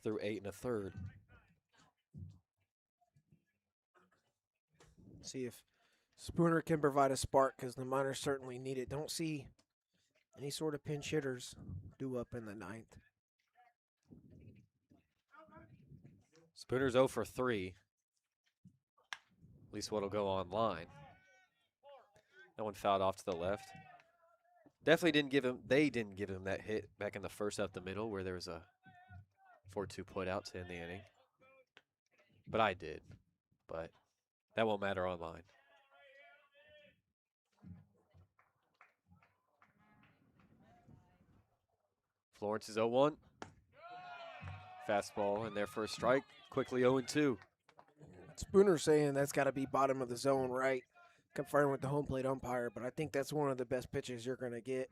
through 8 1/3. See if Spooner can provide a spark, because the Miners certainly need it. Don't see any sort of pinch hitters due up in the 9th. Spooner's 0 for 3. At least what'll go online. That one fouled off to the left. Definitely they didn't give him that hit back in the 1st up the middle where there was a 4-2 put out to end the inning. But I did. But that won't matter online. Florence is 0-1. Fastball in there for a strike. Quickly 0-2. Spooner saying that's got to be bottom of the zone, right? Confirmed with the home plate umpire, but I think that's one of the best pitches you're going to get.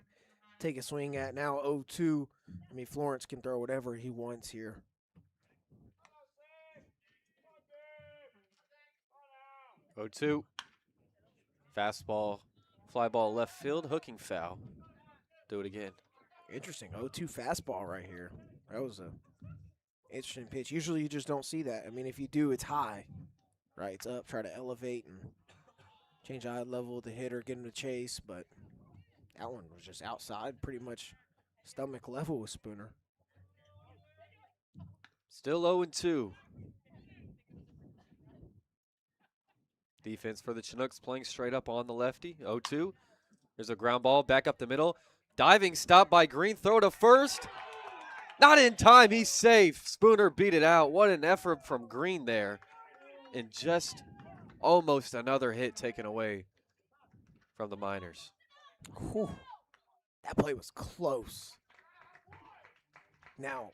Take a swing at now 0-2. I mean, Florence can throw whatever he wants here. 0-2. Fastball, fly ball left field, hooking foul. Do it again. Interesting. 0-2 fastball right here. That was a interesting pitch. Usually you just don't see that. I mean, if you do, it's high, right? It's up, try to elevate and change eye level of the hitter, get him to chase, but that one was just outside, pretty much stomach level with Spooner. Still 0-2. Defense for the Chinooks playing straight up on the lefty. 0-2. There's a ground ball back up the middle. Diving stop by Green. Throw to first. Not in time. He's safe. Spooner beat it out. What an effort from Green there. And just almost another hit taken away from the Miners. Whew. That play was close. Now,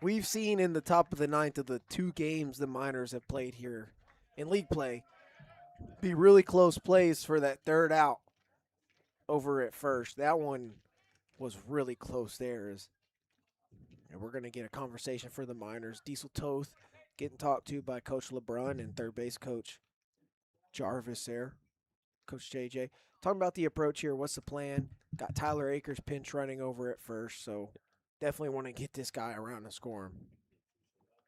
we've seen in the top of the 9th of the 2 games the Miners have played here in league play be really close plays for that 3rd out over at first. That one was really close there. And we're going to get a conversation for the Miners. Diesel Toth getting talked to by Coach LeBron and third base coach Jarvis there. Coach JJ. Talking about the approach here. What's the plan? Got Tyler Akers pinch running over at first, so definitely want to get this guy around and score him.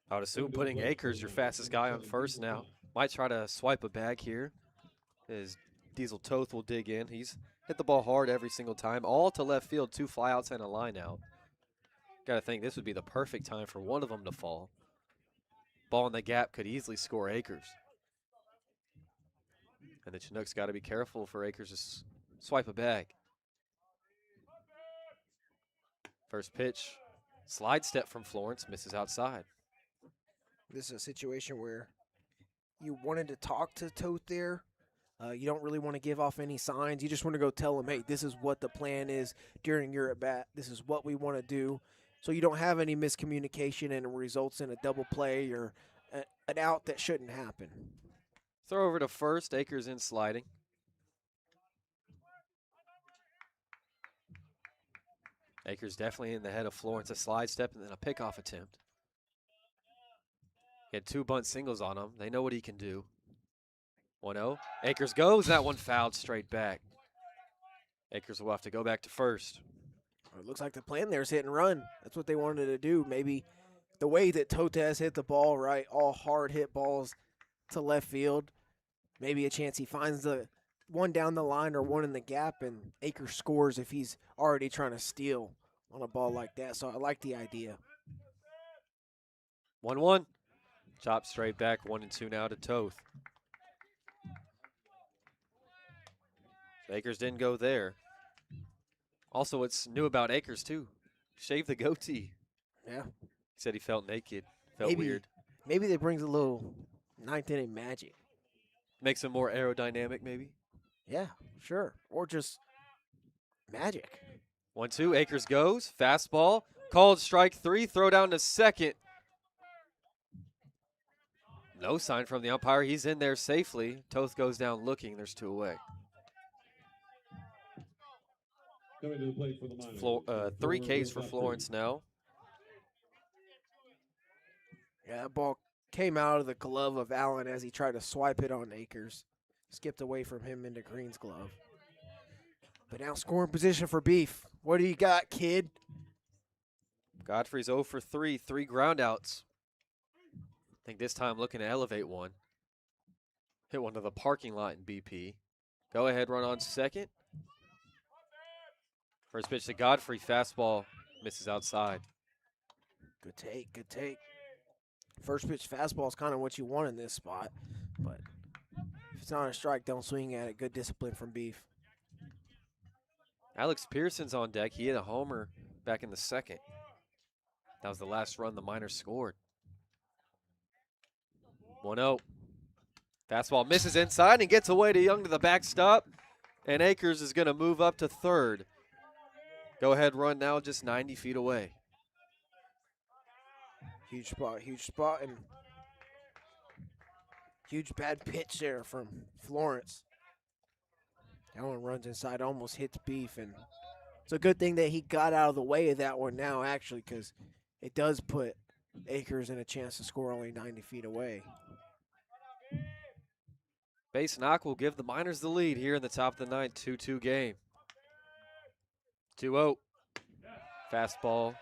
I would assume putting Akers, your fastest guy, on first now. Might try to swipe a bag here as Diesel Toth will dig in. He's hit the ball hard every single time. All to left field, 2 flyouts and a line out. Got to think this would be the perfect time for one of them to fall. Ball in the gap could easily score Akers. And the Chinooks got to be careful for Akers to swipe a bag. First pitch, slide step from Florence, misses outside. This is a situation where you wanted to talk to Toth there. You don't really want to give off any signs. You just want to go tell him, hey, this is what the plan is during your at-bat. This is what we want to do. So you don't have any miscommunication and it results in a double play or an out that shouldn't happen. Throw over to first, Akers in sliding. Akers definitely in the head of Florence, a slide step and then a pickoff attempt. He had 2 bunt singles on him. They know what he can do. 1-0. Akers goes. That one fouled straight back. Akers will have to go back to first. It looks like the plan there is hit and run. That's what they wanted to do. Maybe the way that Totez hit the ball, right, all hard hit balls to left field, maybe a chance he finds the one down the line or one in the gap, and Akers scores if he's already trying to steal on a ball like that. So I like the idea. 1-1. Chop straight back. 1-2 now to Toth. Akers didn't go there. Also, what's new about Akers, too? Shave the goatee. Yeah. He said he felt naked. Felt weird. Maybe that brings a little ninth inning magic. Makes him more aerodynamic, maybe. Yeah, sure. Or just magic. 1-2. Akers goes. Fastball. Called strike 3. Throw down to second. No sign from the umpire. He's in there safely. Toth goes down looking. There's 2 away. Coming to the plate for the Miners. 3 Ks for Florence now. Yeah, that ball came out of the glove of Allen as he tried to swipe it on Akers. Skipped away from him into Green's glove. But now scoring position for Beef. What do you got, kid? Godfrey's 0 for 3. 3 groundouts. I think this time looking to elevate one. Hit one to the parking lot in BP. Go ahead, run on second. First pitch to Godfrey. Fastball misses outside. Good take, good take. First pitch fastball is kind of what you want in this spot. But if it's not a strike, don't swing at it. Good discipline from Beef. Alex Pearson's on deck. He hit a homer back in the second. That was the last run the Miners scored. 1-0. Fastball misses inside and gets away to Young to the backstop. And Akers is going to move up to third. Go ahead run now just 90 feet away. Huge spot, and huge bad pitch there from Florence. That one runs inside, almost hits Beef, and it's a good thing that he got out of the way of that one now, actually, because it does put Akers in a chance to score only 90 feet away. Base knock will give the Miners the lead here in the top of the ninth, 2-2 game. 2-0. Fastball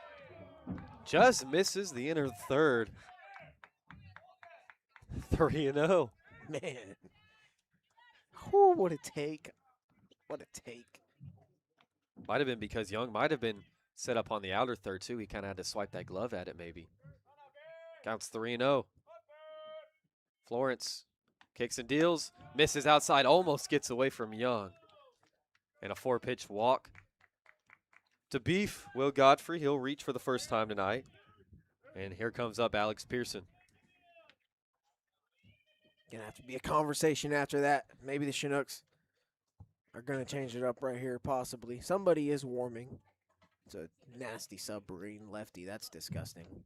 just misses the inner third. 3-0. Man. Whew, what a take. What a take. Might have been because Young might have been set up on the outer third, too. He kind of had to swipe that glove at it, maybe. Counts 3-0. Florence kicks and deals. Misses outside. Almost gets away from Young. And a 4-pitch walk to Beef. Will Godfrey. He'll reach for the first time tonight. And here comes up Alex Pearson. Gonna have to be a conversation after that. Maybe the Chinooks are gonna change it up right here, possibly. Somebody is warming. It's a nasty submarine lefty. That's disgusting.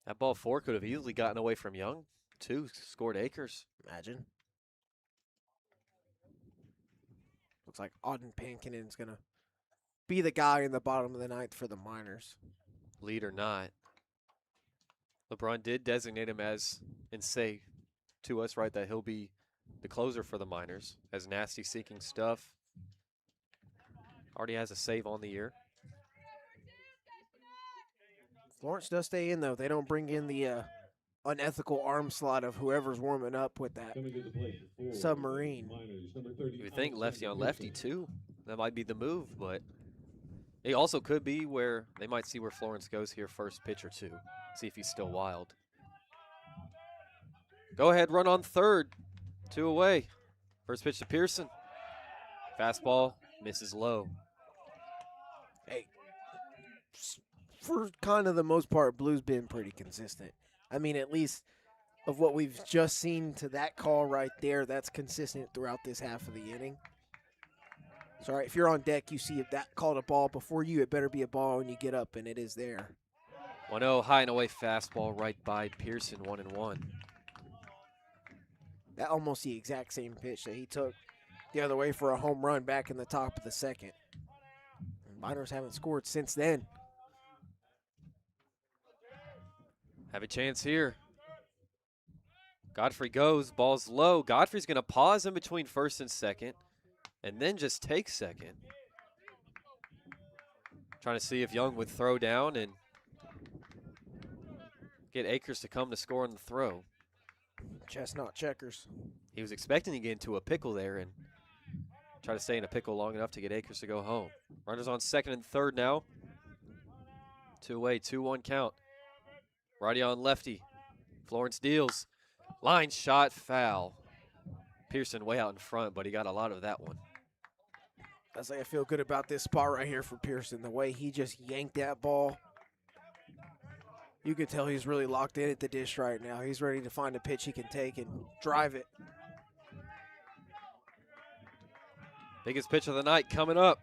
That ball 4 could have easily gotten away from Young. 2 scored Akers. Imagine. Looks like Auden Pankinen's going to be the guy in the bottom of the ninth for the Miners. Lead or not. LeBron did designate him as, and say to us, right, that he'll be the closer for the Miners. Has nasty seeking stuff. Already has a save on the year. Florence does stay in, though. They don't bring in the unethical arm slot of whoever's warming up with that submarine. You would think lefty on lefty, too. That might be the move, but it also could be where they might see where Florence goes here first pitch or 2. See if he's still wild. Go ahead, run on third. 2 away. First pitch to Pearson. Fastball misses low. Hey, for kind of the most part, Blue's been pretty consistent. I mean, at least of what we've just seen to that call right there, that's consistent throughout this half of the inning. So, all right, if you're on deck, you see if that called a ball before you, it better be a ball when you get up, and it is there. 1-0, high and away fastball right by Pearson, 1-1. That almost the exact same pitch that he took the other way for a home run back in the top of the second. And Miners haven't scored since then. Have a chance here. Godfrey goes, ball's low. Godfrey's going to pause in between first and second and then just take second. Trying to see if Young would throw down and get Akers to come to score on the throw. Chestnut checkers. He was expecting to get into a pickle there and try to stay in a pickle long enough to get Akers to go home. Runners on second and third now. Two-way, 2-1 count. Righty on lefty. Florence deals. Line shot, foul. Pearson way out in front, but he got a lot of that one. I say I feel good about this spot right here for Pearson. The way he just yanked that ball. You could tell he's really locked in at the dish right now. He's ready to find a pitch he can take and drive it. Biggest pitch of the night coming up.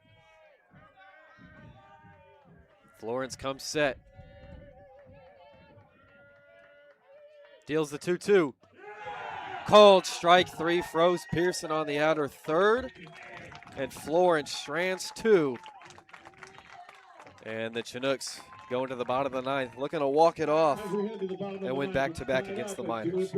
Florence comes set. Deals the 2-2. Called strike 3, froze Pearson on the outer third. And Florence strands 2. And the Chinooks going to the bottom of the ninth, looking to walk it off and win back-to-back against the Miners.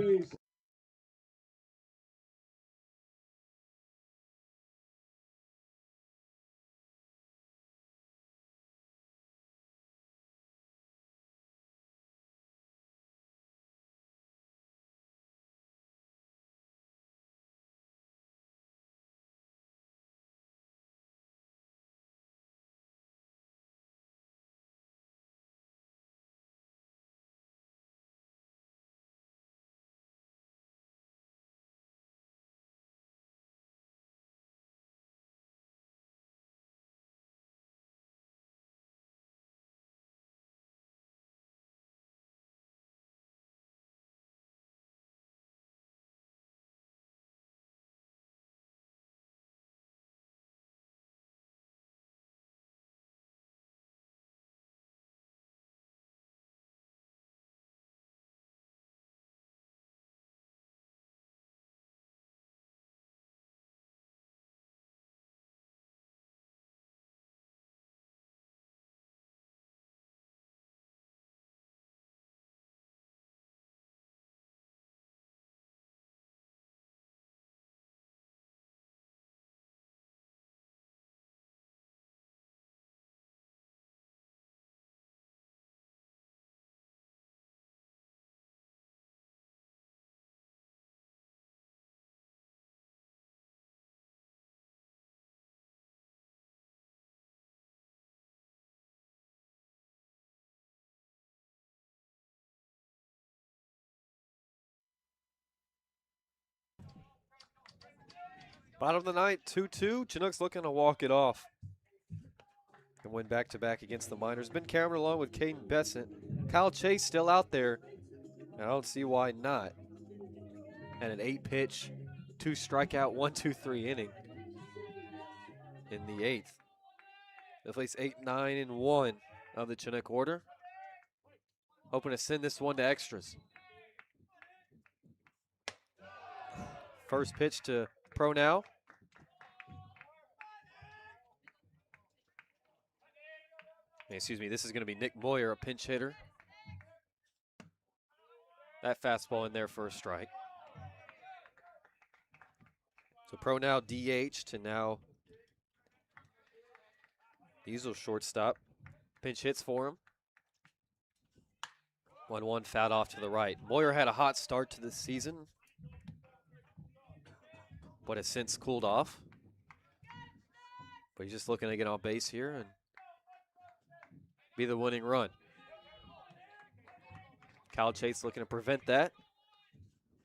Bottom of the ninth, 2-2. Chinooks looking to walk it off and win back-to-back against the Miners. Ben Cameron along with Kaden Bessent. Kyle Chase still out there, and I don't see why not. And an 8-pitch, 2-strikeout, 1-2-3 inning in the 8th. They place 8, 9, and 1 of the Chinook order. Hoping to send this one to extras. First pitch to Pro now. Excuse me, this is going to be Nick Moyer, a pinch hitter. That fastball in there for a strike. So Pro now DH to now Diesel shortstop. Pinch hits for him. 1-1 fouled off to the right. Moyer had a hot start to the season, but has since cooled off. But he's just looking to get on base here and be the winning run. Kyle Chase looking to prevent that.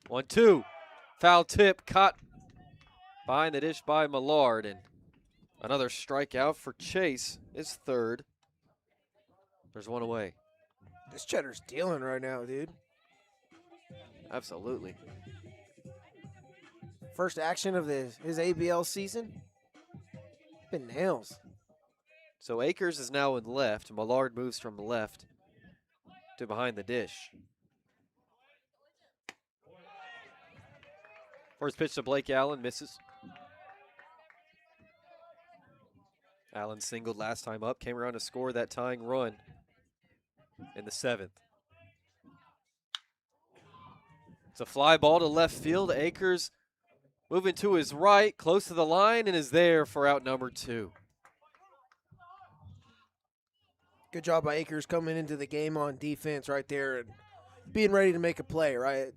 1-2. Foul tip caught behind the dish by Millard. And another strikeout for Chase, his third. There's one away. This Cheddar's dealing right now, dude. Absolutely. First action of his ABL season. Been nails. So Akers is now in left. Millard moves from left to behind the dish. First pitch to Blake Allen, misses. Allen singled last time up, came around to score that tying run in the 7th. It's a fly ball to left field. Akers moving to his right, close to the line, and is there for out number 2. Good job by Akers coming into the game on defense right there and being ready to make a play, right?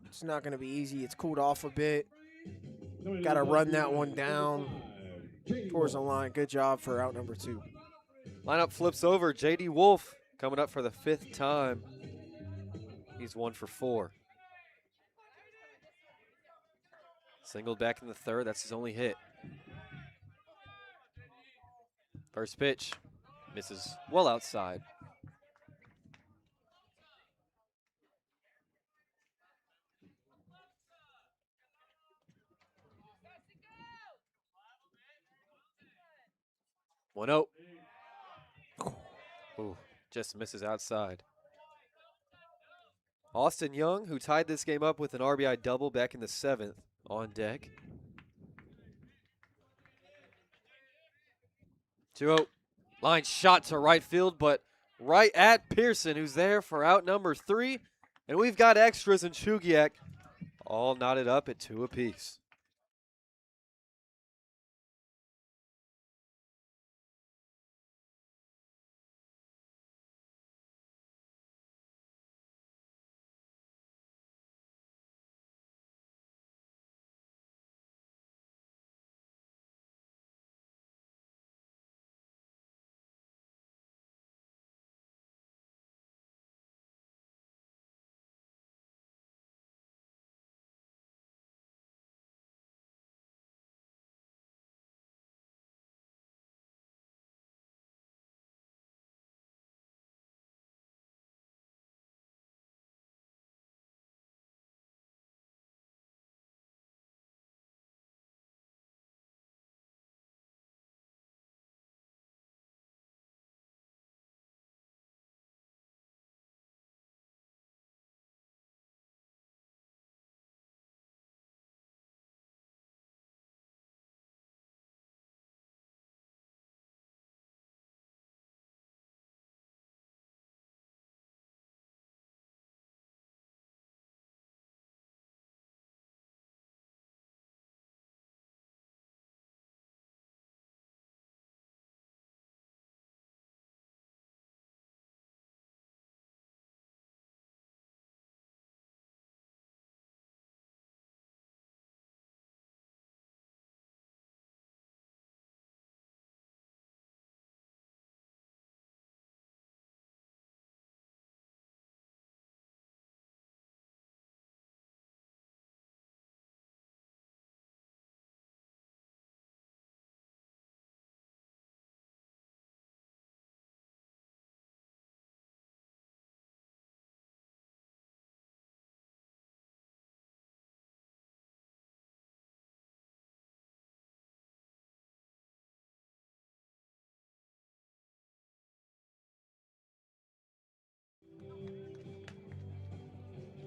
It's not going to be easy. It's cooled off a bit. Got to run that one down towards the line. Good job for out number 2. Lineup flips over. J.D. Wolf coming up for the 5th time. He's 1 for 4. Singled back in the 3rd. That's his only hit. First pitch. Misses well outside. One out. Ooh, just misses outside. Austin Young, who tied this game up with an RBI double back in the 7th, on deck. 2-0. Line shot to right field, but right at Pearson, who's there for out number 3. And we've got extras in Chugiak, all knotted up at 2 apiece.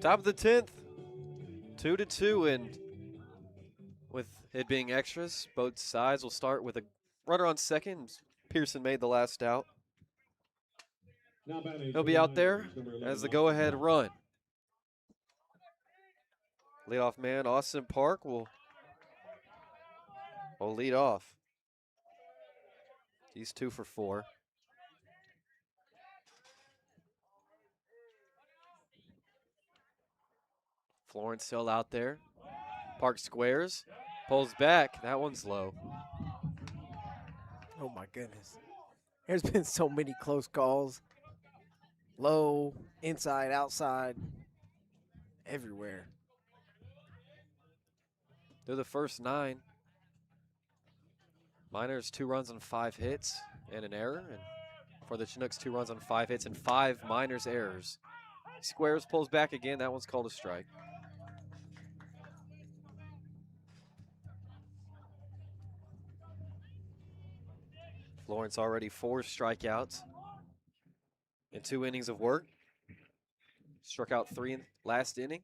Top of the 10th, 2-2, and with it being extras, both sides will start with a runner on second. Pearson made the last out. He'll be out there as the go-ahead run. Leadoff man Austin Park will lead off. He's 2 for 4. Florence still out there. Park squares, pulls back. That one's low. Oh, my goodness. There's been so many close calls. Low, inside, outside, everywhere. They're the first 9. Miners 2 runs on 5 hits and an error. And for the Chinooks, 2 runs on 5 hits and 5 Miners errors. Squares pulls back again. That one's called a strike. Florence already 4 strikeouts in 2 innings of work. Struck out 3 in last inning.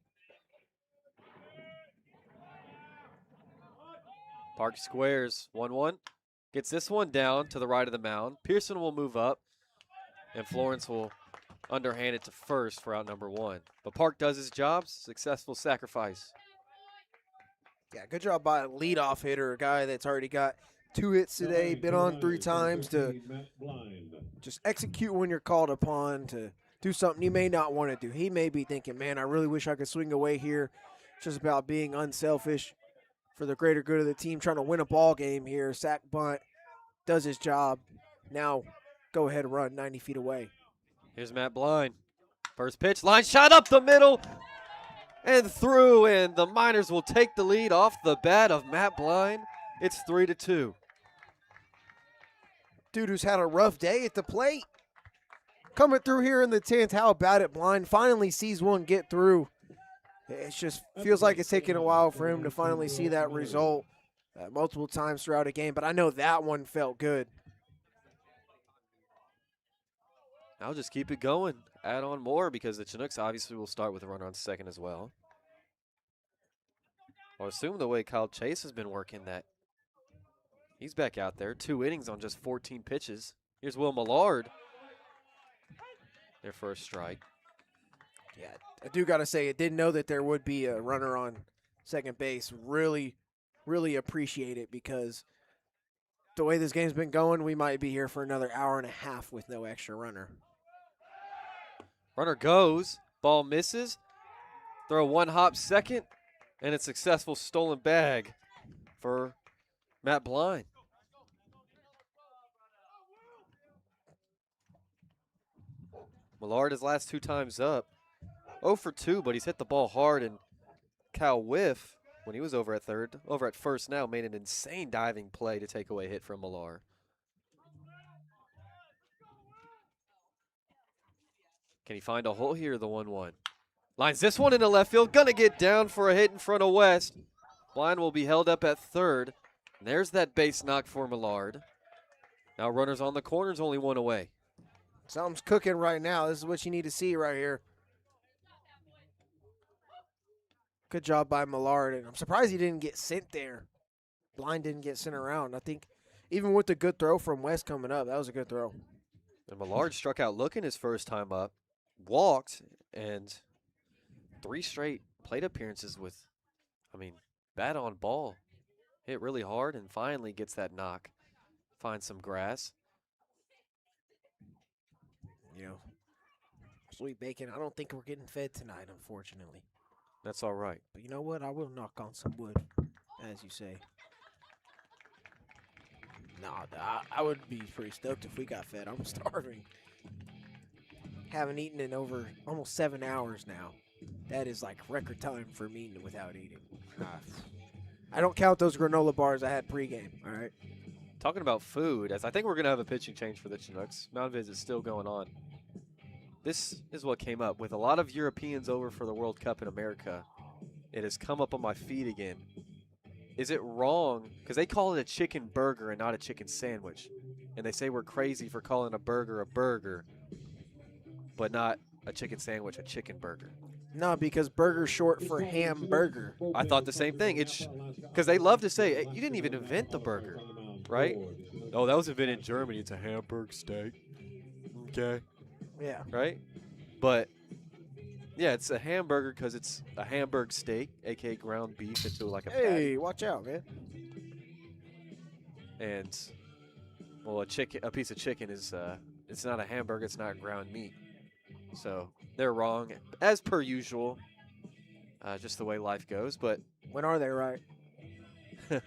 Park squares 1-1. Gets this one down to the right of the mound. Pearson will move up, and Florence will underhanded to first for out number 1. But Park does his job. Successful sacrifice. Yeah, good job by a leadoff hitter, a guy that's already got 2 hits today, been on 3 times to just execute when you're called upon to do something you may not want to do. He may be thinking, man, I really wish I could swing away here. It's just about being unselfish for the greater good of the team, trying to win a ball game here. Sack bunt, does his job. Now go ahead and run 90 feet away. Here's Matt Blind. First pitch, line shot up the middle and through, and the Miners will take the lead off the bat of Matt Blind. It's 3-2. Dude who's had a rough day at the plate. Coming through here in the 10th, how about it, Blind? Finally sees one get through. It just feels like it's taking a while for him to finally see that result multiple times throughout a game, but I know that one felt good. I'll just keep it going. Add on more because the Chinooks obviously will start with a runner on second as well. I'll assume the way Kyle Chase has been working that he's back out there. 2 innings on just 14 pitches. Here's Will Millard. Their first strike. Yeah, I do got to say, I didn't know that there would be a runner on second base. Really, really appreciate it because the way this game's been going, we might be here for another hour and a half with no extra runner. Runner goes. Ball misses. Throw 1 hop second. And a successful stolen bag for Matt Blind. Millard his last 2 times up. 0 for 2, but he's hit the ball hard, and Kyle Whiff, when he was over at third, over at first now, made an insane diving play to take away a hit from Millard. Can he find a hole here, the 1-1? Lines this one into left field, gonna get down for a hit in front of West. Blind will be held up at third. And there's that base knock for Millard. Now runners on the corners, only 1 away. Something's cooking right now. This is what you need to see right here. Good job by Millard, and I'm surprised he didn't get sent there. Blind didn't get sent around. I think even with the good throw from West coming up, that was a good throw. And Millard struck out looking his first time up, walked, and 3 straight plate appearances with, bat on ball. Hit really hard and finally gets that knock. Finds some grass. You know, sweet bacon, I don't think we're getting fed tonight, unfortunately. That's all right. But you know what? I will knock on some wood, as you say. Nah, I would be pretty stoked if we got fed. I'm starving. Haven't eaten in over almost 7 hours now. That is like record time for me without eating. I don't count those granola bars I had pregame, all right? Talking about food, as I think we're going to have a pitching change for the Chinooks. Mound visit's still going on. This is what came up. With a lot of Europeans over for the World Cup in America, it has come up on my feed again. Is it wrong? Because they call it a chicken burger and not a chicken sandwich. And they say we're crazy for calling a burger, but not a chicken sandwich a chicken burger. No, because burger's short for hamburger. I thought the same thing. It's because they love to say, hey, you didn't even invent the burger, right? Oh, that was invented in Germany. It's a Hamburg steak. Okay. Yeah. Right? But, yeah, it's a hamburger because it's a Hamburg steak, a.k.a. ground beef into like a patty. Hey, watch out, man. And, well, a piece of chicken is, it's not a hamburger. It's not ground meat. So they're wrong, as per usual, just the way life goes. But when are they right? I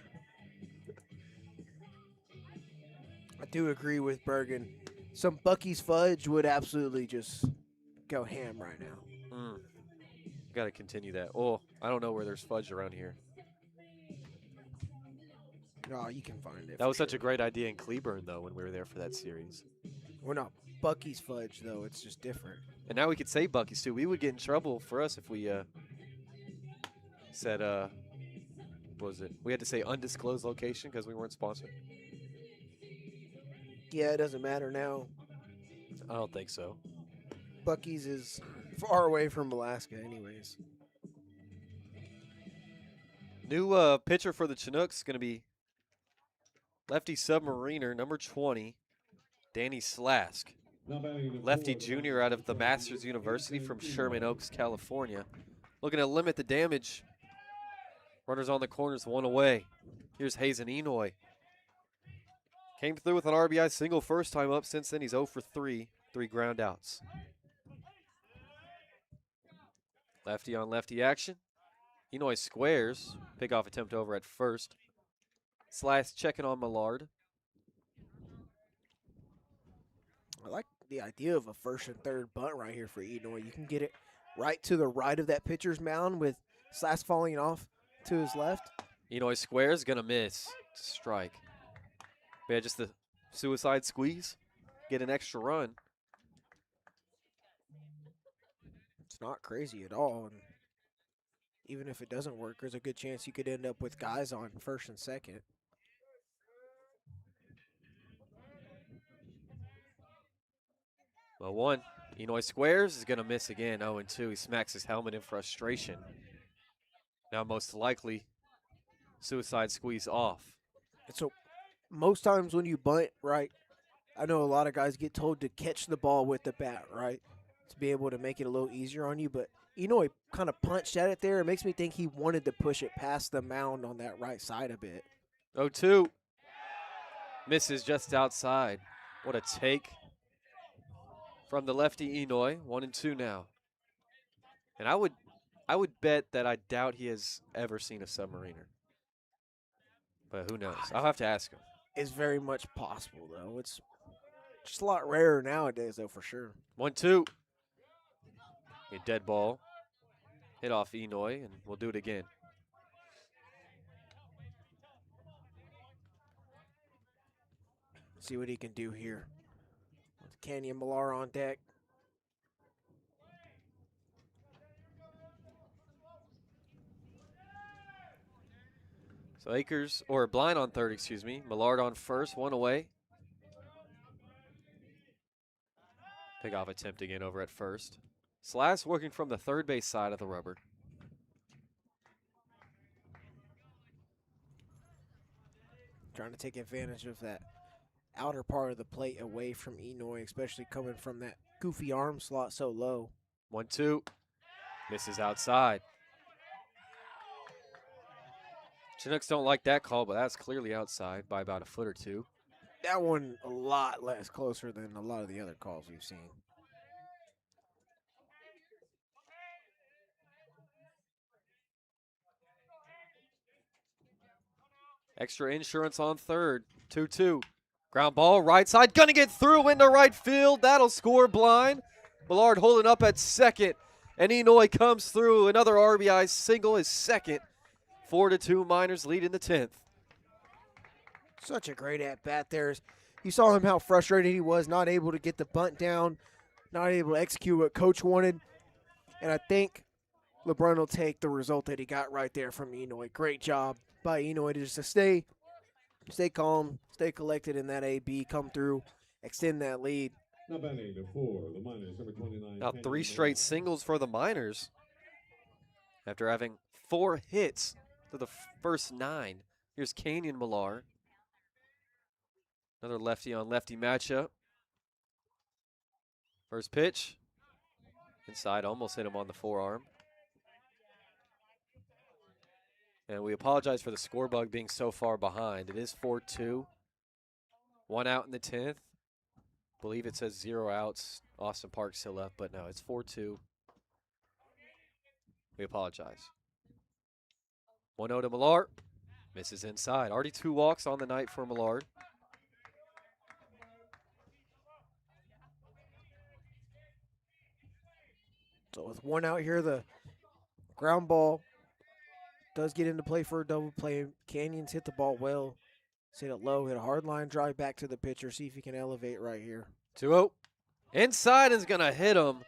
do agree with Bergen. Some Bucky's fudge would absolutely just go ham right now. Got to continue that. Oh, I don't know where there's fudge around here. No, you can find it. That was such a great idea in Cleburne, though, when we were there for that series. We're not Bucky's fudge, though. It's just different. And now we could say Bucky's, too. We would get in trouble for us if we said, what was it? We had to say undisclosed location because we weren't sponsored. Yeah, it doesn't matter now. I don't think so. Bucky's is far away from Alaska anyways. New pitcher for the Chinooks is going to be lefty submariner, number 20, Danny Slask. Lefty junior out of the Masters University from Sherman Oaks, California. Looking to limit the damage. Runners on the corners, one away. Here's Hazen Enoy. Came through with an RBI single first time up. Since then, he's 0 for 3, 3 ground outs. Lefty on lefty action. Enoy squares. Pickoff attempt over at first. Slash checking on Millard. I like the idea of a first and third bunt right here for Enoy. You can get it right to the right of that pitcher's mound with Slash falling off to his left. Enoy squares, gonna miss. Strike. Yeah, just the suicide squeeze. Get an extra run. It's not crazy at all. And even if it doesn't work, there's a good chance you could end up with guys on first and second. Well, one. Enoy squares is gonna miss again. 0-2. He smacks his helmet in frustration. Now most likely suicide squeeze off. And so most times when you bunt, right, I know a lot of guys get told to catch the ball with the bat, right, to be able to make it a little easier on you. But Enoy kind of punched at it there. It makes me think he wanted to push it past the mound on that right side a bit. 0-2. Misses just outside. What a take from the lefty Enoy. 1-2 now. And I would bet that I doubt he has ever seen a submariner. But who knows? I'll have to ask him. It's very much possible, though. It's just a lot rarer nowadays, though, for sure. 1-2. A dead ball. Hit off Enoy, and we'll do it again. See what he can do here. With Canyon Millar on deck. So Akers, or Blind on third, excuse me. Millard on first, one away. Pickoff attempt again over at first. Slash working from the third base side of the rubber. Trying to take advantage of that outer part of the plate away from Enoy, especially coming from that goofy arm slot so low. 1-2. Misses outside. Chinooks don't like that call, but that's clearly outside by about a foot or two. That one a lot less closer than a lot of the other calls we've seen. Extra insurance on third. 2-2. Ground ball, right side. Gonna get through into right field. That'll score Blind. Millard holding up at second. And Enoy comes through. Another RBI single, his second. 4-2 Miners lead in the 10th. Such a great at-bat there. You saw him how frustrated he was, not able to get the bunt down, not able to execute what coach wanted. And I think LeBron will take the result that he got right there from Enoy. Great job by Enoy to just stay calm, stay collected in that AB, come through, extend that lead. Now batting for the Miners, number 29. Now 3 straight singles for the Miners after having 4 hits to the first 9. Here's Canyon Millar. Another lefty on lefty matchup. First pitch. Inside, almost hit him on the forearm. And we apologize for the score bug being so far behind. It is 4-2. 1 out in the 10th. Believe it says 0 outs. Austin Park still up, but no, it's 4-2. We apologize. 1-0 to Millard. Misses inside. Already 2 walks on the night for Millard. So with 1 out here, the ground ball does get into play for a double play. Canyons hit the ball well. Hit it low, hit a hard line drive back to the pitcher. See if he can elevate right here. 2-0. Inside is going to hit him.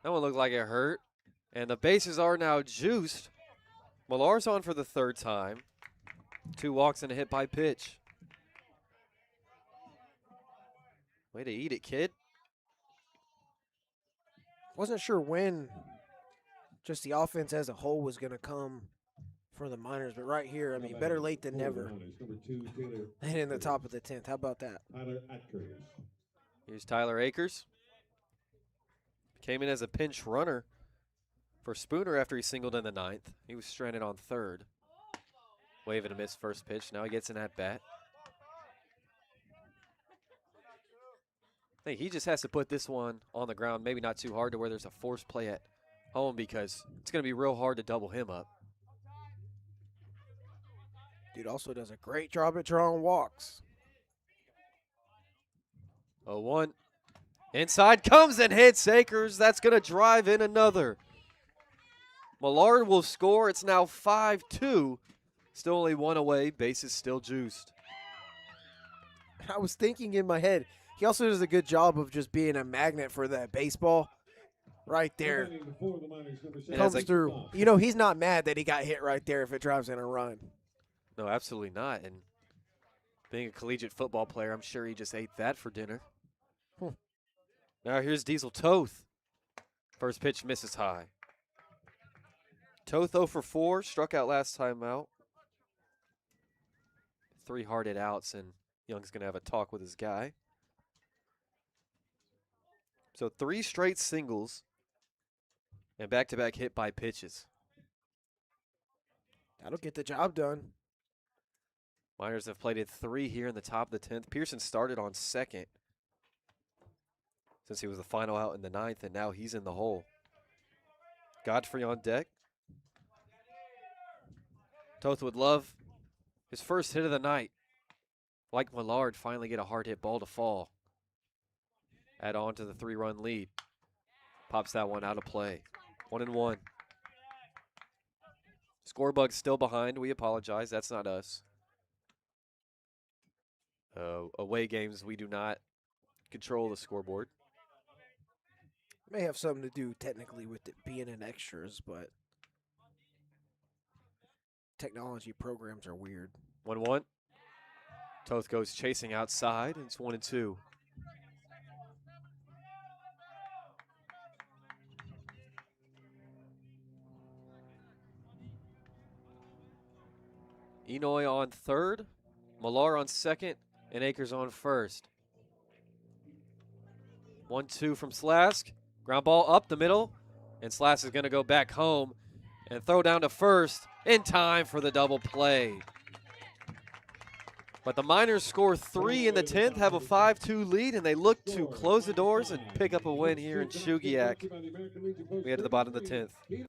That one looked like it hurt. And the bases are now juiced. Millar's on for the 3rd time. 2 walks and a hit by pitch. Way to eat it, kid. Wasn't sure when just the offense as a whole was going to come for the Miners, but right here, I mean, better late than never. Number 2, Taylor. And in the top of the 10th. How about that? Tyler Atkins. Here's Tyler Akers. Came in as a pinch runner for Spooner after he singled in the 9th. He was stranded on 3rd. Wave and a miss first pitch. Now he gets an at-bat. I think he just has to put this one on the ground, maybe not too hard to where there's a forced play at home because it's going to be real hard to double him up. Dude also does a great job at drawing walks. 0-1. Inside comes and hits Akers. That's going to drive in another. Millard will score. It's now 5-2. Still only one away. Bases still juiced. I was thinking in my head, he also does a good job of just being a magnet for that baseball. Right there. Comes through. You know, he's not mad that he got hit right there if it drives in a run. No, absolutely not. And being a collegiate football player, I'm sure he just ate that for dinner. Now here's Diesel Toth. First pitch misses high. Toth 0 for 4, struck out last time out. 3 hearted outs, and Young's going to have a talk with his guy. So 3 straight singles and back-to-back hit by pitches. That'll get the job done. Miners have played it 3 here in the top of the 10th. Pearson started on 2nd since he was the final out in the 9th, and now he's in the hole. Godfrey on deck. Toth would love his first hit of the night. Like Millard, finally get a hard hit ball to fall. Add on to the 3-run lead. Pops that one out of play. 1-1. Scorebug's still behind. We apologize. That's not us. Away games, we do not control the scoreboard. May have something to do technically with it being in extras, but technology programs are weird. 1-1. Toth goes chasing outside. It's 1-2. Enoy on 3rd, Millar on 2nd, and Akers on 1st. 1-2 from Slask. Ground ball up the middle, and Slask is going to go back home and throw down to 1st in time for the double play. But the Miners score 3 in the 10th, have a 5-2 lead, and they look to close the doors and pick up a win here in Chugiak. We head to the bottom of the 10th.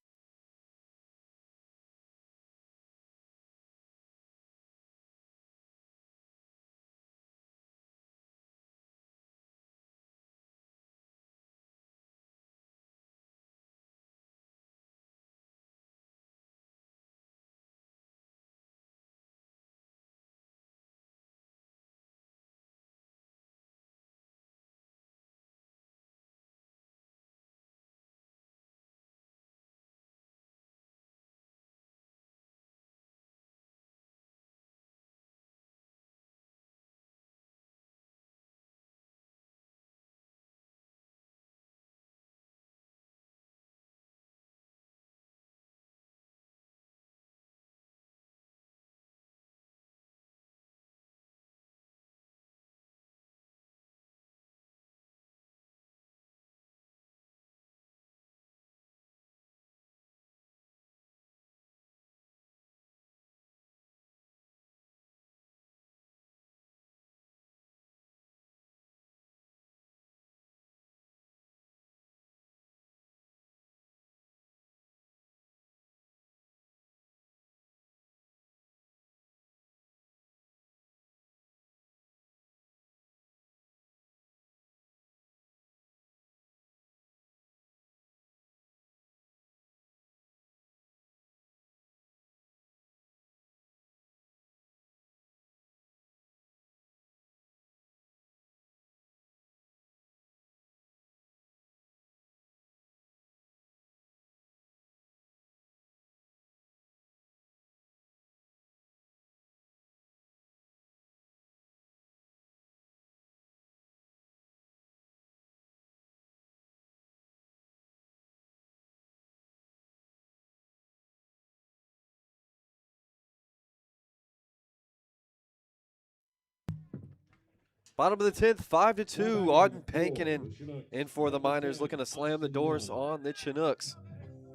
Bottom of the 10th, 5-2. Auden Pankinen in for the Miners, looking to slam the doors on the Chinooks.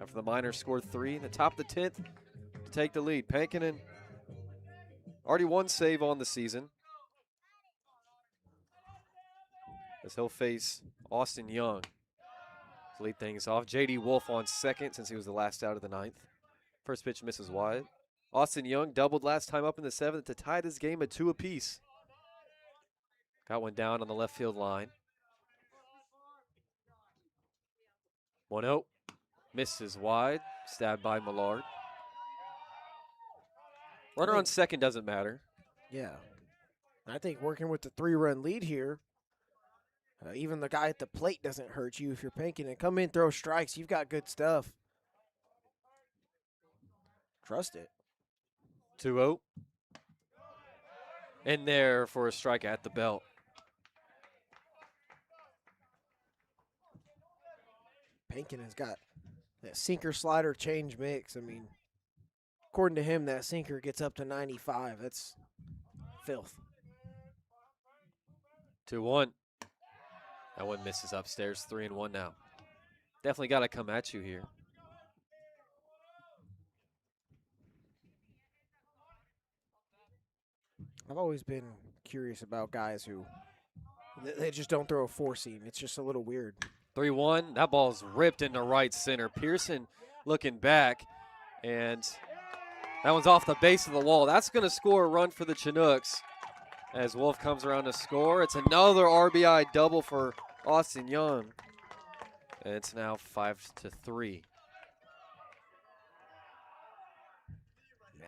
After the Miners scored 3 in the top of the 10th to take the lead. Pankinen already 1 save on the season, as he'll face Austin Young to lead things off. J.D. Wolf on second since he was the last out of the 9th. First pitch misses wide. Austin Young doubled last time up in the 7th to tie this game at 2 apiece. Got one down on the left field line. 1-0. Misses wide. Stabbed by Millard. Runner on second doesn't matter. Yeah. I think working with the 3-run lead here, even the guy at the plate doesn't hurt you if you're Pankinen. Come in, throw strikes. You've got good stuff. Trust it. 2-0. In there for a strike at the belt. Pankinen's got that sinker slider change mix. I mean, according to him, that sinker gets up to 95. That's filth. 2-1. That one misses upstairs. 3-1 now. Definitely got to come at you here. I've always been curious about guys who they just don't throw a 4-seam. It's just a little weird. 3-1. That ball's ripped into right center. Pearson looking back, and that one's off the base of the wall. That's going to score a run for the Chinooks as Wolf comes around to score. It's another RBI double for Austin Young, and it's now 5-3.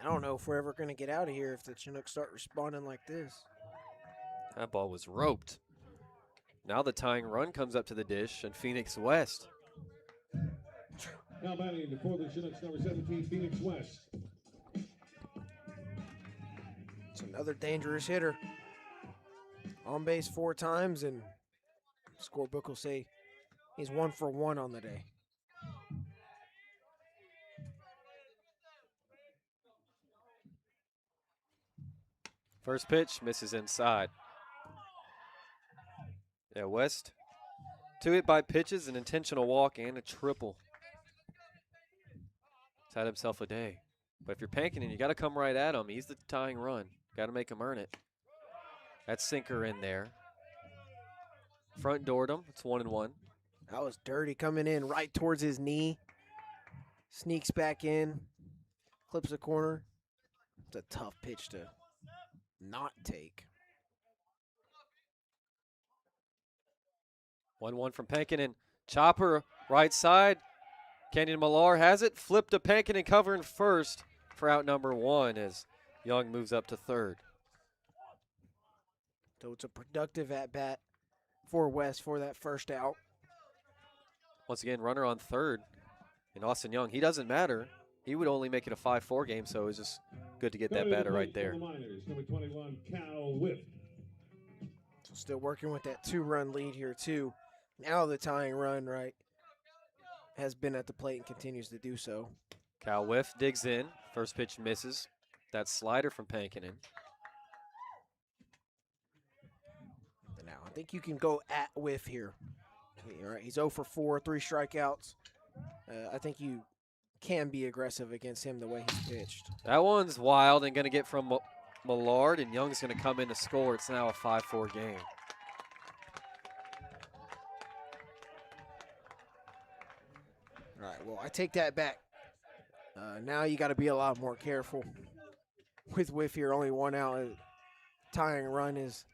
I don't know if we're ever going to get out of here if the Chinooks start responding like this. That ball was roped. Now the tying run comes up to the dish, and Phoenix West. Now batting for the Chinooks, number 17, Phoenix West. It's another dangerous hitter. On base 4 times, and scorebook will say he's 1 for 1 on the day. First pitch misses inside. Yeah, West, 2 hit by pitches, an intentional walk, and a triple. He's had himself a day. But if you're Pankinen, you got to come right at him. He's the tying run. Got to make him earn it. That sinker in there. Front doored him. It's 1-1. That was dirty, coming in right towards his knee. Sneaks back in. Clips the corner. It's a tough pitch to not take. 1-1 from Pankinen. Chopper, right side. Kenyon Millar has it. Flipped to Pankinen, covering first for out number 1 as Young moves up to third. So it's a productive at-bat for West for that first out. Once again, runner on third. And Austin Young, he doesn't matter. He would only make it a 5-4 game, so it was just good to get that batter right there. Miners, number 21, Cal Whiff. So still working with that 2-run lead here, too. Now the tying run, right, has been at the plate and continues to do so. Cal Whiff digs in. First pitch misses. That slider from Pankinen. Now, I think you can go at Whiff here. All right, he's 0 for 4, 3 strikeouts. I think you can be aggressive against him the way he's pitched. That one's wild and going to get from Millard, and Young's going to come in to score. It's now a 5-4 game. All right, well, I take that back. Now you got to be a lot more careful with Whiff here. Only 1 out. Tying run is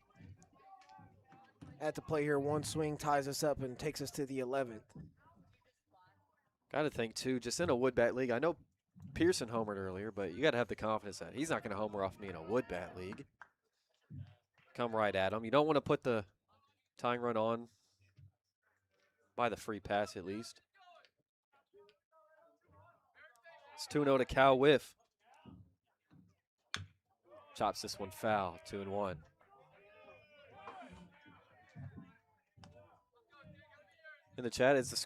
at the play here. 1 swing ties us up and takes us to the 11th. Got to think, too, just in a wood bat league. I know Pearson homered earlier, but you got to have the confidence that he's not going to homer off me in a wood bat league. Come right at him. You don't want to put the tying run on by the free pass at least. It's 2-0 to Cal Whiff. Chops this one foul, 2-1. In the chat, is the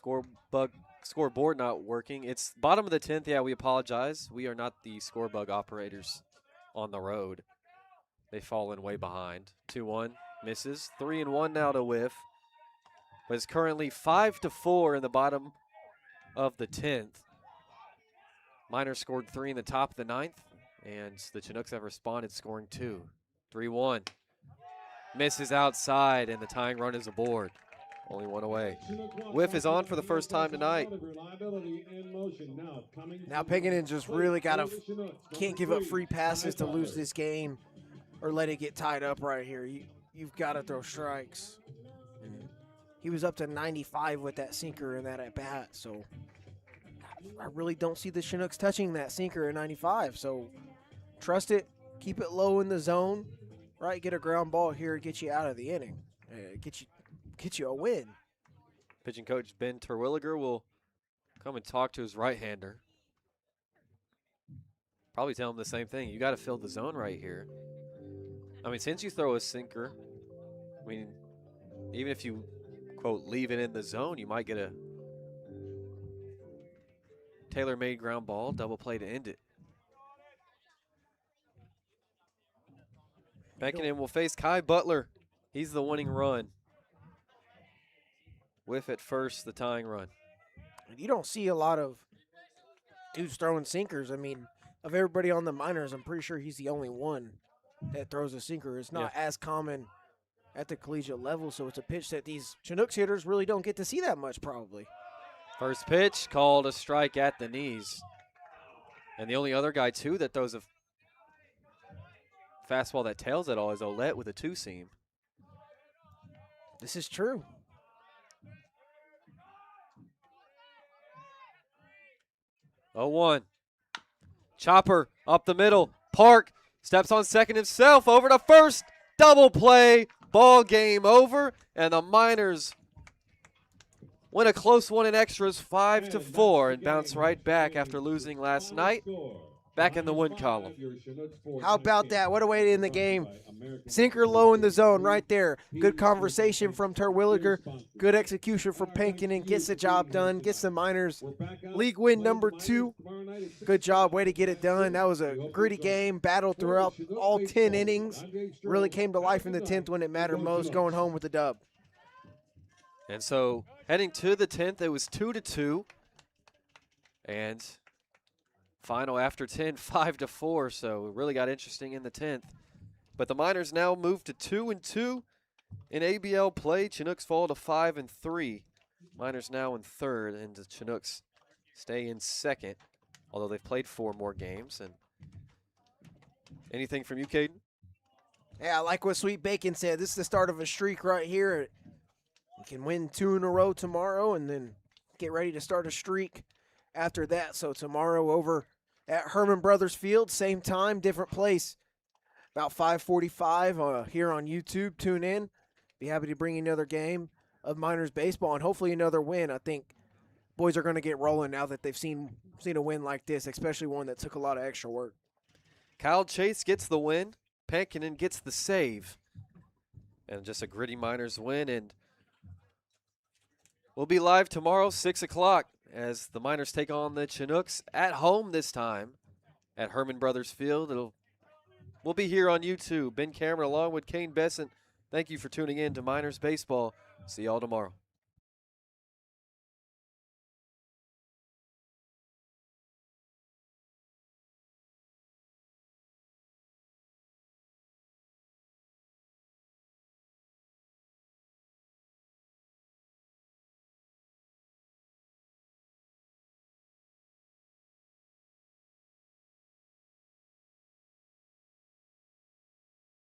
scoreboard not working? It's bottom of the 10th. Yeah, we apologize. We are not the score bug operators on the road. They've fallen way behind. 2-1. Misses. 3-1 now to whiff. But it's currently 5-4 in the bottom of the 10th. Miners scored 3 in the top of the 9th, and the Chinooks have responded, scoring 2. 3-1. Misses outside, and the tying run is aboard. Only one away. Whiff is on for the first time tonight. Now Pinkerton just really can't give up free passes to lose this game or let it get tied up right here. You've got to throw strikes. And he was up to 95 with that sinker and that at bat, so I really don't see the Chinooks touching that sinker at 95. So trust it, keep it low in the zone, right? Get a ground ball here, get you out of the inning, get you a win. Pitching coach Ben Terwilliger will come and talk to his right-hander. Probably tell him the same thing. You got to fill the zone right here. I mean, since you throw a sinker, I mean, even if you, quote, leave it in the zone, you might get a tailor-made ground ball, double play to end it. Beckoning will face Kai Butler. He's the winning run. Whiff at first, the tying run. You don't see a lot of dudes throwing sinkers. I mean, of everybody on the Miners, I'm pretty sure he's the only one that throws a sinker. It's not as common at the collegiate level, so it's a pitch that these Chinooks hitters really don't get to see that much probably. First pitch called a strike at the knees. And the only other guy, too, that throws a fastball that tails it all is Olette with a two-seam. This is true. Oh, 1. Chopper up the middle. Park steps on second himself over to first. Double play. Ball game over. And the Miners win a close one in extras 5-4 and bounce right back after losing last night. Back in the win column. How about that? What a way to end the game. Sinker low in the zone right there. Good conversation from Terwilliger. Good execution from Pinkerton. Gets the job done. Gets the Miners league win number 2. Good job. Way to get it done. That was a gritty game. Battle throughout all 10 innings. Really came to life in the 10th when it mattered most. Going home with the dub. And so heading to the 10th, it was 2-2. And final after 10, 5-4. So it really got interesting in the 10th. But the Miners now move to 2-2 in ABL play. Chinooks fall to 5-3. Miners now in third, and the Chinooks stay in second, although they've played 4 more games. And anything from you, Kaden? Yeah, I like what Sweet Bacon said. This is the start of a streak right here. You can win 2 in a row tomorrow and then get ready to start a streak after that. So tomorrow over at Herman Brothers Field, same time, different place. About 5:45 here on YouTube. Tune in. Be happy to bring you another game of Miners baseball and hopefully another win. I think boys are going to get rolling now that they've seen a win like this, especially one that took a lot of extra work. Kyle Chase gets the win. Pinkerton gets the save. And just a gritty Miners win. And we'll be live tomorrow, 6 o'clock, as the Miners take on the Chinooks at home this time at Herman Brothers Field. We'll be here on YouTube. Ben Cameron along with Kaden Bessent. Thank you for tuning in to Miners Baseball. See y'all tomorrow.